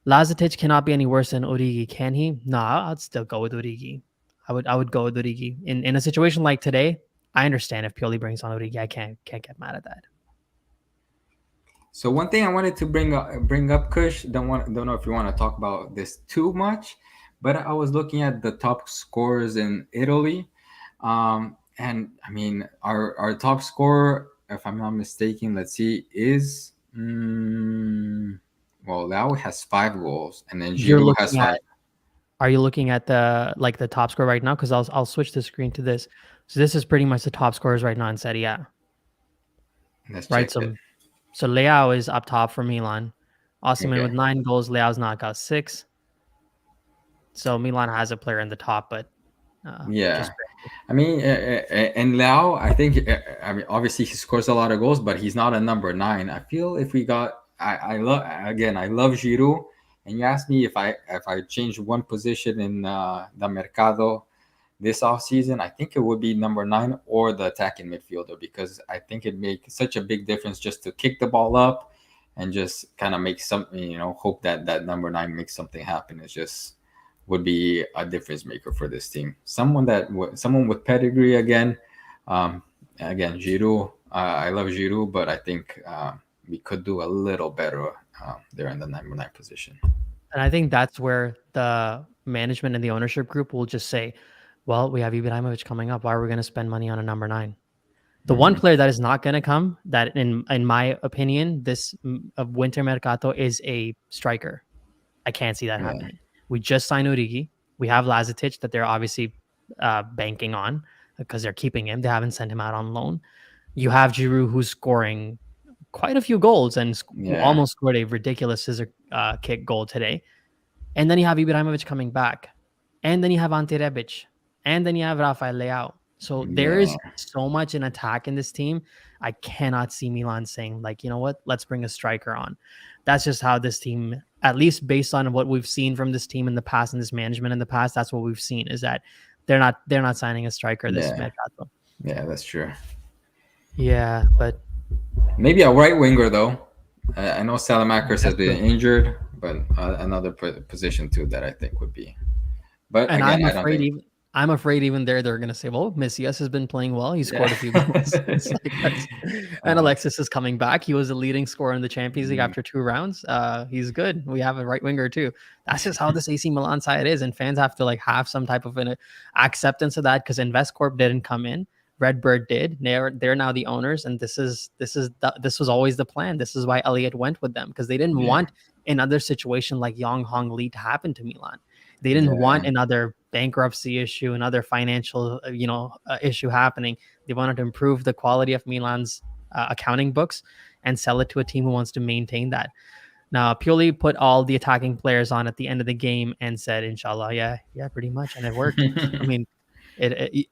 Lazetic cannot be any worse than Origi, can he? No, I'd still go with Origi. I would go with Origi. In a situation like today, I understand if Pioli brings on Origi. I can't get mad at that. So one thing I wanted to bring up, Kush. Don't know if you want to talk about this too much, but I was looking at the top scorers in Italy, and I mean our top scorer, if I'm not mistaken, let's see, is well, Lau has 5 goals, and then You're Giroud has looking at 5. Are you looking at the top score right now? Because I'll switch the screen to this. So this is pretty much the top scorers right now in Serie A, Let's right? check it. So Leao is up top for Milan. Osimhen Okay. with 9 goals. Leao's not got 6. So Milan has a player in the top, but Yeah. just I mean, and Lau, I think, I mean, obviously he scores a lot of goals, but he's not a number 9. I feel if we got, I love, again, I love Giroud, and you asked me if I change one position in the Mercado this off season, I think it would be number 9 or the attacking midfielder, because I think it makes such a big difference just to kick the ball up and just kind of make something, hope that that number 9 makes something happen. It's just would be a difference maker for this team. Someone with pedigree again. Again, Giroud. I love Giroud, but I think we could do a little better there in the number 9 position. and I think that's where the management and the ownership group will just say, "Well, we have Ibrahimovic coming up. Why are we going to spend money on a number 9?" The one Hmm. player that is not going to come, that in my opinion, this winter mercato is a striker. I can't see that Yeah, happening. We just signed Origi. We have Lazetic that they're obviously banking on because they're keeping him. They haven't sent him out on loan. You have Giroud who's scoring quite a few goals and who yeah, almost scored a ridiculous scissor kick goal today. And then you have Ibrahimovic coming back. And then you have Ante Rebic. And then you have Rafael Leao. So there yeah, is so much in attack in this team. I cannot see Milan saying, like, you know what, let's bring a striker on. That's just how this team, at least based on what we've seen from this team in the past and this management in the past, that's what we've seen is that they're not signing a striker this yeah, mercato. yeah. That's true. Yeah, but Maybe a right winger though. I know Salamakers has that's been true. injured, but another position too that I think would be. But And again, I don't think. I'm afraid even there they're gonna say, well, Messias has been playing well. He Yeah. scored a few goals. It's like that's and uh, Alexis is coming back. He was a leading scorer in the Champions League mm, after 2 rounds. He's good. We have a right winger too. That's just how this AC Milan side is, and fans have to like have some type of an acceptance of that because InvestCorp didn't come in. Redbird did. They're now the owners, and this was always the plan. This is why Elliot went with them because they didn't yeah, want another situation like Yong Hong Lee to happen to Milan. They didn't yeah, want another bankruptcy issue, another financial, issue happening. They wanted to improve the quality of Milan's accounting books and sell it to a team who wants to maintain that. Now, Pioli put all the attacking players on at the end of the game and said, "Inshallah, yeah, yeah, pretty much," and it worked. I mean,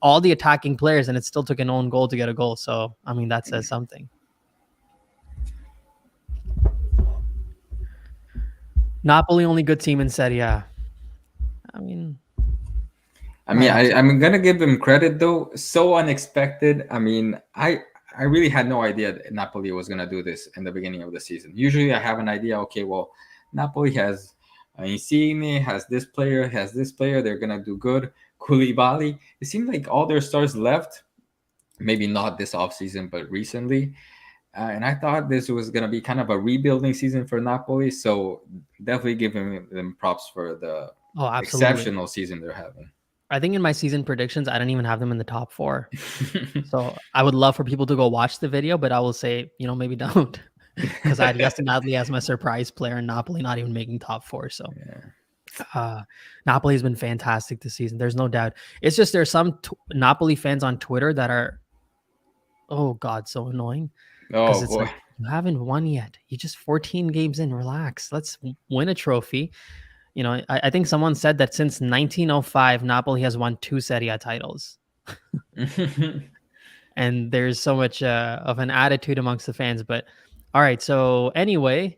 all the attacking players, and it still took an own goal to get a goal. So, I mean, that says something. Napoli, only good team in Serie A. I mean, I might mean, have to. I'm gonna give him credit though. So unexpected. I mean, I really had no idea that Napoli was gonna do this in the beginning of the season. Usually, I have an idea. Okay, well, Napoli has Insigne, has this player, has this player. They're gonna do good. Koulibaly. It seemed like all their stars left. Maybe not this off season, but recently. And I thought this was gonna be kind of a rebuilding season for Napoli. So definitely giving them props for the Oh, absolutely. exceptional season they're having. I think in my season predictions, I don't even have them in the top four. So I would love for people to go watch the video, but I will say, maybe don't. Because I had Justin Adley as my surprise player in Napoli, not even making top four. So Yeah. Uh, Napoli has been fantastic this season. There's no doubt. It's just there's some Napoli fans on Twitter that are, oh God, so annoying because Oh it's boy. like you haven't won yet. You just 14 games in. Relax. Let's win a trophy. I think someone said that since 1905, Napoli has won 2 Serie A titles, and there's so much of an attitude amongst the fans. But all right, so anyway,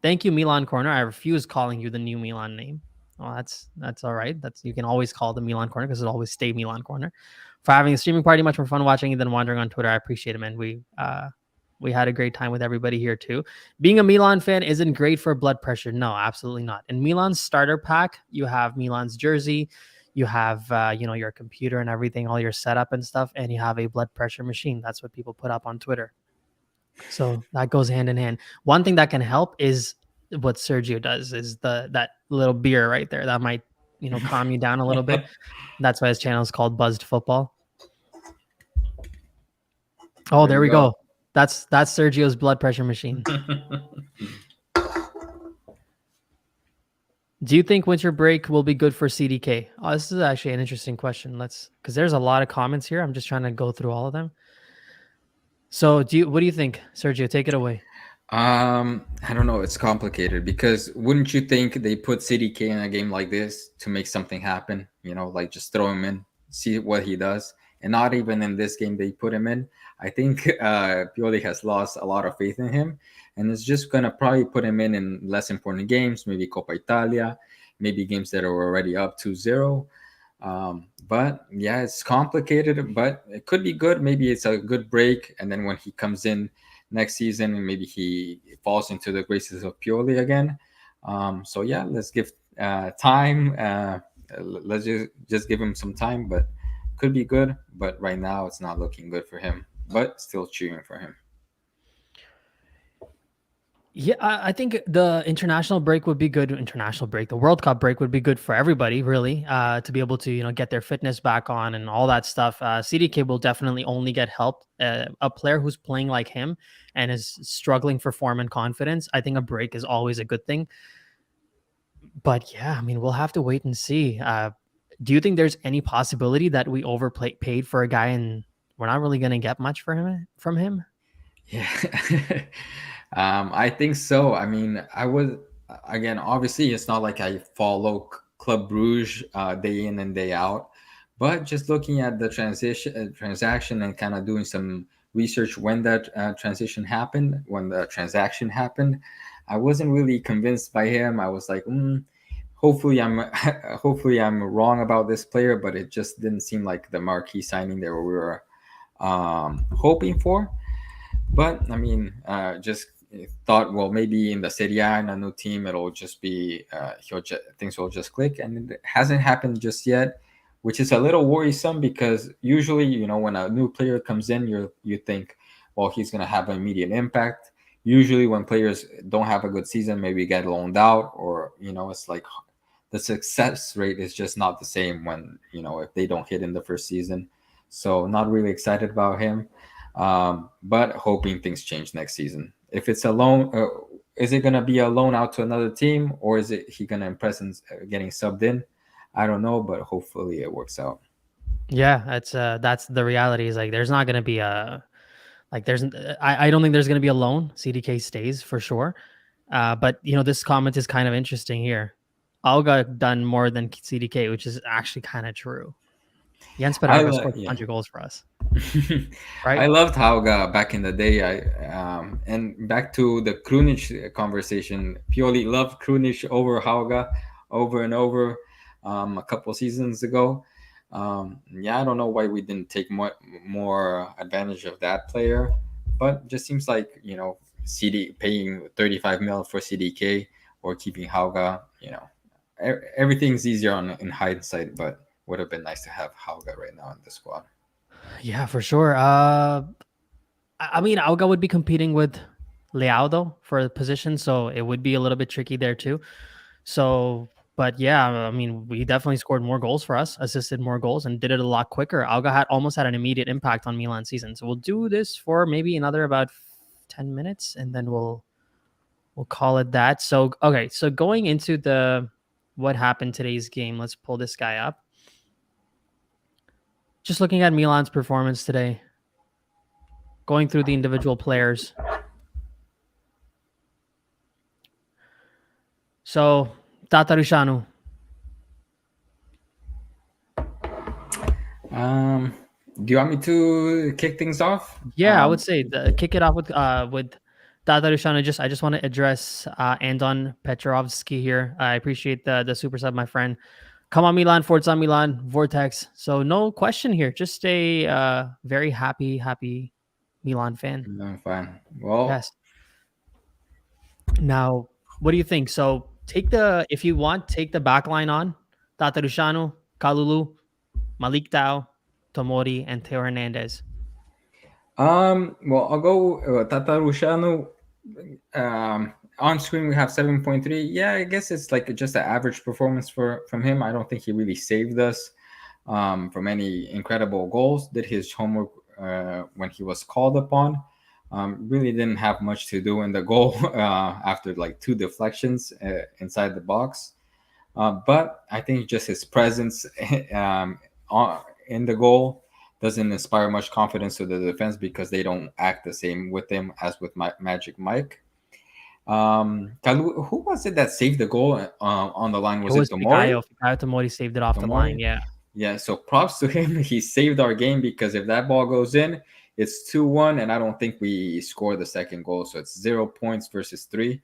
thank you, Milan Corner. I refuse calling you the new Milan name. Well, that's all right. That's you can always call the Milan Corner because it'll always stay Milan Corner. For having a streaming party, much more fun watching it than wandering on Twitter. I appreciate it, man. We had a great time with everybody here too. Being a Milan fan isn't great for blood pressure. No, absolutely not. In Milan's starter pack, you have Milan's jersey, you have your computer and everything, all your setup and stuff, and you have a blood pressure machine. That's what people put up on Twitter. So that goes hand in hand. One thing that can help is what Sergio does is that little beer right there. That might, calm you down a little bit. That's why his channel is called Buzzed Football. Oh, There there you we go. go. That's Sergio's blood pressure machine. Do you think winter break will be good for CDK? Oh, this is actually an interesting question. Because there's a lot of comments here. I'm just trying to go through all of them. So what do you think, Sergio? Take it away. I don't know. It's complicated because wouldn't you think they put CDK in a game like this to make something happen? Like just throw him in, see what he does. And not even in this game they put him in. I think Pioli has lost a lot of faith in him, and it's just gonna probably put him in less important games, maybe Coppa Italia, maybe games that are already up 2-0. But yeah, it's complicated, but it could be good. Maybe it's a good break, and then when he comes in next season, and maybe he falls into the graces of Pioli again. So yeah, let's give time. Let's just give him some time, but could be good. But right now, it's not looking good for him. But still cheering for him. Yeah, I think the international break would be good. International break, the World Cup break would be good for everybody, really, to be able to get their fitness back on and all that stuff. CDK will definitely only get help. A player who's playing like him and is struggling for form and confidence, I think a break is always a good thing. But yeah, I mean, we'll have to wait and see. Do you think there's any possibility that we paid for a guy and we're not really going to get much from him? Yeah, I think so. I mean, I would again. Obviously, it's not like I follow Club Bruges day in and day out, but just looking at the transaction and kind of doing some research when that transition happened, when the transaction happened, I wasn't really convinced by him. I was like, hopefully I'm hopefully I'm wrong about this player, but it just didn't seem like the marquee signing that we were hoping for. But I mean, just thought, well, maybe in the Serie A in a new team, it'll just be things will just click, and it hasn't happened just yet, which is a little worrisome because usually, when a new player comes in, you think, well, he's gonna have an immediate impact. Usually, when players don't have a good season, maybe get loaned out, or it's like the success rate is just not the same when if they don't hit in the first season. So not really excited about him. But hoping things change next season. If it's a loan, is it going to be a loan out to another team, or is it he going to impress in getting subbed in? I don't know, but hopefully it works out. Yeah, that's the reality. Is like there's not going to be a like there's I don't think there's going to be a loan. CDK stays for sure. But this comment is kind of interesting here. Alga done more than CDK, which is actually kind of true. Jens Pedraga scored Yeah. 100 goals for us, right? I loved Hauga back in the day. And back to the Krunic conversation. Pioli loved Krunic over Hauga over and over a couple seasons ago. Yeah, I don't know why we didn't take more advantage of that player, but just seems like CD paying 35 mil for CDK or keeping Hauga. Everything's easier in hindsight, but would have been nice to have Hauga right now in the squad. Yeah, for sure. I mean, Alga would be competing with Leao though for the position, so it would be a little bit tricky there too. So, but yeah, I mean, we definitely scored more goals for us, assisted more goals, and did it a lot quicker. Alga almost had an immediate impact on Milan's season. So we'll do this for maybe another about 10 minutes, and then we'll call it that. So okay, so going into the what happened today's game. Let's pull this guy up. Just looking at Milan's performance today, going through the individual players. So, Tatarusanu. Do you want me to kick things off? Yeah, I would say kick it off with Tatarusanu. I just want to address Anton Petrovsky here. I appreciate the super sub, my friend. Come on, Milan, Forza Milan, Vortex. So no question here. Just a very happy Milan fan. I'm fine. Well, Yes. Now, what do you think? So if you want, take the back line on. Tatarusanu, Kalulu, Malik Tao, Tomori, and Teo Hernandez. well, I'll go Tatarushanu. On screen we have 7.3. Yeah, I guess it's like just an average performance from him. I don't think he really saved us from any incredible goals. Did his homework when he was called upon. Really didn't have much to do in the goal after like 2 deflections inside the box. But I think just his presence in the goal doesn't inspire much confidence to the defense because they don't act the same with him as with Magic Mike. Who was it that saved the goal on the line? It Was it was Tomori? Fikayo Tomori saved it off the line. Tomori? Yeah. Yeah, so props to him. He saved our game because if that ball goes in, it's 2-1, and I don't think we score the second goal. So it's 0 points versus 3.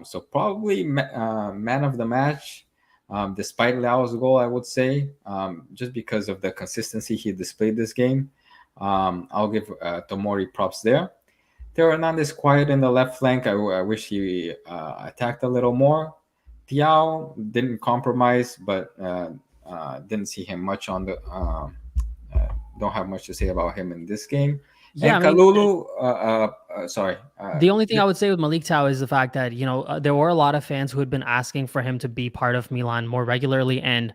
So probably man of the match, despite Lao's goal, I would say, just because of the consistency he displayed this game. I'll give Tomori props there. Teo Hernandez quiet in the left flank. I wish he attacked a little more. Tiao didn't compromise, but didn't see him much on the. Don't have much to say about him in this game. Yeah, And I mean, Kalulu, sorry. the only thing I would say with Malik Tao is the fact that, there were a lot of fans who had been asking for him to be part of Milan more regularly, and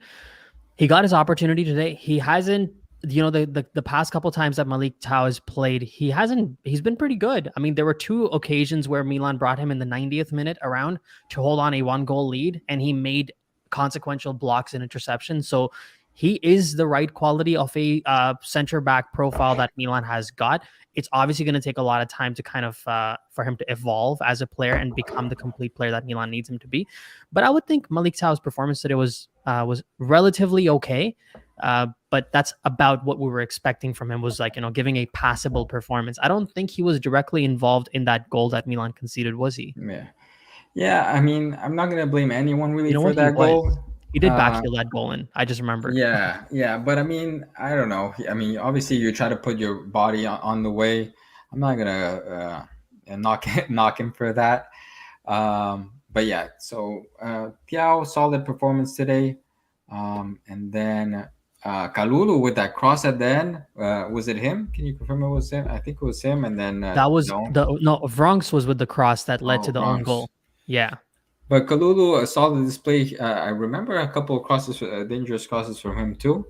he got his opportunity today. He hasn't, the past couple times that Malik Tao has played, he's been pretty good. I mean, there were 2 occasions where Milan brought him in the 90th minute around to hold on a 1-goal lead, and he made consequential blocks and interceptions. So he is the right quality of a center back profile that Milan has got. It's obviously going to take a lot of time to kind of for him to evolve as a player and become the complete player that Milan needs him to be. But I would think Malik Tao's performance today was relatively okay. But that's about what we were expecting from him, was like, giving a passable performance. I don't think he was directly involved in that goal that Milan conceded, was he? Yeah. I mean, I'm not gonna blame anyone really for What, he that goal. was. He did backfill that goal in. I just remembered. Yeah, but I mean, I don't know. I mean, obviously, you try to put your body on the way. I'm not gonna knock him for that. But yeah, so Tiao, solid performance today, and then Kalulu with that cross at the end. Was it him? Can you confirm it was him? I think it was him. And then that was Vronks was with the cross that led to the own goal. Yeah. But Kalulu, a solid display. I remember a couple of crosses, dangerous crosses from him too.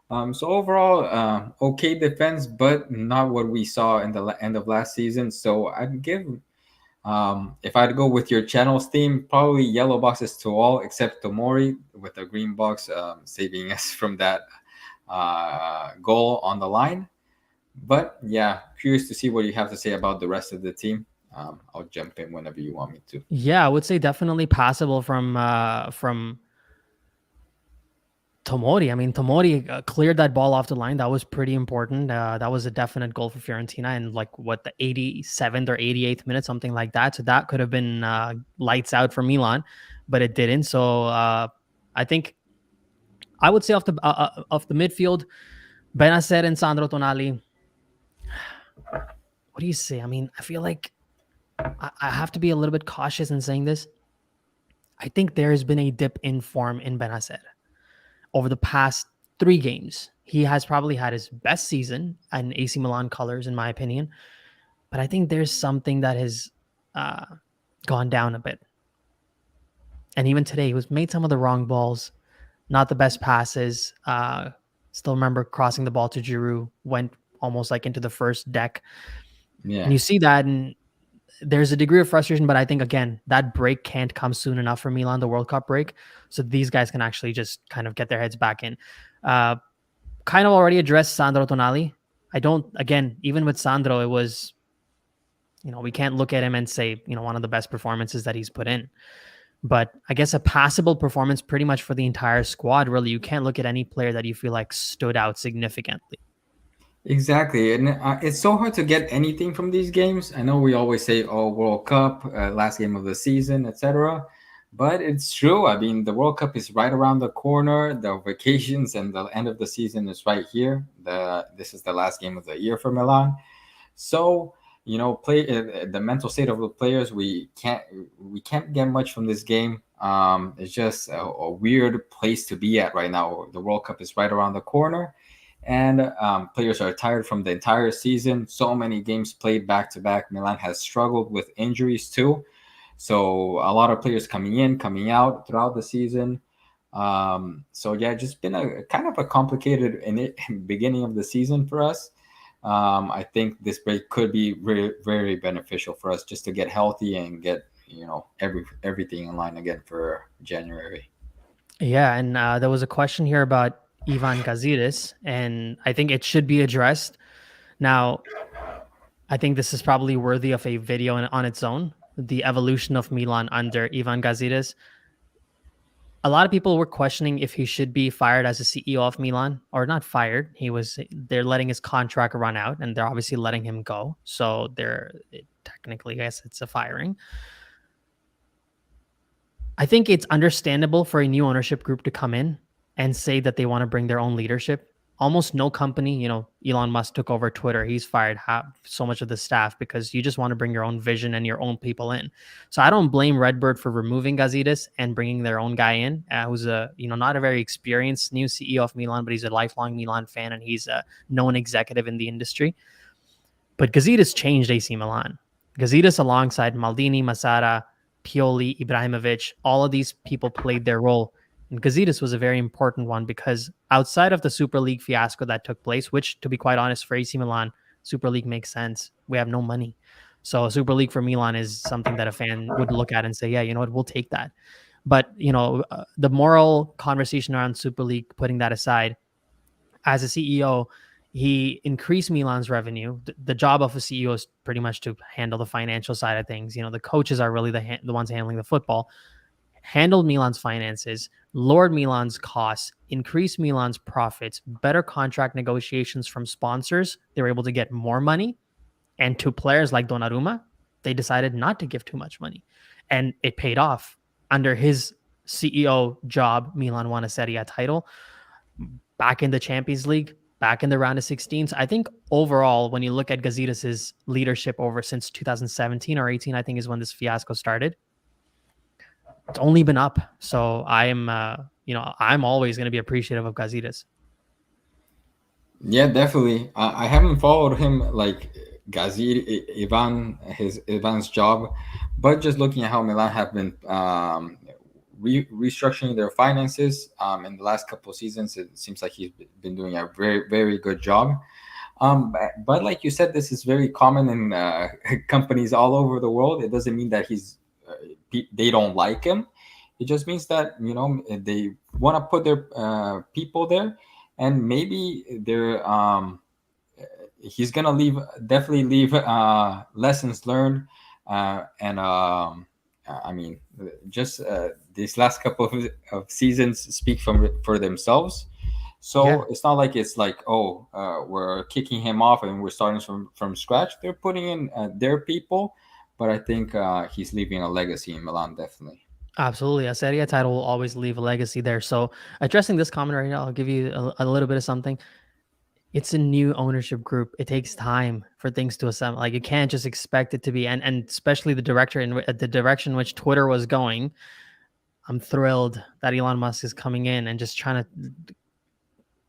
So overall, okay defense, but not what we saw in the end of last season. So I'd give, if I'd go with your channel's theme, probably yellow boxes to all except Tomori with the green box, saving us from that goal on the line. But yeah, curious to see what you have to say about the rest of the team. I'll jump in whenever you want me to. Yeah, I would say definitely passable from Tomori. I mean, Tomori cleared that ball off the line. That was pretty important. That was a definite goal for Fiorentina in the 87th or 88th minute, something like that. So that could have been lights out for Milan, but it didn't. So I think I would say off the midfield, Benacer and Sandro Tonali. What do you say? I mean, I feel like I have to be a little bit cautious in saying this. I think there has been a dip in form in Benacer over the past 3 games. He has probably had his best season in AC Milan colors, in my opinion. But I think there's something that has gone down a bit. And even today, he was made some of the wrong balls, not the best passes. Still remember crossing the ball to Giroud, went almost like into the first deck. Yeah. And you see that, and there's a degree of frustration, but I think again that break can't come soon enough for Milan, the World Cup break, so these guys can actually just kind of get their heads back in. Uh, Kind of already addressed Sandro Tonali. I don't, again, even with Sandro, it was, we can't look at him and say, one of the best performances that he's put in. But I guess a passable performance pretty much for the entire squad, really. You can't look at any player that you feel like stood out significantly. Exactly, and it's so hard to get anything from these games. I know we always say, "Oh, World Cup, last game of the season, etc." But it's true. I mean, the World Cup is right around the corner. The vacations and the end of the season is right here. This is the last game of the year for Milan. So play the mental state of the players. We can't get much from this game. It's just a weird place to be at right now. The World Cup is right around the corner, and players are tired from the entire season. So many games played back to back. Milan has struggled with injuries too, so a lot of players coming in, coming out throughout the season. So yeah, just been a kind of a complicated beginning of the season for us. I think this break could be very, very beneficial for us just to get healthy and get everything in line again for January. Yeah, and there was a question here about Ivan Gazidis, and I think it should be addressed. Now, I think this is probably worthy of a video on its own. The evolution of Milan under Ivan Gazidis. A lot of people were questioning if he should be fired as a CEO of Milan, or not fired. They're letting his contract run out and they're obviously letting him go. So technically, I guess it's a firing. I think it's understandable for a new ownership group to come in and say that they want to bring their own leadership. Almost no company, Elon Musk took over Twitter. He's fired so much of the staff because you just want to bring your own vision and your own people in. So I don't blame Redbird for removing Gazidis and bringing their own guy in, who's not a very experienced new CEO of Milan, but he's a lifelong Milan fan and he's a known executive in the industry. But Gazidis changed AC Milan. Gazidis alongside Maldini, Massara, Pioli, Ibrahimovic, all of these people played their role. And Gazidis was a very important one because outside of the Super League fiasco that took place, which, to be quite honest, for AC Milan, Super League makes sense. We have no money. So Super League for Milan is something that a fan would look at and say, yeah, you know what, we'll take that. But, the moral conversation around Super League, putting that aside, as a CEO, he increased Milan's revenue. The job of a CEO is pretty much to handle the financial side of things. The coaches are really the ones handling the football. Handled Milan's finances, lowered Milan's costs, increased Milan's profits, better contract negotiations from sponsors. They were able to get more money. And to players like Donnarumma, they decided not to give too much money. And it paid off. Under his CEO job, Milan won a Serie A title, back in the Champions League, back in the round of 16s. I think overall, when you look at Gazidis' leadership over since 2017 or 18, I think is when this fiasco started, it's only been up. So I'm always going to be appreciative of Gazidis. Yeah, definitely. I haven't followed him like Ivan's job, but just looking at how Milan have been restructuring their finances in the last couple of seasons, it seems like he's been doing a very, very good job. But like you said, this is very common in companies all over the world. It doesn't mean that they don't like him. It just means that they want to put their people there, and maybe he's gonna definitely leave lessons learned, and I mean, just these last couple of seasons speak for themselves. So Yeah, it's not like it's like, oh, we're kicking him off and we're starting from scratch. They're putting in their people, but I think he's leaving a legacy in Milan, definitely. absolutely. A Serie A title will always leave a legacy there. So addressing this comment right now, I'll give you a little bit of something. It's a new ownership group. It takes time for things to assemble. Like you can't just expect it to be, and especially the direction in which Twitter was going. I'm thrilled that Elon Musk is coming in and just trying to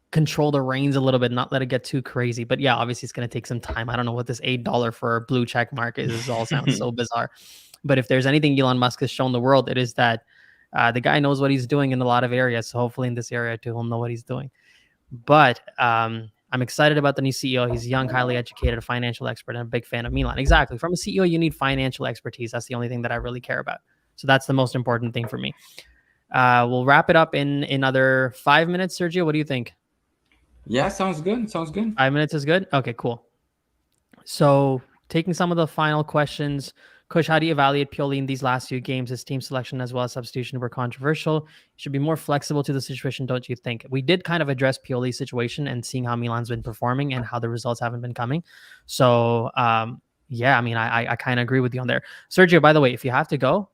control the reins a little bit, not let it get too crazy. But yeah, obviously it's going to take some time. I don't know what this $8 for a blue check mark is. This all sounds so bizarre. But if there's anything Elon Musk has shown the world, it is that the guy knows what he's doing in a lot of areas. So hopefully in this area too, he'll know what he's doing. But I'm excited about the new CEO. He's young, highly educated, a financial expert, and a big fan of Milan. Exactly. From a CEO, you need financial expertise. That's the only thing that I really care about. So that's the most important thing for me. We'll wrap it up in another 5 minutes. Sergio, what do you think? Yeah, sounds good. Sounds good. 5 minutes is good? Okay, cool. So, taking some of the final questions, Kush, how do you evaluate Pioli in these last few games? His team selection as well as substitution were controversial. He should be more flexible to the situation, don't you think? We did kind of address Pioli's situation and seeing how Milan's been performing and how the results haven't been coming. So, yeah, I mean, I kind of agree with you on there. Sergio, by the way, if you have to go,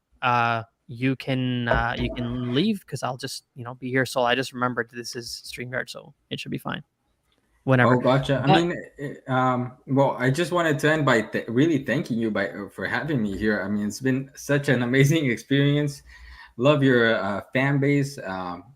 you can leave because I'll just be here. So I just remembered this is StreamYard, so it should be fine Oh, whenever. gotcha. I But mean, well, I just wanted to end by really thanking you for having me here. I mean, it's been such an amazing experience. Love your fan base.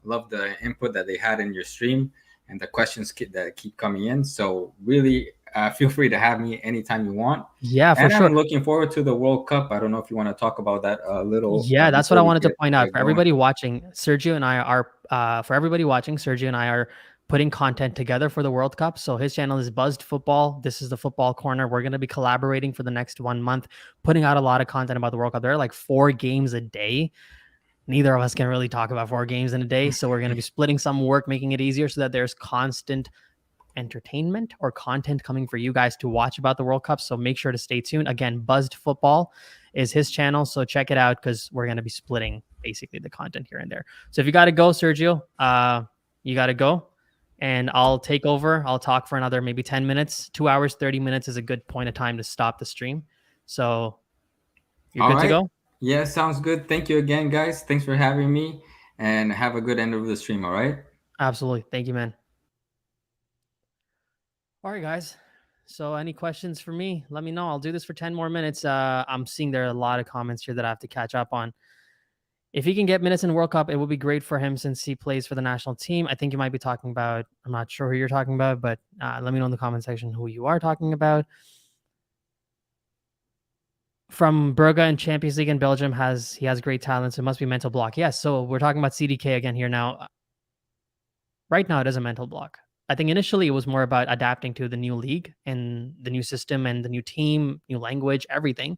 Love the input that they had in your stream and the questions that keep coming in. So really, feel free to have me anytime you want. yeah, for And sure. I'm looking forward to the World Cup. I don't know if you want to talk about that a little Yeah, that's what before I we wanted to point out get for going. everybody watching. Sergio and I are for everybody watching. Sergio and I are putting content together for the World Cup. So his channel is Buzzed Football. This is the Football Corner. We're going to be collaborating for the next 1 month, putting out a lot of content about the World Cup. There are like 4 games a day. Neither of us can really talk about 4 games in a day, so we're going to be splitting some work, making it easier so that there's constant entertainment or content coming for you guys to watch about the World Cup. So make sure to stay tuned. Again, Buzzed Football is his channel, so check it out because we're going to be splitting basically the content here and there. So if you got to go, Sergio, you got to go, and I'll take over. I'll talk for another maybe 10 minutes. 2 hours, 30 minutes is a good point of time to stop the stream. So you're All good to right. go? Yeah, sounds good. Thank you again, guys. Thanks for having me, and have a good end of the stream. All right. Absolutely. Thank you, man. All right, guys. So, any questions for me? Let me know. I'll do this for 10 more minutes. I'm seeing there are a lot of comments here that I have to catch up on. If he can get minutes in World Cup, it will be great for him since he plays for the national team. I think you might be talking about, I'm not sure who you're talking about, but let me know in the comment section who you are talking about. From Brugge and Champions League in Belgium, he has great talent, so it must be mental block. Yes, so we're talking about CDK again here now. Right now, it is a mental block. I think initially it was more about adapting to the new league and the new system and the new team, new language, everything.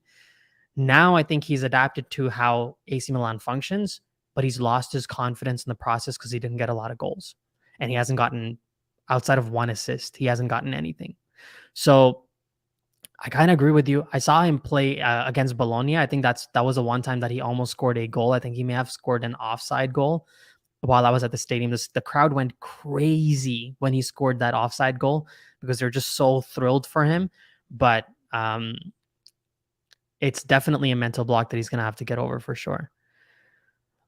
Now I think he's adapted to how AC Milan functions, but he's lost his confidence in the process because he didn't get a lot of goals. And he hasn't gotten, outside of one assist, he hasn't gotten anything. So I kind of agree with you. I saw him play against Bologna. I think that was the one time that he almost scored a goal. I think he may have scored an offside goal while I was at the stadium. The crowd went crazy when he scored that offside goal because they're just so thrilled for him. But it's definitely a mental block that he's going to have to get over for sure.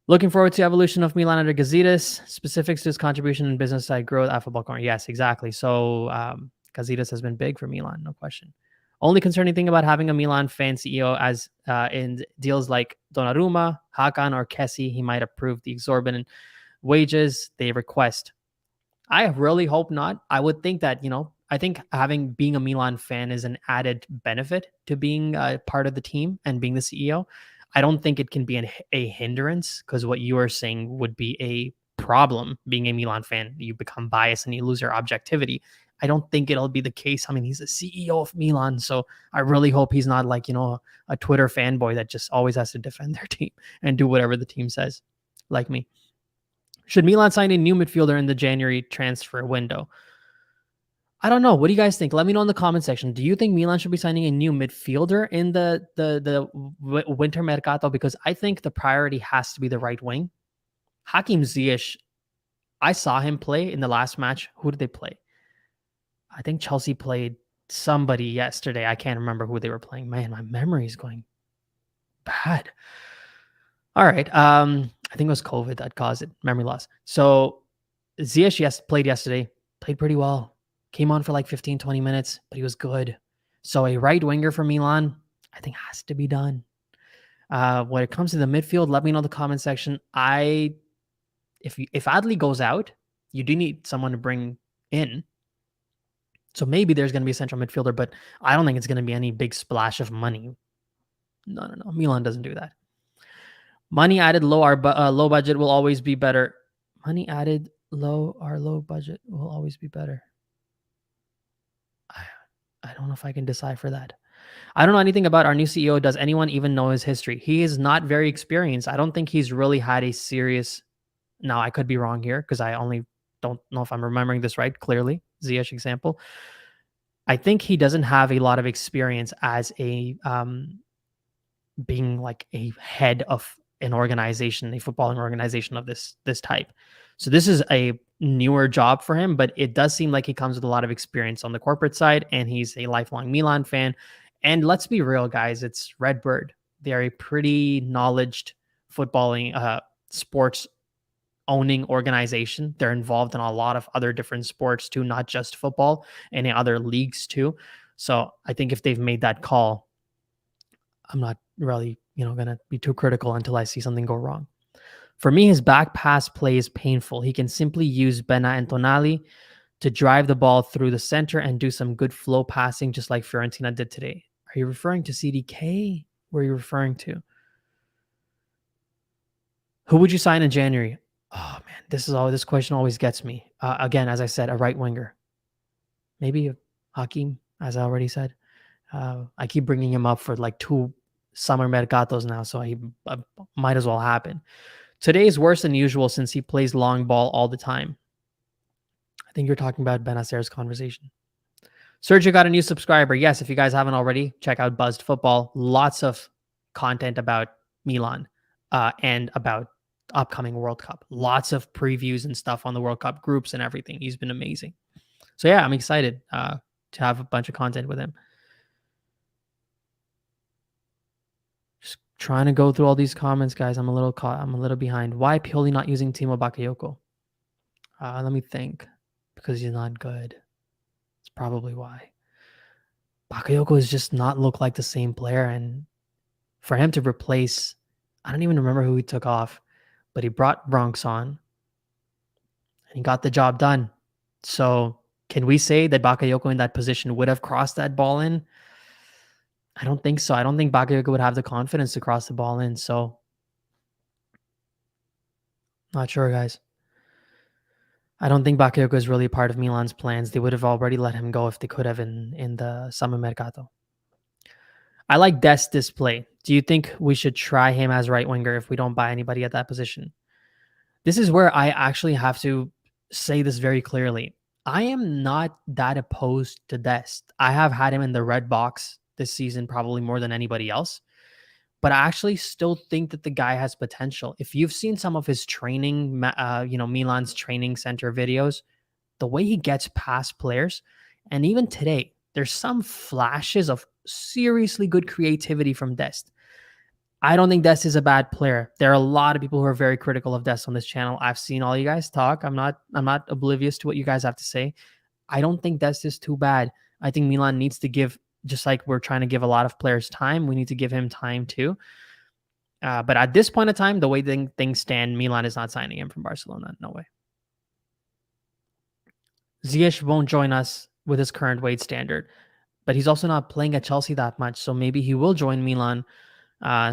Looking forward to evolution of Milan under Gazidis, specifics to his contribution in business side growth at Football Corner. Yes, exactly. So Gazidis has been big for Milan, no question. Only concerning thing about having a Milan fan CEO as in deals like Donnarumma, Hakan, or Kessie, he might approve the exorbitant wages they request. I really hope not. I would think that, I think being a Milan fan is an added benefit to being part of the team and being the CEO. I don't think it can be a hindrance because what you are saying would be a problem being a Milan fan. You become biased and you lose your objectivity. I don't think it'll be the case. I mean, he's the CEO of Milan, so I really hope he's not like, a Twitter fanboy that just always has to defend their team and do whatever the team says, like me. Should Milan sign a new midfielder in the January transfer window? I don't know. What do you guys think? Let me know in the comment section. Do you think Milan should be signing a new midfielder in the winter mercato? Because I think the priority has to be the right wing. Hakim Ziyech, I saw him play in the last match. Who did they play? I think Chelsea played somebody yesterday. I can't remember who they were playing. Man, my memory is going bad. All right. I think it was COVID that caused it. Memory loss. So Ziyech played yesterday. Played pretty well. Came on for like 15, 20 minutes, but he was good. So a right winger for Milan, I think has to be done. When it comes to the midfield, let me know in the comment section. If Adli goes out, you do need someone to bring in. So maybe there's going to be a central midfielder, but I don't think it's going to be any big splash of money. No. Milan doesn't do that. Money added low, low budget will always be better. Money added low, our low budget will always be better. I don't know if I can decipher that. I don't know anything about our new CEO. Does anyone even know his history? He is not very experienced. I don't think he's really had a serious. Now, I could be wrong here because I only don't know if I'm remembering this right clearly. Ziyech example. I think he doesn't have a lot of experience as a being like a head of an organization, a footballing organization of this type. So this is a newer job for him, but it does seem like he comes with a lot of experience on the corporate side, and he's a lifelong Milan fan. And let's be real, guys, it's Redbird. They're a pretty knowledged footballing sports owning organization. They're involved in a lot of other different sports too, not just football, and in other leagues too. So I think if they've made that call, I'm not really, going to be too critical until I see something go wrong. For me, his back pass play is painful. He can simply use Bena and Tonali to drive the ball through the center and do some good flow passing, just like Fiorentina did today. Are you referring to CDK? Where are you referring to? Who would you sign in January? Oh man, this question always gets me. Again, as I said, a right winger, maybe Hakim, as I already said. I keep bringing him up for like 2 summer mercatos now, so he might as well happen. Today is worse than usual since he plays long ball all the time. I think you're talking about Benacer's conversation. Sergio got a new subscriber. Yes, if you guys haven't already, check out Buzzed Football. Lots of content about Milan and about upcoming World Cup. Lots of previews and stuff on the World Cup groups and everything. He's been amazing. So yeah, I'm excited to have a bunch of content with him. Just trying to go through all these comments, guys. I'm a little behind. Why Pioli not using Timo Bakayoko? Let me think. Because he's not good. It's probably why. Bakayoko has just not looked like the same player, and for him to replace, I don't even remember who he took off, but he brought Bronx on, and he got the job done. So can we say that Bakayoko in that position would have crossed that ball in? I don't think so. I don't think Bakayoko would have the confidence to cross the ball in. So not sure, guys. I don't think Bakayoko is really part of Milan's plans. They would have already let him go if they could have in the summer mercato. I like Dest's display. Do you think we should try him as right winger if we don't buy anybody at that position? This is where I actually have to say this very clearly. I am not that opposed to Dest. I have had him in the red box this season probably more than anybody else. But I actually still think that the guy has potential. If you've seen some of his training, Milan's training center videos, the way he gets past players, and even today, there's some flashes of seriously good creativity from Dest. I don't think Dest is a bad player. There are a lot of people who are very critical of Dest on this channel. I've seen all you guys talk. I'm not oblivious to what you guys have to say. I don't think Dest is too bad. I think Milan needs to give, just like we're trying to give a lot of players time, we need to give him time too. But at this point in time, the way things stand, Milan is not signing him from Barcelona. No way. Ziyech won't join us with his current weight standard, but he's also not playing at Chelsea that much. So maybe he will join Milan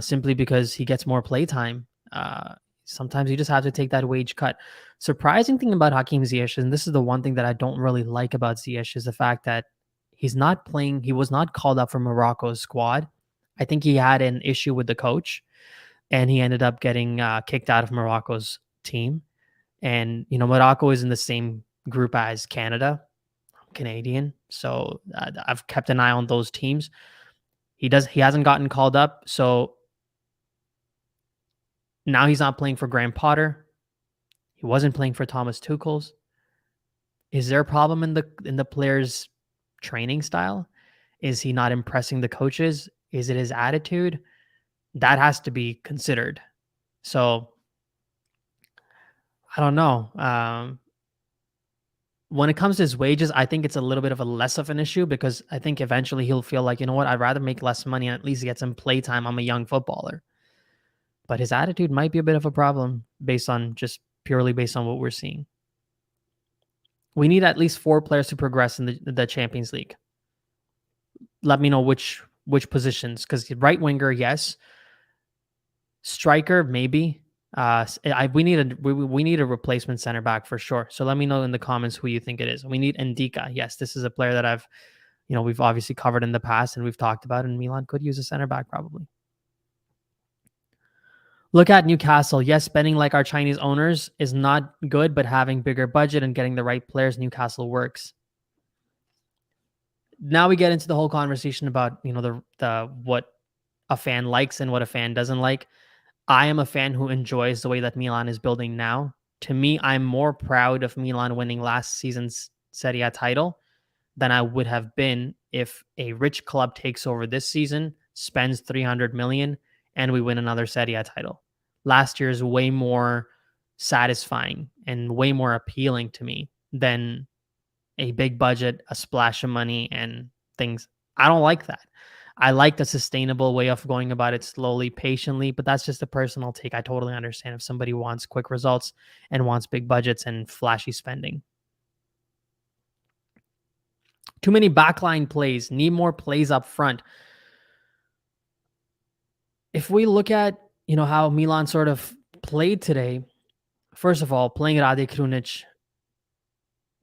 simply because he gets more play time. Sometimes you just have to take that wage cut. Surprising thing about Hakim Ziyech, and this is the one thing that I don't really like about Ziyech, is the fact that he's not playing. He was not called up for Morocco's squad. I think he had an issue with the coach, and he ended up getting kicked out of Morocco's team. And, Morocco is in the same group as Canada. I'm Canadian, so I've kept an eye on those teams. He hasn't gotten called up, so now he's not playing for Graham Potter. He wasn't playing for Thomas Tuchel's. Is there a problem in the player's training style? Is he not impressing the coaches? Is it his attitude? That has to be considered. So I don't know. When it comes to his wages, I think it's a little bit of a less of an issue because I think eventually he'll feel like, you know what, I'd rather make less money and at least get some play time. I'm a young footballer. But his attitude might be a bit of a problem purely based on what we're seeing. We need at least 4 players to progress in the Champions League. Let me know which positions, because right winger, yes. Striker, maybe. We need a replacement center back for sure. So let me know in the comments who you think it is. We need Ndika. Yes, this is a player that I've we've obviously covered in the past and we've talked about, and Milan could use a center back probably. Look at Newcastle. Yes, spending like our Chinese owners is not good, but having bigger budget and getting the right players, Newcastle works. Now we get into the whole conversation about, the what a fan likes and what a fan doesn't like. I am a fan who enjoys the way that Milan is building now. To me, I'm more proud of Milan winning last season's Serie A title than I would have been if a rich club takes over this season, spends 300 million, and we win another Serie A title. Last year is way more satisfying and way more appealing to me than a big budget, a splash of money, and things. I don't like that. I like the sustainable way of going about it slowly, patiently, but that's just a personal take. I totally understand if somebody wants quick results and wants big budgets and flashy spending. Too many backline plays, need more plays up front. If we look at, how Milan sort of played today, first of all, playing Rade Krunic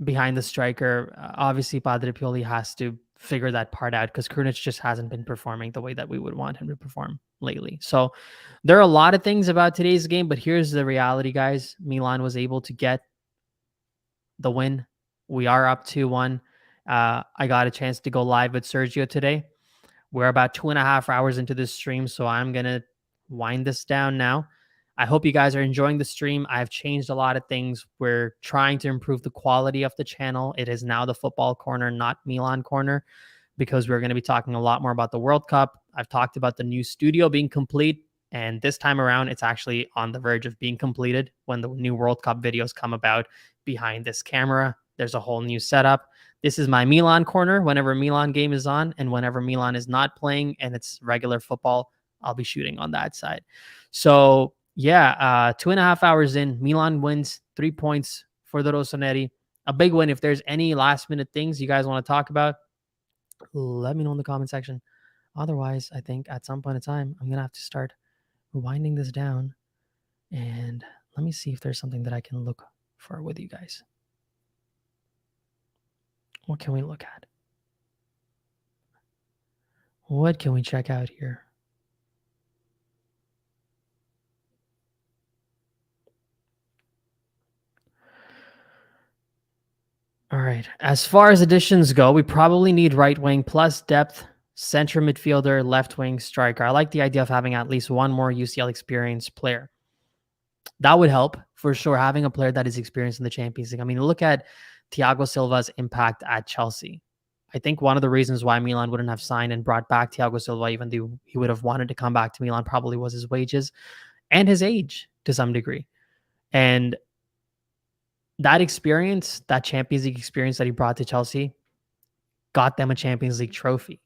behind the striker, obviously Padre Pioli has to figure that part out because Krunic just hasn't been performing the way that we would want him to perform lately. So there are a lot of things about today's game, but here's the reality, guys. Milan was able to get the win. We are up 2-1. I got a chance to go live with Sergio today. We're about 2.5 hours into this stream, so I'm going to wind this down now. I hope you guys are enjoying the stream. I've changed a lot of things. We're trying to improve the quality of the channel. It is now the Football Corner, not Milan Corner, because we're going to be talking a lot more about the World Cup. I've talked about the new studio being complete, and this time around, it's actually on the verge of being completed when the new World Cup videos come about behind this camera. There's a whole new setup. This is my Milan Corner whenever Milan game is on, and whenever Milan is not playing and it's regular football, I'll be shooting on that side. So, yeah, 2.5 hours in, Milan wins 3 points for the Rossoneri. A big win. If there's any last minute things you guys want to talk about, let me know in the comment section. Otherwise, I think at some point in time, I'm going to have to start winding this down. And let me see if there's something that I can look for with you guys. What can we look at? What can we check out here? All right. As far as additions go, we probably need right wing plus depth, center midfielder, left wing striker. I like the idea of having at least one more UCL experienced player. That would help for sure, having a player that is experienced in the Champions League. I mean, look at Thiago Silva's impact at Chelsea. I think one of the reasons why Milan wouldn't have signed and brought back Thiago Silva, even though he would have wanted to come back to Milan, probably was his wages and his age to some degree. And that experience, that Champions League experience that he brought to Chelsea, got them a Champions League trophy.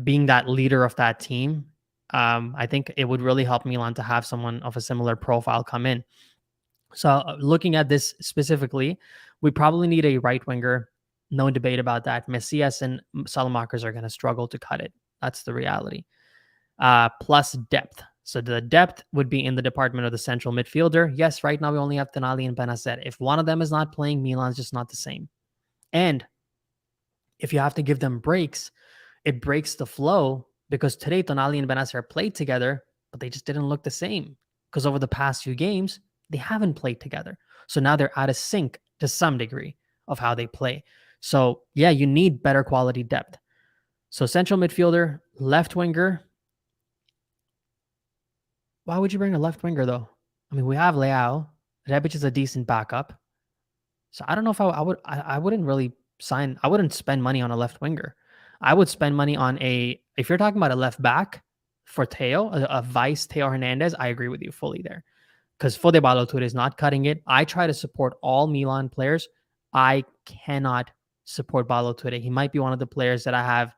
Being that leader of that team, I think it would really help Milan to have someone of a similar profile come in. So looking at this specifically, we probably need a right winger. No debate about that. Messias and Salamakers are going to struggle to cut it. That's the reality. Plus depth. So the depth would be in the department of the central midfielder. Yes, right now we only have Tonali and Benacer. If one of them is not playing, Milan's just not the same. And if you have to give them breaks, it breaks the flow because today Tonali and Benacer played together, but they just didn't look the same because over the past few games, they haven't played together. So now they're out of sync to some degree of how they play. So yeah, you need better quality depth. So central midfielder, left winger. Why would you bring a left winger though? I mean, we have Leao. Rebic is a decent backup. So I don't know if I wouldn't really sign. I wouldn't spend money on a left winger. I would spend money on if you're talking about a left back for Teo, a vice Teo Hernandez, I agree with you fully there. Because Fode Ballo-Touré is not cutting it. I try to support all Milan players. I cannot support Ballo-Touré. He might be one of the players that I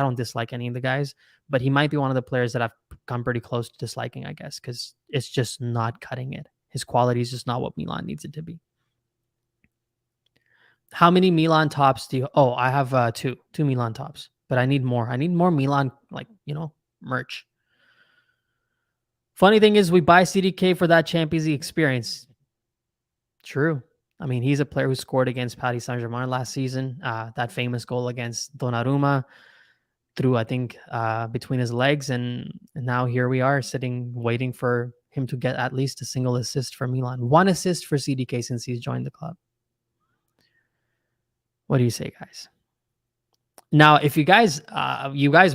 don't dislike any of the guys, but he might be one of the players that I've come pretty close to disliking, I guess, because it's just not cutting it. His quality is just not what Milan needs it to be. How many Milan tops do you... Oh, I have two Milan tops, but I need more. I need more Milan, merch. Funny thing is we buy CDK for that Champions League experience. True. I mean, he's a player who scored against Paris Saint-Germain last season. That famous goal against Donnarumma through, I think, between his legs. And now here we are sitting, waiting for him to get at least a single assist for Milan. One assist for CDK since he's joined the club. What do you say, guys? Now, if you guys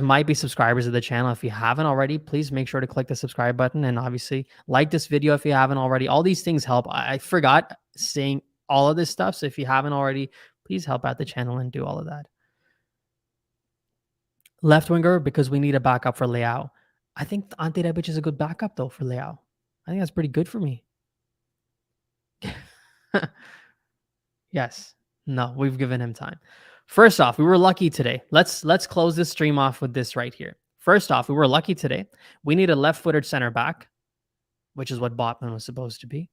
might be subscribers of the channel. If you haven't already, please make sure to click the subscribe button and obviously like this video if you haven't already. All these things help. I forgot saying all of this stuff. So if you haven't already, please help out the channel and do all of that. Left winger, because we need a backup for Leao. I think Ante Rebic is a good backup though for Leao. I think that's pretty good for me. Yes. No, we've given him time. First off, we were lucky today. Let's close this stream off with this right here. First off, we were lucky today. We need a left-footed center back, which is what Botman was supposed to be.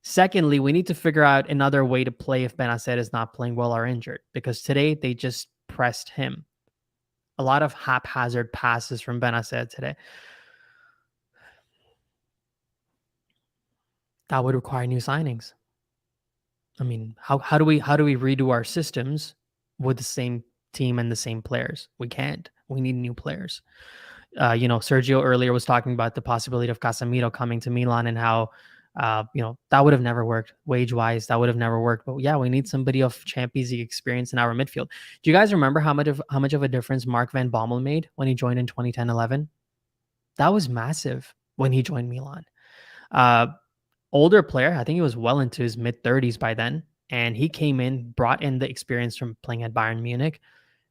Secondly, we need to figure out another way to play if Benacer is not playing well or injured, because today they just pressed him. A lot of haphazard passes from Benacer today. That would require new signings. I mean, how do we redo our systems with the same team and the same players? We can't. We need new players. Sergio earlier was talking about the possibility of Casemiro coming to Milan and how, that would have never worked wage-wise. That would have never worked. But yeah, we need somebody of Champions League experience in our midfield. Do you guys remember how much of a difference Mark van Bommel made when he joined in 2010-11? That was massive when he joined Milan. Older player, I think he was well into his mid-30s by then, and he came in, brought in the experience from playing at Bayern Munich,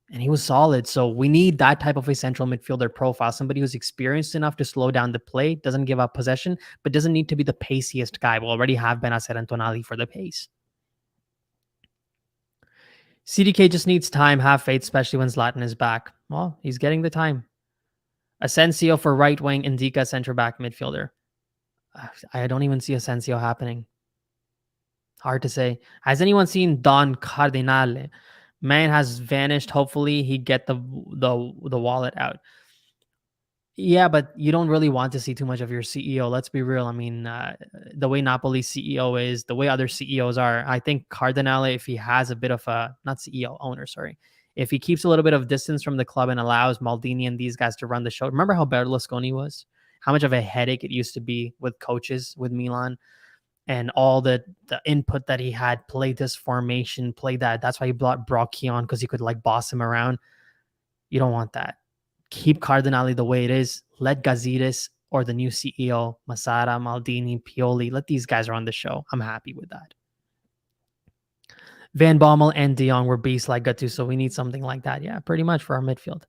and he was solid. So we need that type of a central midfielder profile, somebody who's experienced enough to slow down the play, doesn't give up possession, but doesn't need to be the paciest guy. We'll already have Benacer and Tonali for the pace. CDK just needs time, have faith, especially when Zlatan is back. Well, he's getting the time. Asensio for right wing, Ndika center back midfielder. I don't even see Asensio happening. Hard to say. Has anyone seen Don Cardinale? Man has vanished. Hopefully he get the wallet out. Yeah, but you don't really want to see too much of your CEO. Let's be real. I mean, the way Napoli's CEO is, the way other CEOs are, I think Cardinale, if he has a bit of a, not CEO, owner, sorry. If he keeps a little bit of distance from the club and allows Maldini and these guys to run the show. Remember how Berlusconi was? How much of a headache it used to be with coaches with Milan and all the input that he had, play this formation, play that. That's why he brought Brocchi on, because he could like boss him around. You don't want that. Keep Cardinale the way it is. Let Gazidis or the new CEO, Massara, Maldini, Pioli, let these guys run the show. I'm happy with that. Van Bommel and De Jong were beasts like Gattuso. We need something like that. Yeah, pretty much for our midfield.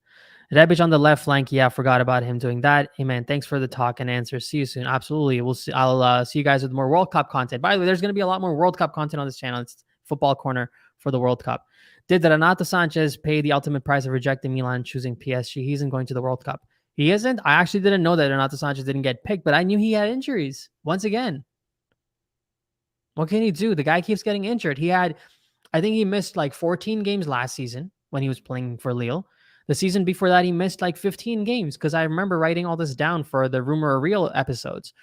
Rebic on the left flank. Yeah, forgot about him doing that. Hey, man, thanks for the talk and answers. See you soon. Absolutely. We'll see. I'll see you guys with more World Cup content. By the way, there's going to be a lot more World Cup content on this channel. It's Football Corner for the World Cup. Did Renato Sanchez pay the ultimate price of rejecting Milan and choosing PSG? He isn't going to the World Cup. He isn't? I actually didn't know that Renato Sanchez didn't get picked, but I knew he had injuries. Once again, what can he do? The guy keeps getting injured. I think he missed like 14 games last season when he was playing for Lille. The season before that, he missed like 15 games, because I remember writing all this down for the Rumor or Real episodes.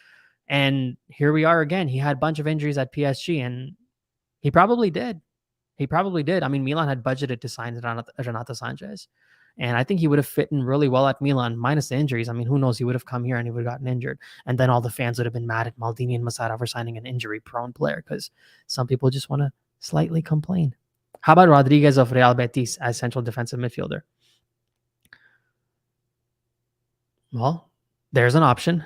And here we are again. He had a bunch of injuries at PSG, and he probably did. I mean, Milan had budgeted to sign Renato Sanchez, and I think he would have fit in really well at Milan, minus the injuries. I mean, who knows? He would have come here and he would have gotten injured. And then all the fans would have been mad at Maldini and Massara for signing an injury-prone player, because some people just want to slightly complain. How about Rodriguez of Real Betis as central defensive midfielder? Well, there's an option.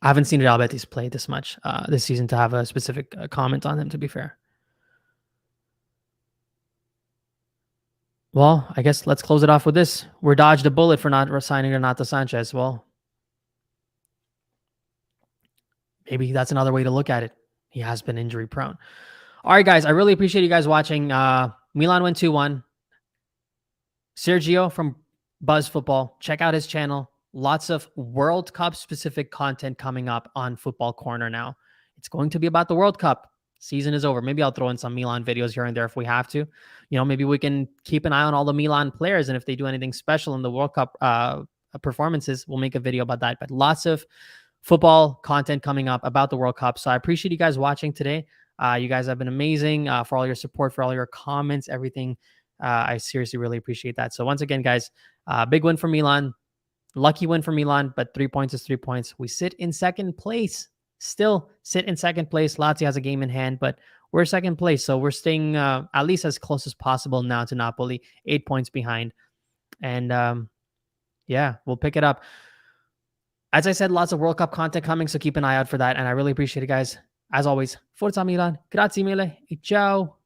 I haven't seen Real Betis play this much this season to have a specific comment on him, to be fair. Well, I guess let's close it off with this. We're dodged a bullet for not signing Renato Sanchez. Well, maybe that's another way to look at it. He has been injury prone. All right, guys, I really appreciate you guys watching. Milan went 2-1. Sergio from Buzz Football. Check out his channel. Lots of World Cup specific content coming up on Football Corner now. It's going to be about the World Cup. Season is over. Maybe I'll throw in some Milan videos here and there if we have to. Maybe we can keep an eye on all the Milan players, and if they do anything special in the World Cup performances, we'll make a video about that. But lots of football content coming up about the World Cup. So I appreciate you guys watching today. You guys have been amazing for all your support, for all your comments, everything. I seriously really appreciate that. So once again, guys, big win for Milan. Lucky win for Milan, but 3 points is 3 points. We sit in second place. Still sit in second place. Lazio has a game in hand, but we're second place. So we're staying at least as close as possible now to Napoli, 8 points behind. And yeah, we'll pick it up. As I said, lots of World Cup content coming, so keep an eye out for that. And I really appreciate it, guys. As always, Forza Milan, grazie mille, e ciao.